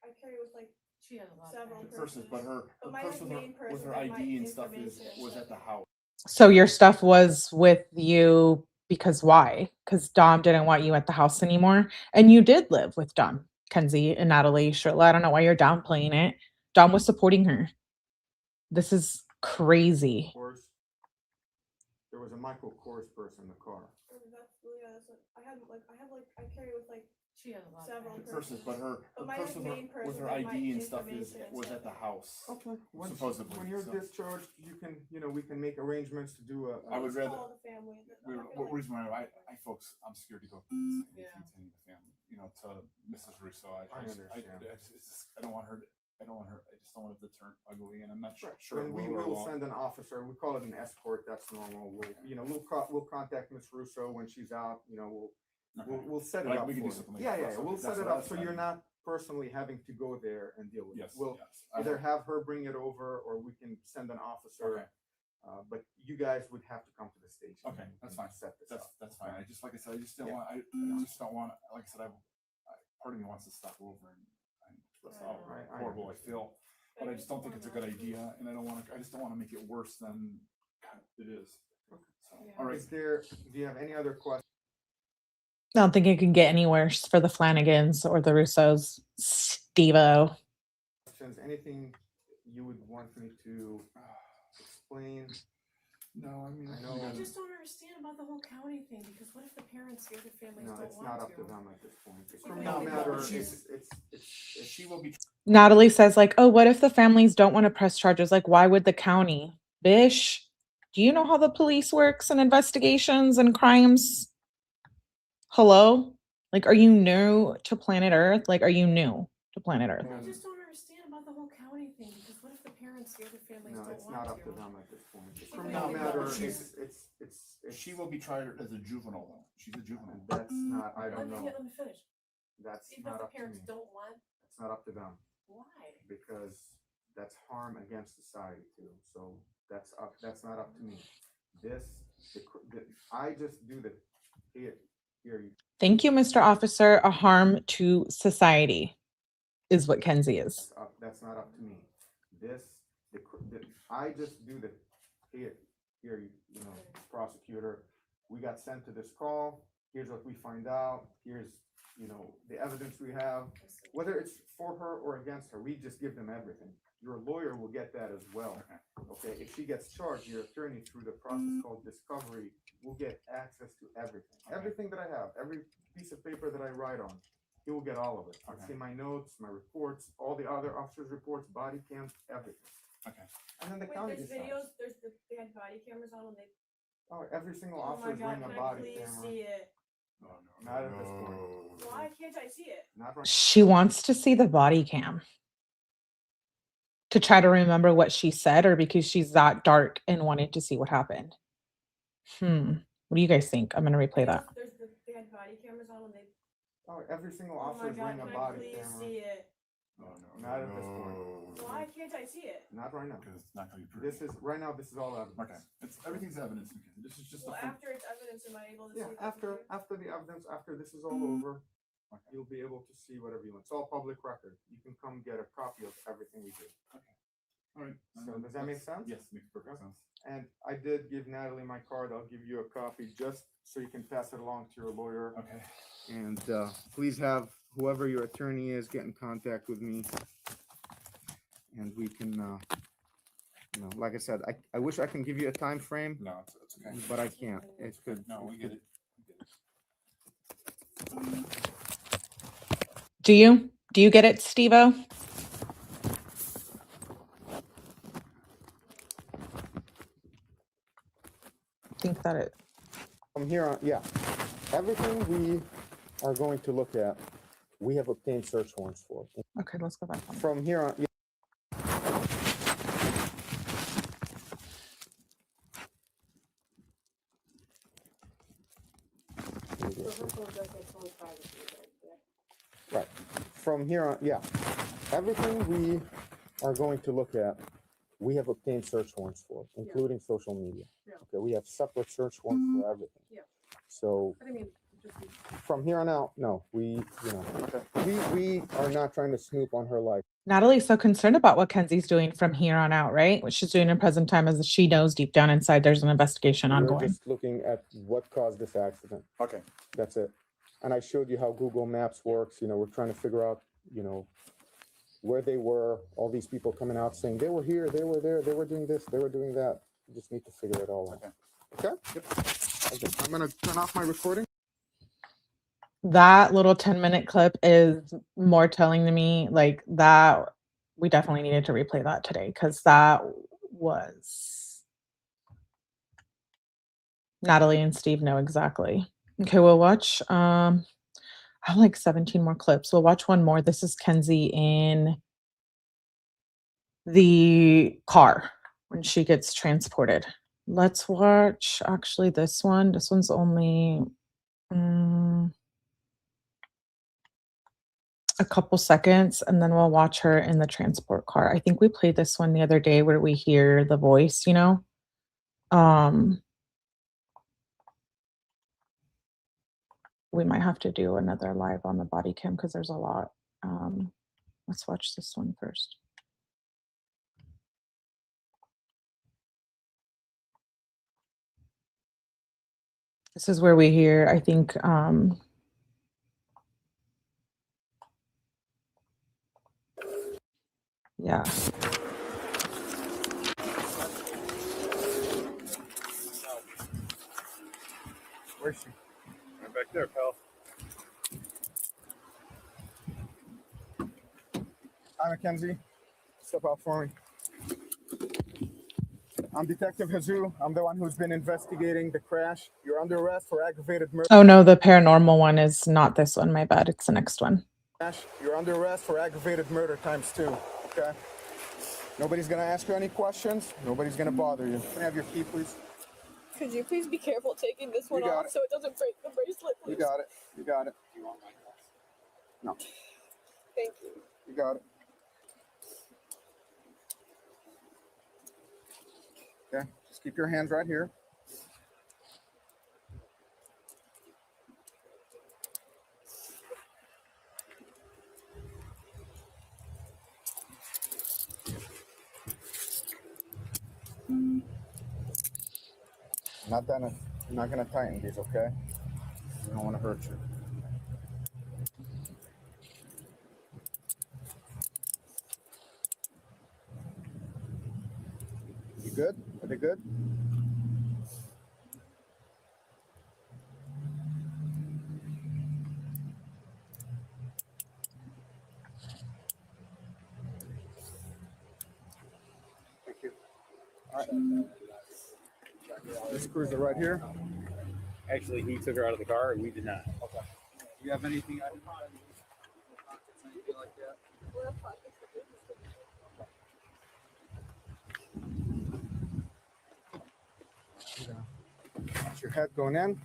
I carry with like she has a lot several of purses, but her my purse main purse with her like, my ID and stuff information was at the house. So your stuff was with you because why? Because Dom didn't want you at the house anymore. And you did live with Dom, Kenzie and Natalie Shirilla. I don't know why you're downplaying it. Dom was supporting her. This is crazy. There was a Michael Kors purse in the car. That's what I carry with like she has a lot several of purses, but her my purse main purse with her like, ID my and stuff information was and at the stuff. house. Okay. Supposedly. When you're so. discharged, you can, we can make arrangements to do a. I would Just rather. call the family. What reason why I folks, I'm scared to go to the family. You know, to Mrs. Russo. I understand. I don't want her. I just don't want it to turn ugly, and I'm not sure. And we will send an officer. We call it an escort. That's normal. We'll contact Miss Russo when she's out. We'll set it up. We can do for something. you. Yeah. We'll set it up so you're not personally having to go there and deal with it. We'll either have her bring it over, or we can send an officer. But you guys would have to come to the station. Okay, that's fine. Set this up. That's fine. I just, like I said, I just don't want. I just don't want. Like I said, part of me wants to stop over and that's how horrible I feel. But I just don't think it's a good idea, and I don't want to. I just don't want to make it worse than it is. So, all right. Do you have any other questions? I don't think it can get any worse for the Flanagans or the Russos. Steve-O. Anything you would want me to explain? No, I mean, I just don't understand about the whole county thing, because what if the parents, the other families don't want to? No, it's not up to them at this point. It's a criminal matter. She will be. Natalie says, like, oh, what if the families don't want to press charges? Like, why would the county? Bish, do you know how the police works and investigations and crimes? Hello? Like, are you new to planet Earth? Like, are you new to planet Earth? I just don't understand about the whole county thing, because what if the parents, the other families don't want to? No, it's not up to them at this point. It's a criminal matter. She will be tried as a juvenile, though. She's a juvenile. That's not. I don't know. Let me finish. That's Even not if the up to parents me. don't want. It's not up to them. Why? Because that's harm against society too. So that's not up to me. I just do the here you. Thank you, Mr. Officer. A harm to society is what Kenzie is. That's not up to me. I just do the here you know, prosecutor. We got sent to this call. Here's what we find out. Here's, you know, the evidence we have. Whether it's for her or against her, we just give them everything. Your lawyer will get that as well. Okay, if she gets charged, your attorney, through the process called discovery, will get access to everything. Everything that I have, every piece of paper that I write on, he will get all of it. I'll see my notes, my reports, all the other officers' reports, body cams, everything. Okay. And then the Wait, county there's decides. videos. They had body cameras on when they. Oh, every single Oh my officer is God, wearing a can I body please camera. see it? Not at this point. Why can't I see it? Not right. She wants to see the body cam to try to remember what she said, or because she's that dark and wanted to see what happened. What do you guys think? I'm going to replay that. They had body cameras on when they. Oh, every single Oh officer my is God, wearing a can I body please camera. see it? Not at this point. Why can't I see it? Not right now. Because it's not going to be proven. This is right now. This is all evidence. Okay. Everything's evidence, Mackenzie. This is just Well, after it's evidence, am I able to Yeah, see it? after the evidence, after this is all over, you'll be able to see whatever you want. It's all public record. You can come get a copy of everything we do. Okay. All right. So does that make sense? Yes, makes perfect sense. And I did give Natalie my card. I'll give you a copy just so you can pass it along to your lawyer. Okay. And please have whoever your attorney is get in contact with me. And we can, you know, like I said, I wish I can give you a time frame. No, it's okay. But I can't. It's good. No, we get it. Do you? Do you get it, Steve-O? Think that it. From here on, yeah. Everything we are going to look at, we have obtained search warrants for. Okay, let's go back. From here on, yeah. Right. From here on, yeah. Everything we are going to look at, we have obtained search warrants for, including social media. Okay, we have separate search warrants for everything. So from here on out, no, we are not trying to snoop on her life. Natalie's so concerned about what Kenzie's doing from here on out, right? What she's doing in present time is that she knows deep down inside there's an investigation We're ongoing. just looking at what caused this accident. Okay. That's it. And I showed you how Google Maps works. You know, we're trying to figure out, you know, where they were. All these people coming out saying they were here, they were there, they were doing this, they were doing that. You just need to figure it all out. Okay? Yep. Okay. I'm going to turn off my recording. That little 10-minute clip is more telling to me, like, that we definitely needed to replay that today, because that was Natalie and Steve know exactly. Okay, we'll watch I have like 17 more clips. We'll watch one more. This is Kenzie in the car when she gets transported. Let's watch actually this one. This one's only a couple seconds, and then we'll watch her in the transport car. I think we played this one the other day where we hear the voice, you know. We might have to do another live on the body cam because there's a lot. Let's watch this one first. This is where we hear, I think, yeah. Where's she? Right back there, pal. Hi, Mackenzie. Step out for me. I'm Detective 𝗲𝗲𝗆𝗆. I'm the one who's been investigating the crash. You're under arrest for aggravated murder. Oh no, the paranormal one is not this one. My bad. It's the next one. You're under arrest for aggravated murder ×2. Okay. Nobody's gonna ask you any questions. Nobody's gonna bother you. Can I have your key, please? Could you please be careful taking this one off so it doesn't break the bracelet, please? You got it. You got it. Do you want my glass? No. Thank you. You got it. Okay, just keep your hands right here. I'm not gonna tighten these, okay? I don't want to hurt you. You good? Are they good? Thank you. All right. This screws are right here. Actually, he took her out of the car and we did not. Okay. Do you have anything I didn't find? Anything like that? That's your head going in.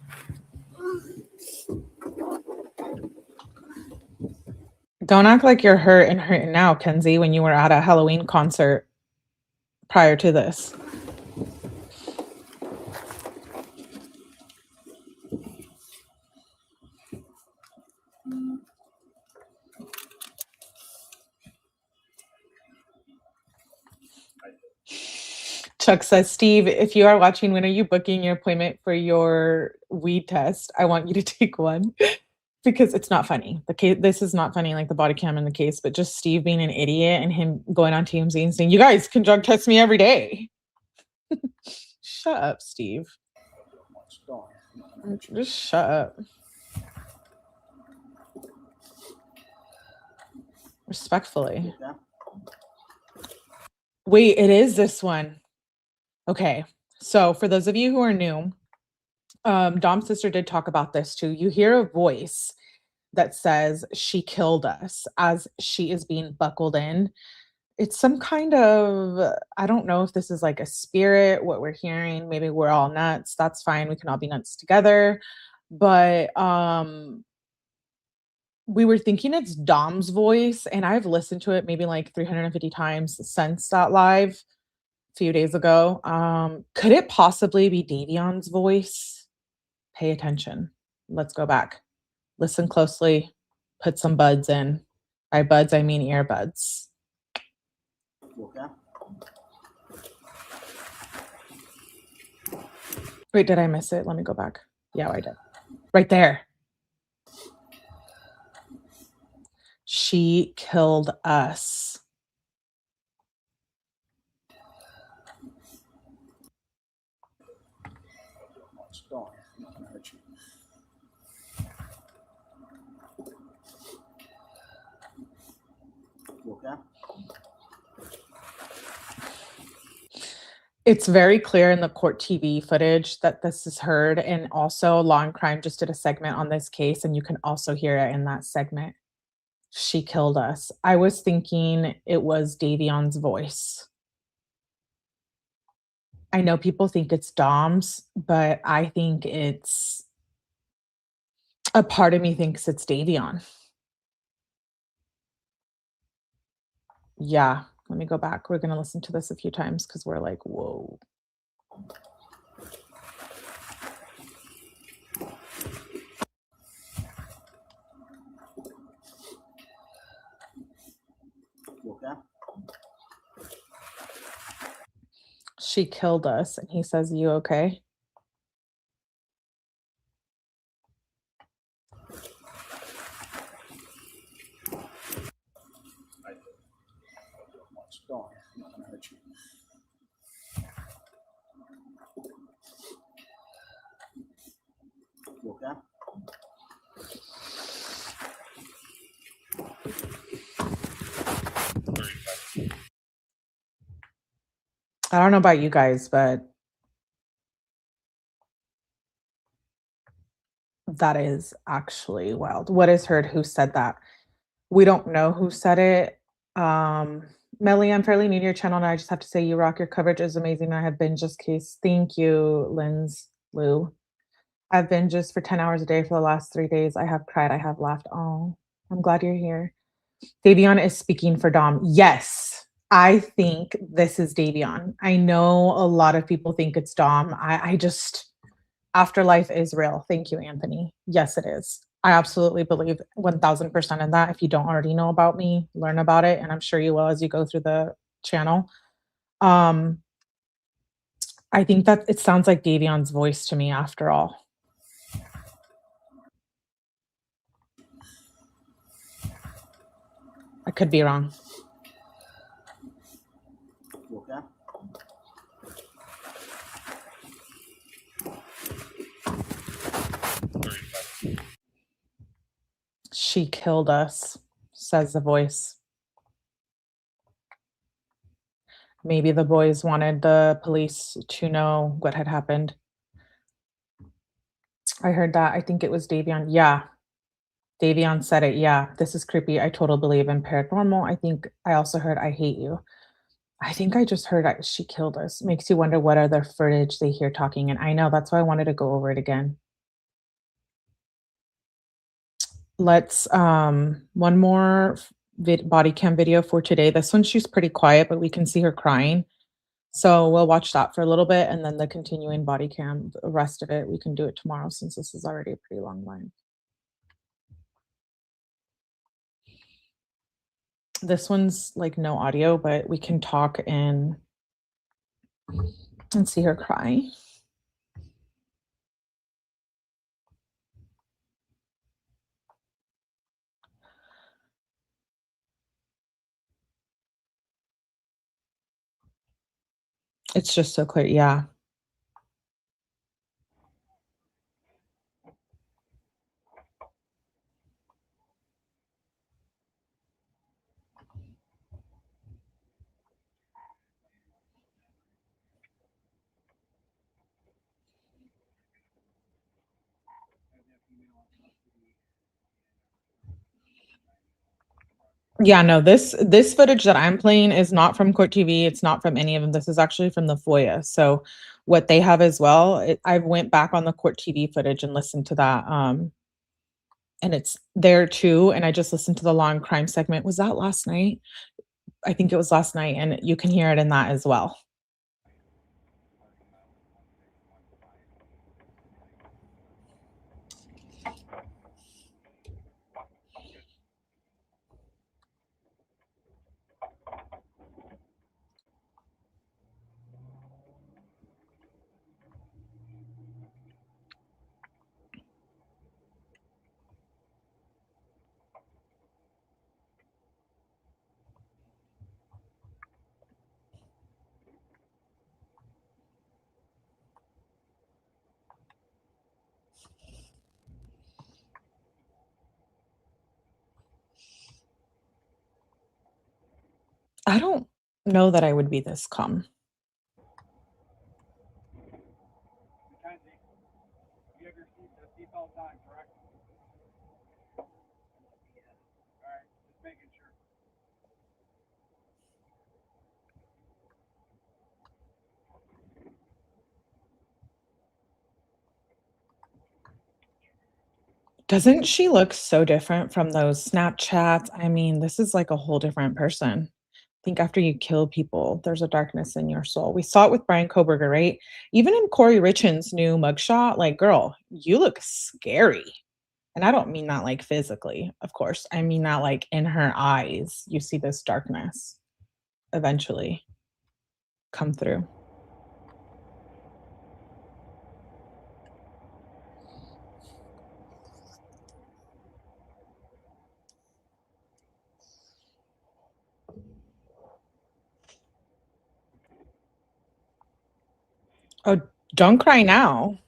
Don't act like you're hurt and hurting now, Kenzie, when you were at a Halloween concert prior to this. Chuck says, Steve, if you are watching, when are you booking your appointment for your weed test? I want you to take one because it's not funny. The case, this is not funny like the body cam in the case, but just Steve being an idiot and him going on TMZ and saying, you guys can drug test me every day. Shut up, Steve. Just shut up. Respectfully. Wait, it is this one. Okay, so for those of you who are new, Dom's sister did talk about this too. You hear a voice that says she killed us as she is being buckled in. It's some kind of, I don't know if this is like a spirit, what we're hearing. Maybe we're all nuts. That's fine. We can all be nuts together. But we were thinking it's Dom's voice, and I've listened to it maybe like 350 times since that live a few days ago. Could it possibly be Davion's voice? Pay attention. Let's go back. Listen closely. Put some buds in. By buds, I mean earbuds. Okay. Wait, did I miss it? Let me go back. Yeah, I did. Right there. She killed us. Okay. It's very clear in the court TV footage that this is heard, and also Law and Crime just did a segment on this case, and you can also hear it in that segment. She killed us. I was thinking it was Davion's voice. I know people think it's Dom's, but I think it's, a part of me thinks it's Davion. Yeah, let me go back. We're going to listen to this a few times because we're like, whoa. Okay. She killed us. And he says, you okay? I'm not gonna hurt you. You okay? I don't know about you guys, but that is actually wild. What is heard? Who said that? We don't know who said it. Melly, I'm fairly new to your channel, and I just have to say you rock. Your coverage is amazing. I have binged this case. Thank you, Lou. I've binged just for 10 hours a day for the last 3 days. I have cried. I have laughed. Oh, I'm glad you're here. Davion is speaking for Dom. Yes. I think this is Davion. I know a lot of people think it's Dom. I just, afterlife is real. Thank you, Anthony. Yes, it is. I absolutely believe 1000% in that. If you don't already know about me, learn about it. And I'm sure you will as you go through the channel. I think that it sounds like Davion's voice to me after all. I could be wrong. Okay. She killed us, says the voice. Maybe the boys wanted the police to know what had happened. I heard that. I think it was Davion. Yeah. Davion said it. Yeah. This is creepy. I totally believe in paranormal. I think I also heard I hate you. I think I just heard she killed us. Makes you wonder what other footage they hear talking. And I know that's why I wanted to go over it again. Let's one more body cam video for today. This one she's pretty quiet, but we can see her crying. So we'll watch that for a little bit and then the continuing body cam, the rest of it, we can do it tomorrow since this is already a pretty long line. This one's like no audio, but we can talk and see her cry. It's just so clear. Yeah. Yeah, no, this footage that I'm playing is not from Court TV. It's not from any of them. This is actually from the FOIA. So what they have as well, I went back on the Court TV footage and listened to that. And it's there too. And I just listened to the law and crime segment. Was that last night? I think it was last night, and you can hear it in that as well. I don't know that I would be this calm. Mackenzie, you have your seatbelt on, correct? All right, just making sure. Doesn't she look so different from those Snapchats? I mean, this is like a whole different person. I think after you kill people, there's a darkness in your soul. We saw it with Brian Koberger, right? Even in Corey Richan's new mugshot, like, girl, you look scary. And I don't mean that like physically, of course. I mean that like in her eyes, you see this darkness eventually come through. Oh, don't cry now.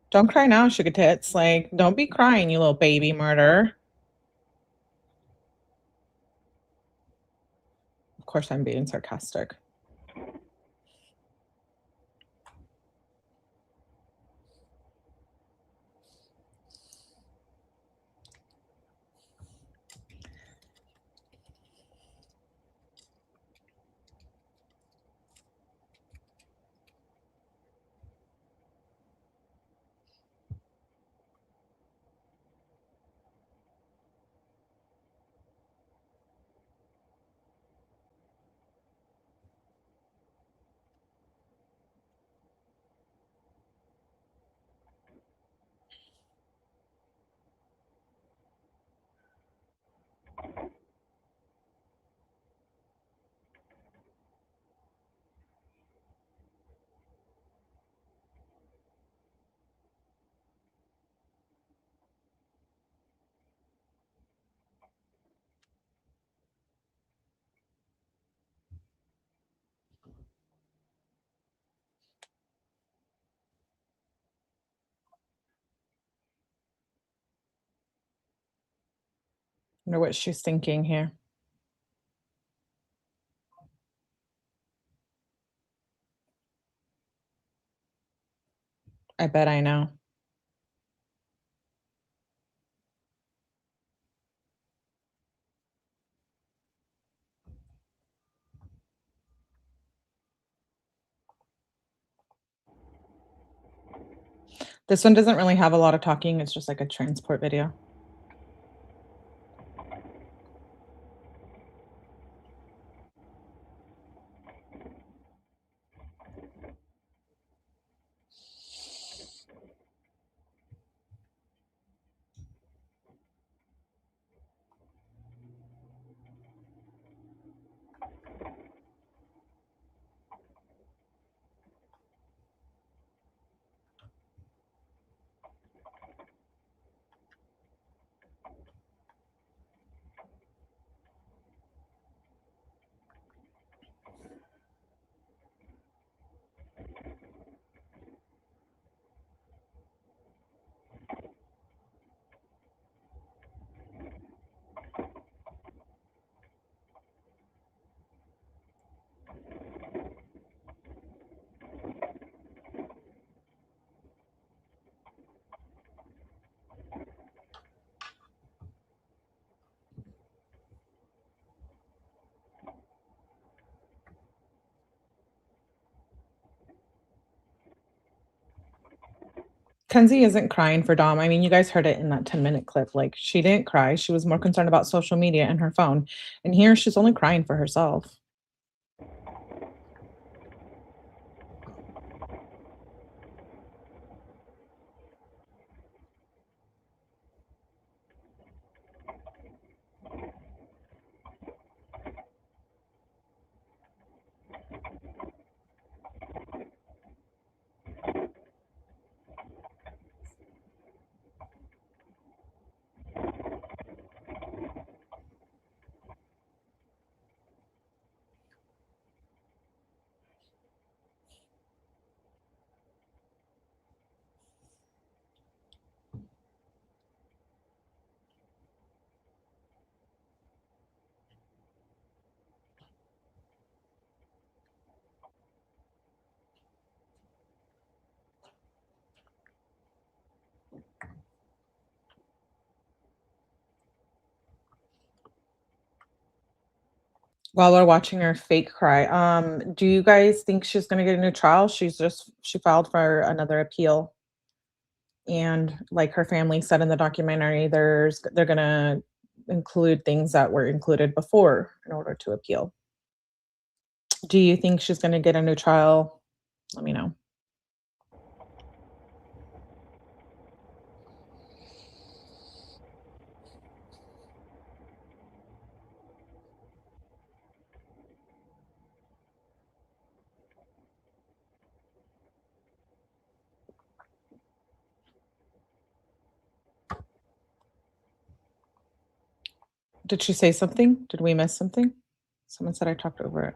Don't cry now, sugar tits. Like, don't be crying, you little baby murderer. Of course, I'm being sarcastic. Wonder what she's thinking here. I bet I know. This one doesn't really have a lot of talking. It's just like a transport video. Kenzie isn't crying for Dom. I mean, you guys heard it in that 10-minute clip. Like, she didn't cry. She was more concerned about social media and her phone. And here, she's only crying for herself. While we're watching her fake cry, do you guys think she's gonna get a new trial? She filed for another appeal. And like her family said in the documentary, they're gonna include things that were included before in order to appeal. Do you think she's gonna get a new trial? Let me know. Did she say something? Did we miss something? Someone said I talked over it.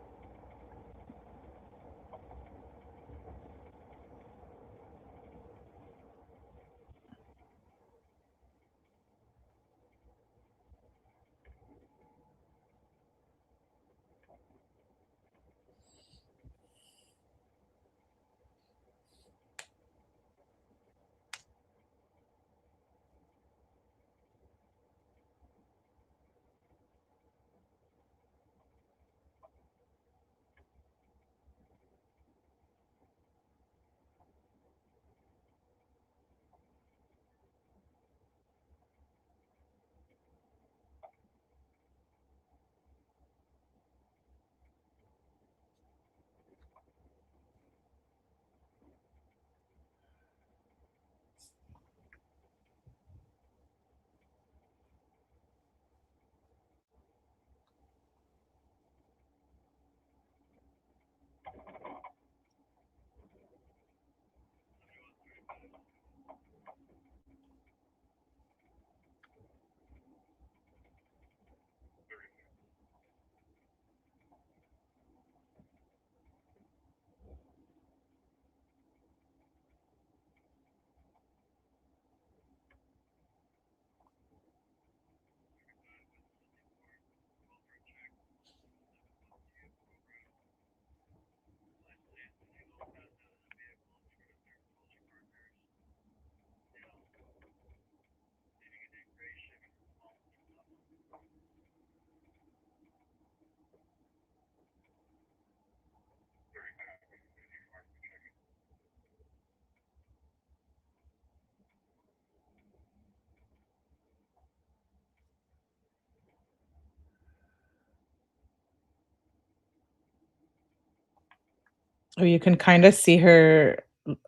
Oh, you can kind of see her.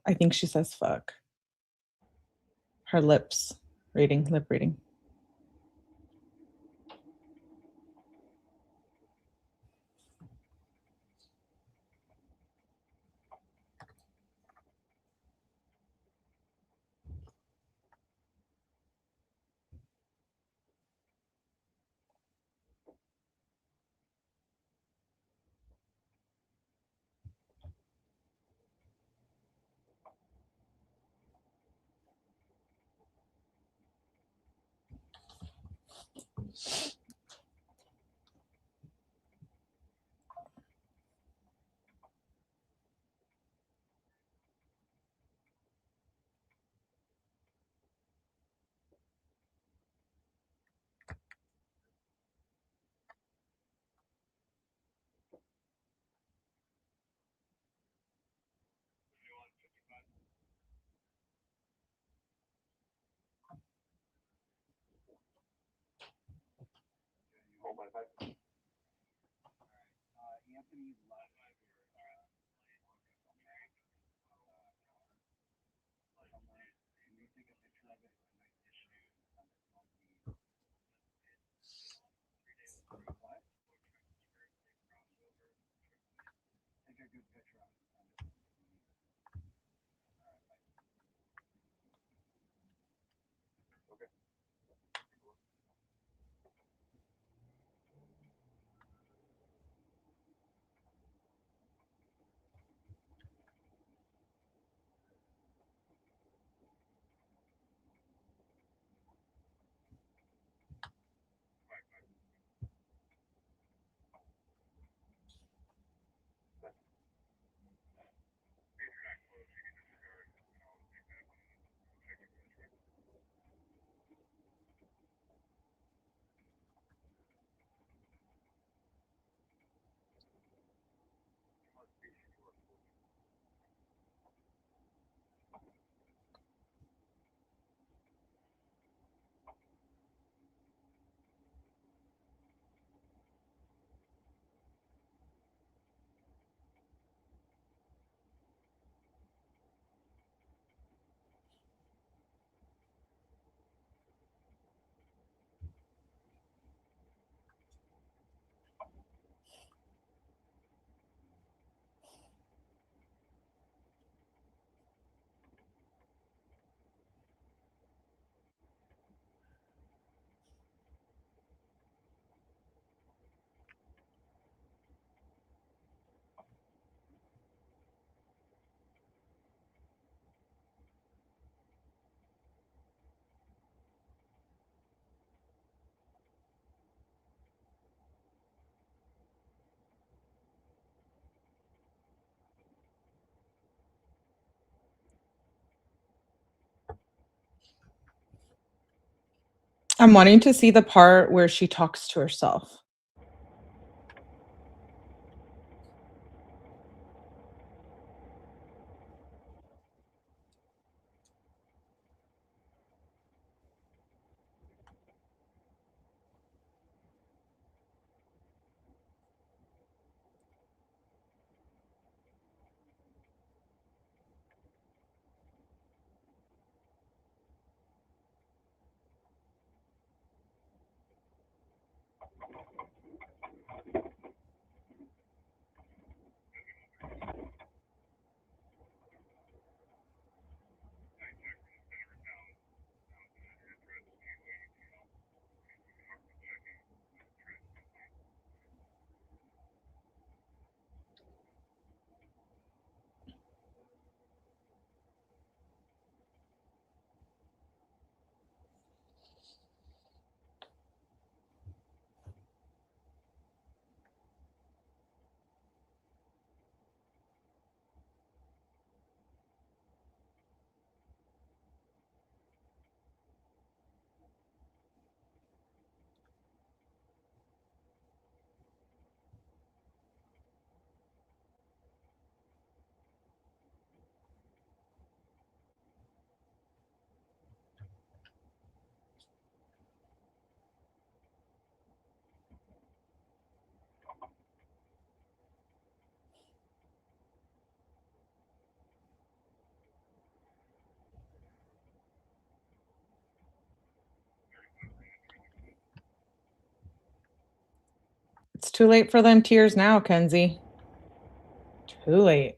I think she says fuck. Her lips reading, lip reading. I'm wanting to see the part where she talks to herself. It's too late for them tears now, Kenzie. Too late.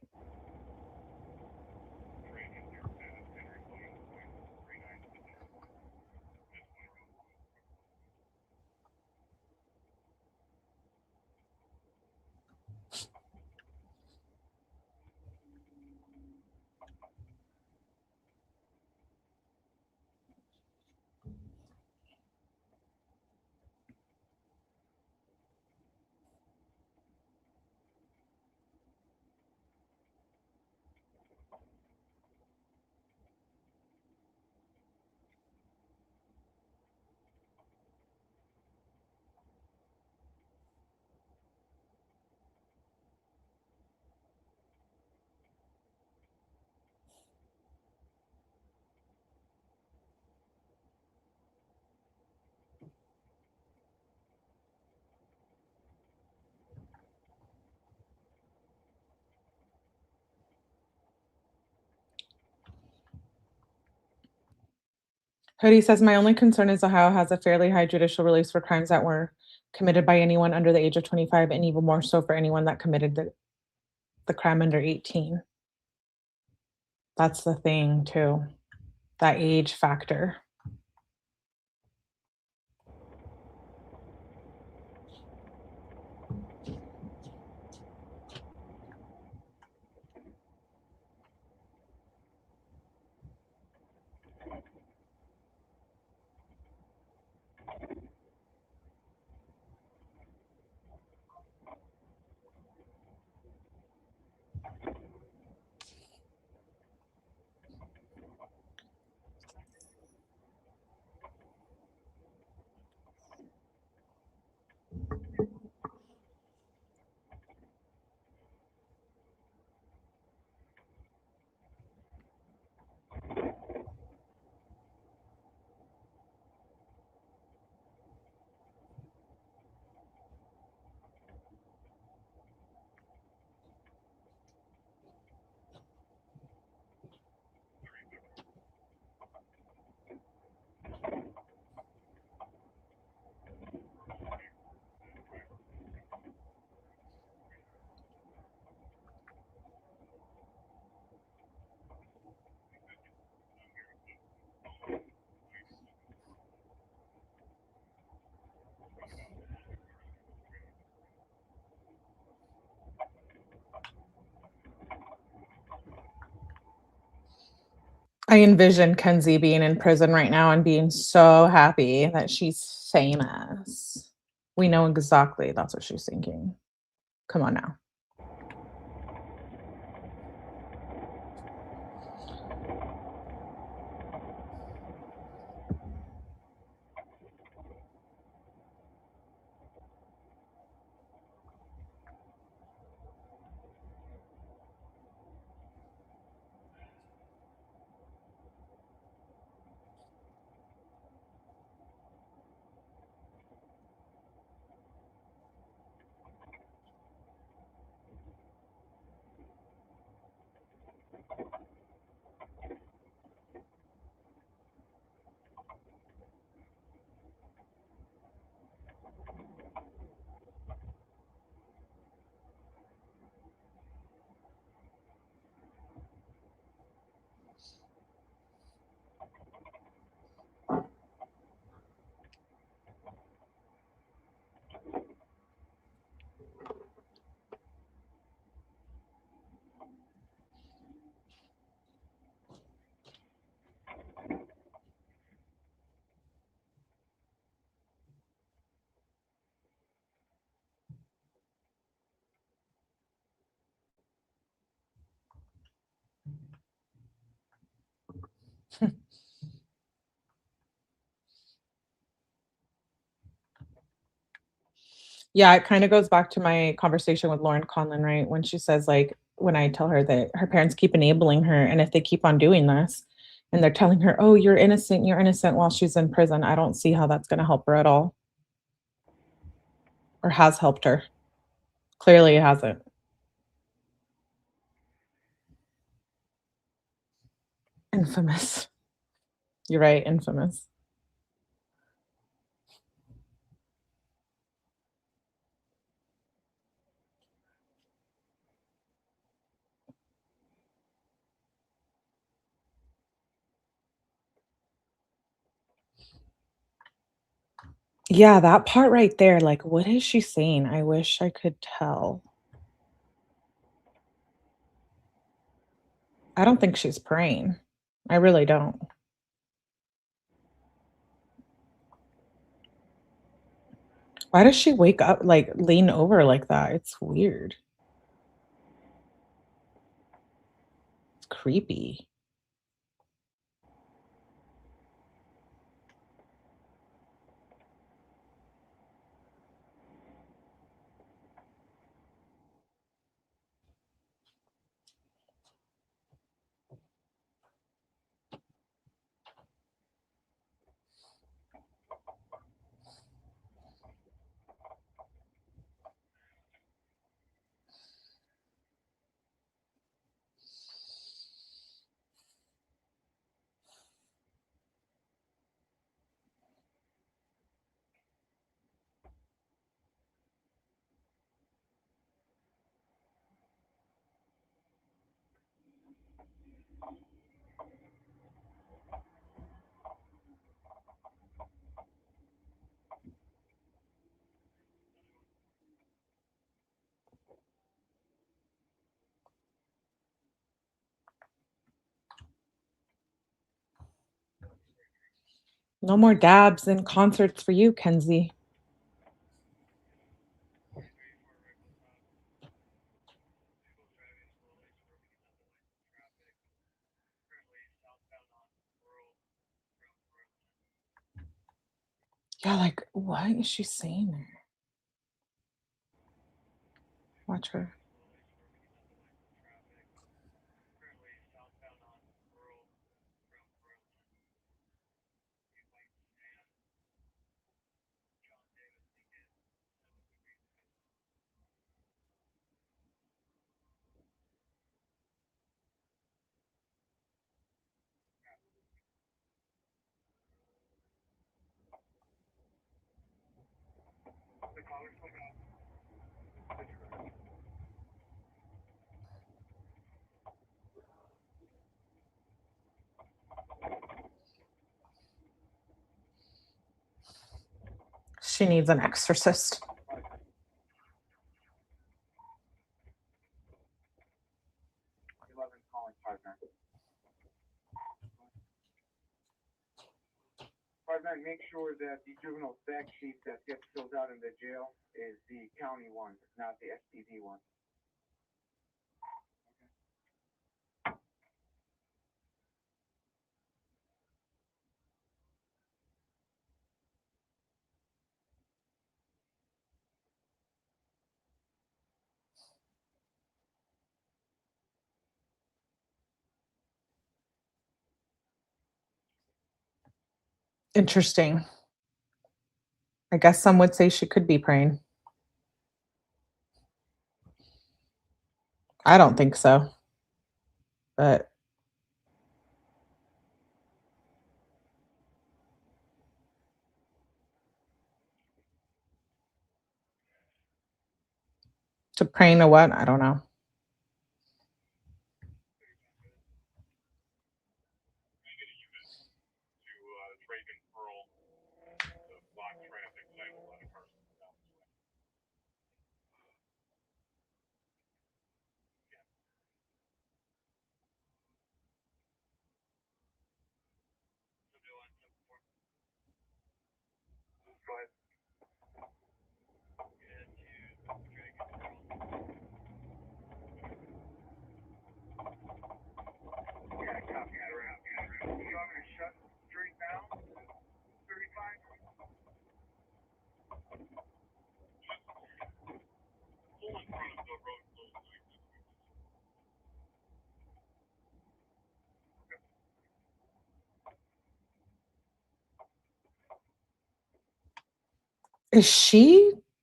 Hoodie says, my only concern is Ohio has a fairly high judicial release for crimes that were committed by anyone under the age of 25 and even more so for anyone that committed the crime under 18. That's the thing too, that age factor. I envision Kenzie being in prison right now and being so happy that she's famous. We know exactly that's what she's thinking. Come on now. Yeah, it kind of goes back to my conversation with Lauren Conlon, right? When she says, like, when I tell her that her parents keep enabling her, and if they keep on doing this, and they're telling her, oh, you're innocent while she's in prison, I don't see how that's going to help her at all. Or has helped her. Clearly it hasn't. Infamous. You're right, infamous. Yeah, that part right there, like, what is she saying? I wish I could tell. I don't think she's praying. I really don't. Why does she wake up, like, lean over like that? It's weird. It's creepy. No more dabs and concerts for you, Kenzie. Yeah, like, what is she saying there? Watch her. She needs an exorcist. Partner, make sure that the juvenile fact sheet that gets filled out in the jail is the county one, not the SPV one. Interesting. I guess some would say she could be praying. I don't think so. But to praying to what? I don't know.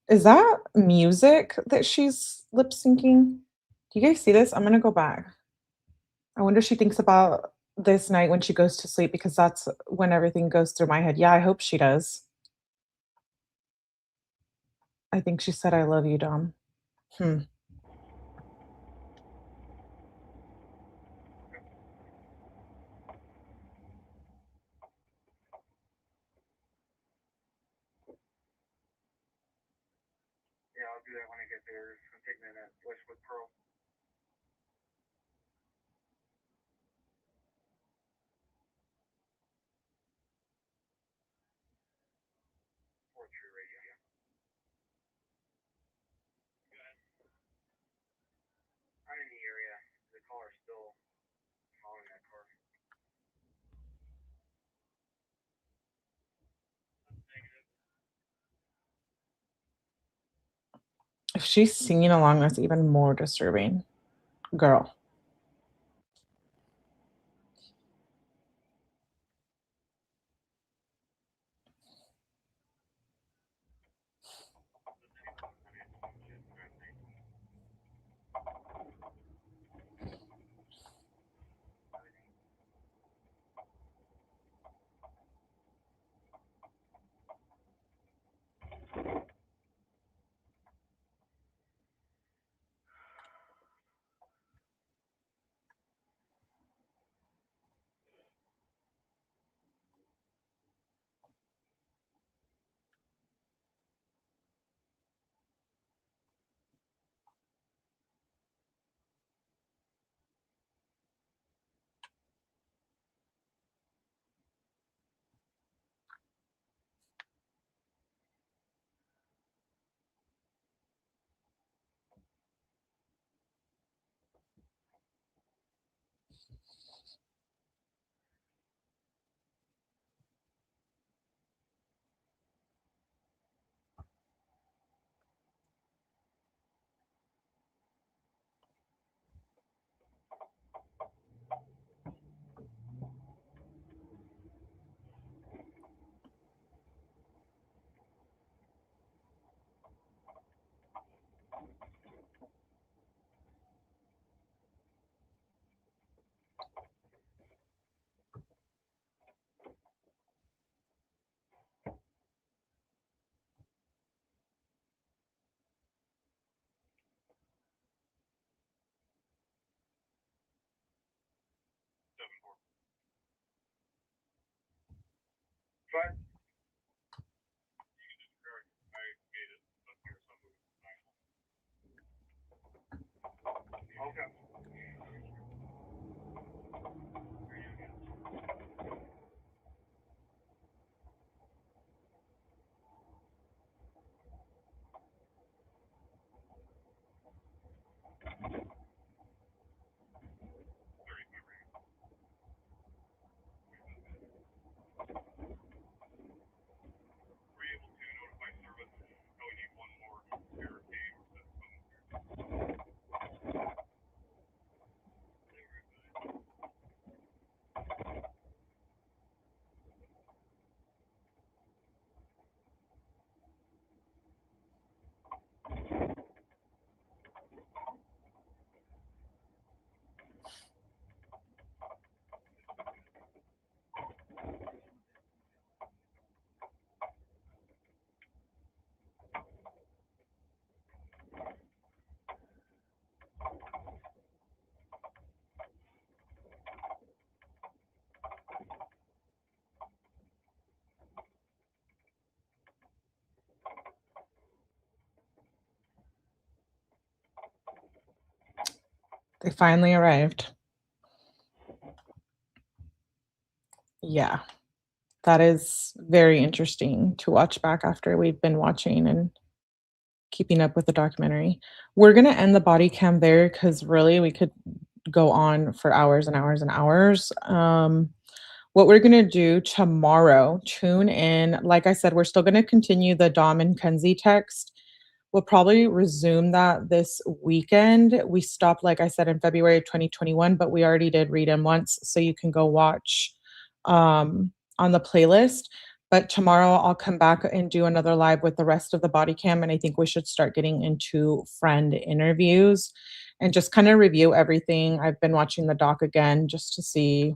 Is that music that she's lip syncing? Do you guys see this? I'm gonna go back. I wonder if she thinks about this night when she goes to sleep because that's when everything goes through my head. Yeah, I hope she does. I think she said, I love you, Dom. Hmm. I'll do that when I get there. I'm taking that at Westwood Pro. Forestry radio, yeah. I'm in the area. The caller's still following that car. If she's singing along, that's even more disturbing. Girl. But okay. They finally arrived. Yeah, that is very interesting to watch back after we've been watching and keeping up with the documentary. We're going to end the body cam there because really we could go on for hours and hours and hours. What we're going to do tomorrow, tune in. Like I said, we're still going to continue the Dom and Kenzie text. We'll probably resume that this weekend. We stopped, like I said, in February of 2021, but we already did read them once, so you can go watch on the playlist. But tomorrow I'll come back and do another live with the rest of the body cam, and I think we should start getting into friend interviews and just kind of review everything. I've been watching the doc again just to see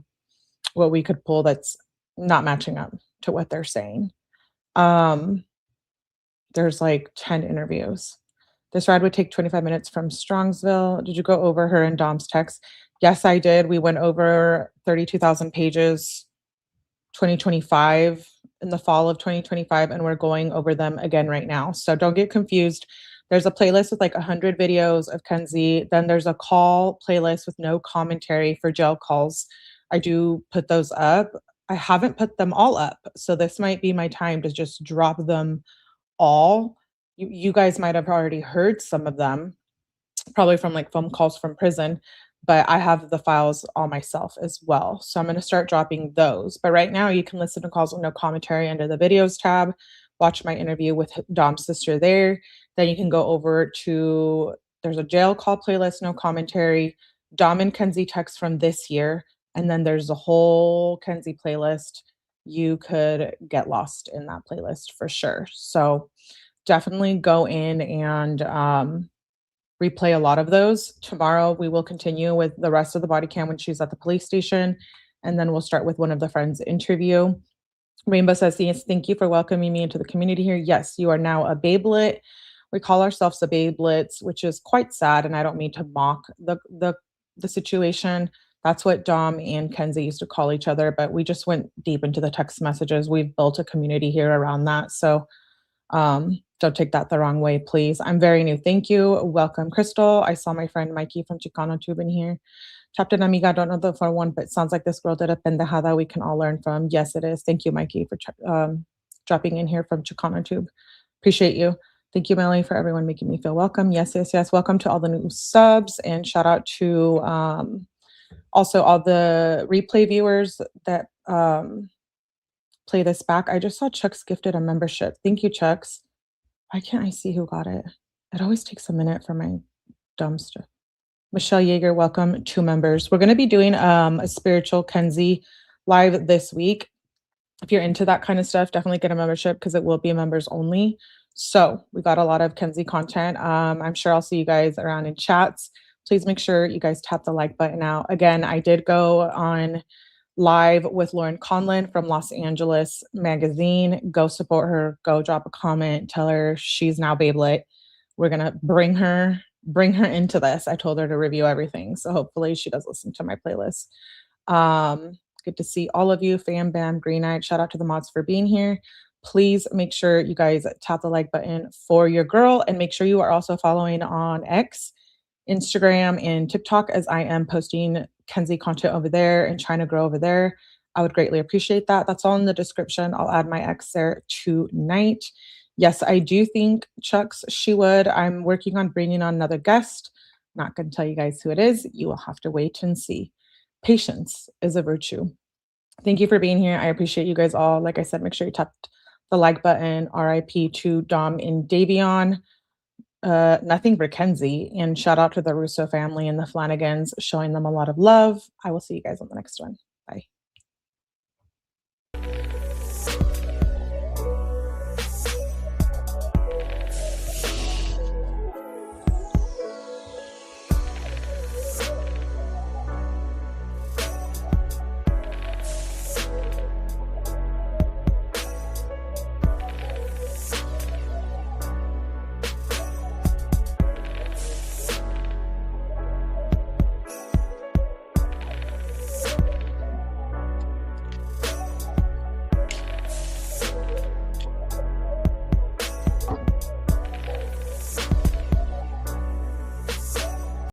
what we could pull that's not matching up to what they're saying. There's like 10 interviews. This ride would take 25 minutes from Strongsville. Did you go over her and Dom's text? Yes, I did. We went over 32,000 pages, 2025, in the fall of 2025, and we're going over them again right now. So don't get confused. There's a playlist with like 100 videos of Kenzie. Then there's a call playlist with no commentary for jail calls. I do put those up. I haven't put them all up. So this might be my time to just drop them all. You guys might have already heard some of them, probably from like phone calls from prison, but I have the files all myself as well. So I'm going to start dropping those. But right now you can listen to calls with no commentary under the videos tab, watch my interview with Dom's sister there. Then you can go over to, there's a jail call playlist, no commentary, Dom and Kenzie texts from this year. And then there's a whole Kenzie playlist. You could get lost in that playlist for sure. So definitely go in and replay a lot of those. Tomorrow we will continue with the rest of the body cam when she's at the police station. And then we'll start with one of the friends' interview. Rainbow says, yes, thank you for welcoming me into the community here. Yes, you are now a Babelet. We call ourselves the Babelets, which is quite sad. And I don't mean to mock the situation. That's what Dom and Kenzie used to call each other, but we just went deep into the text messages. We've built a community here around that. So don't take that the wrong way, please. I'm very new. Thank you. Welcome, Crystal. I saw my friend Mikey from 𝗠𝗲𝗹𝗆𝗆 in here. Chapter Amiga, I don't know the for one, but sounds like this girl did a pendejada we can all learn from. Yes, it is. Thank you, Mikey, for dropping in here from 𝗠𝗲𝗹𝗆𝗆. Appreciate you. Thank you, Melanie, for everyone making me feel welcome. Yes, yes, yes. Welcome to all the new subs, and shout out to also all the replay viewers that play this back. I just saw Chuck's gifted a membership. Thank you, Chuck's. Why can't I see who got it? It always takes a minute for my dumb stuff. Michelle Yeager, welcome, 2 members. We're going to be doing a spiritual Kenzie live this week. If you're into that kind of stuff, definitely get a membership because it will be members only. So we got a lot of Kenzie content. I'm sure I'll see you guys around in chats. Please make sure you guys tap the like button out. Again, I did go on live with Lauren Conlon from Los Angeles Magazine. Go support her. Go drop a comment. Tell her she's now Babelet. We're going to bring her into this. I told her to review everything. So hopefully she does listen to my playlist. Good to see all of you. Fam Bam Green Eyed. Shout out to the mods for being here. Please make sure you guys tap the like button for your girl, and make sure you are also following on X, Instagram, and TikTok, as I am posting Kenzie content over there and trying to grow over there. I would greatly appreciate that. That's all in the description. I'll add my X there tonight. Yes, I do think Chucks, she would. I'm working on bringing on another guest. Not going to tell you guys who it is. You will have to wait and see. Patience is a virtue. Thank you for being here. I appreciate you guys all. Like I said, make sure you tap the like button. RIP to Dom and Davion. Nothing for Kenzie. And shout out to the Russo family and the Flanagans, showing them a lot of love. I will see you guys on the next one. Bye.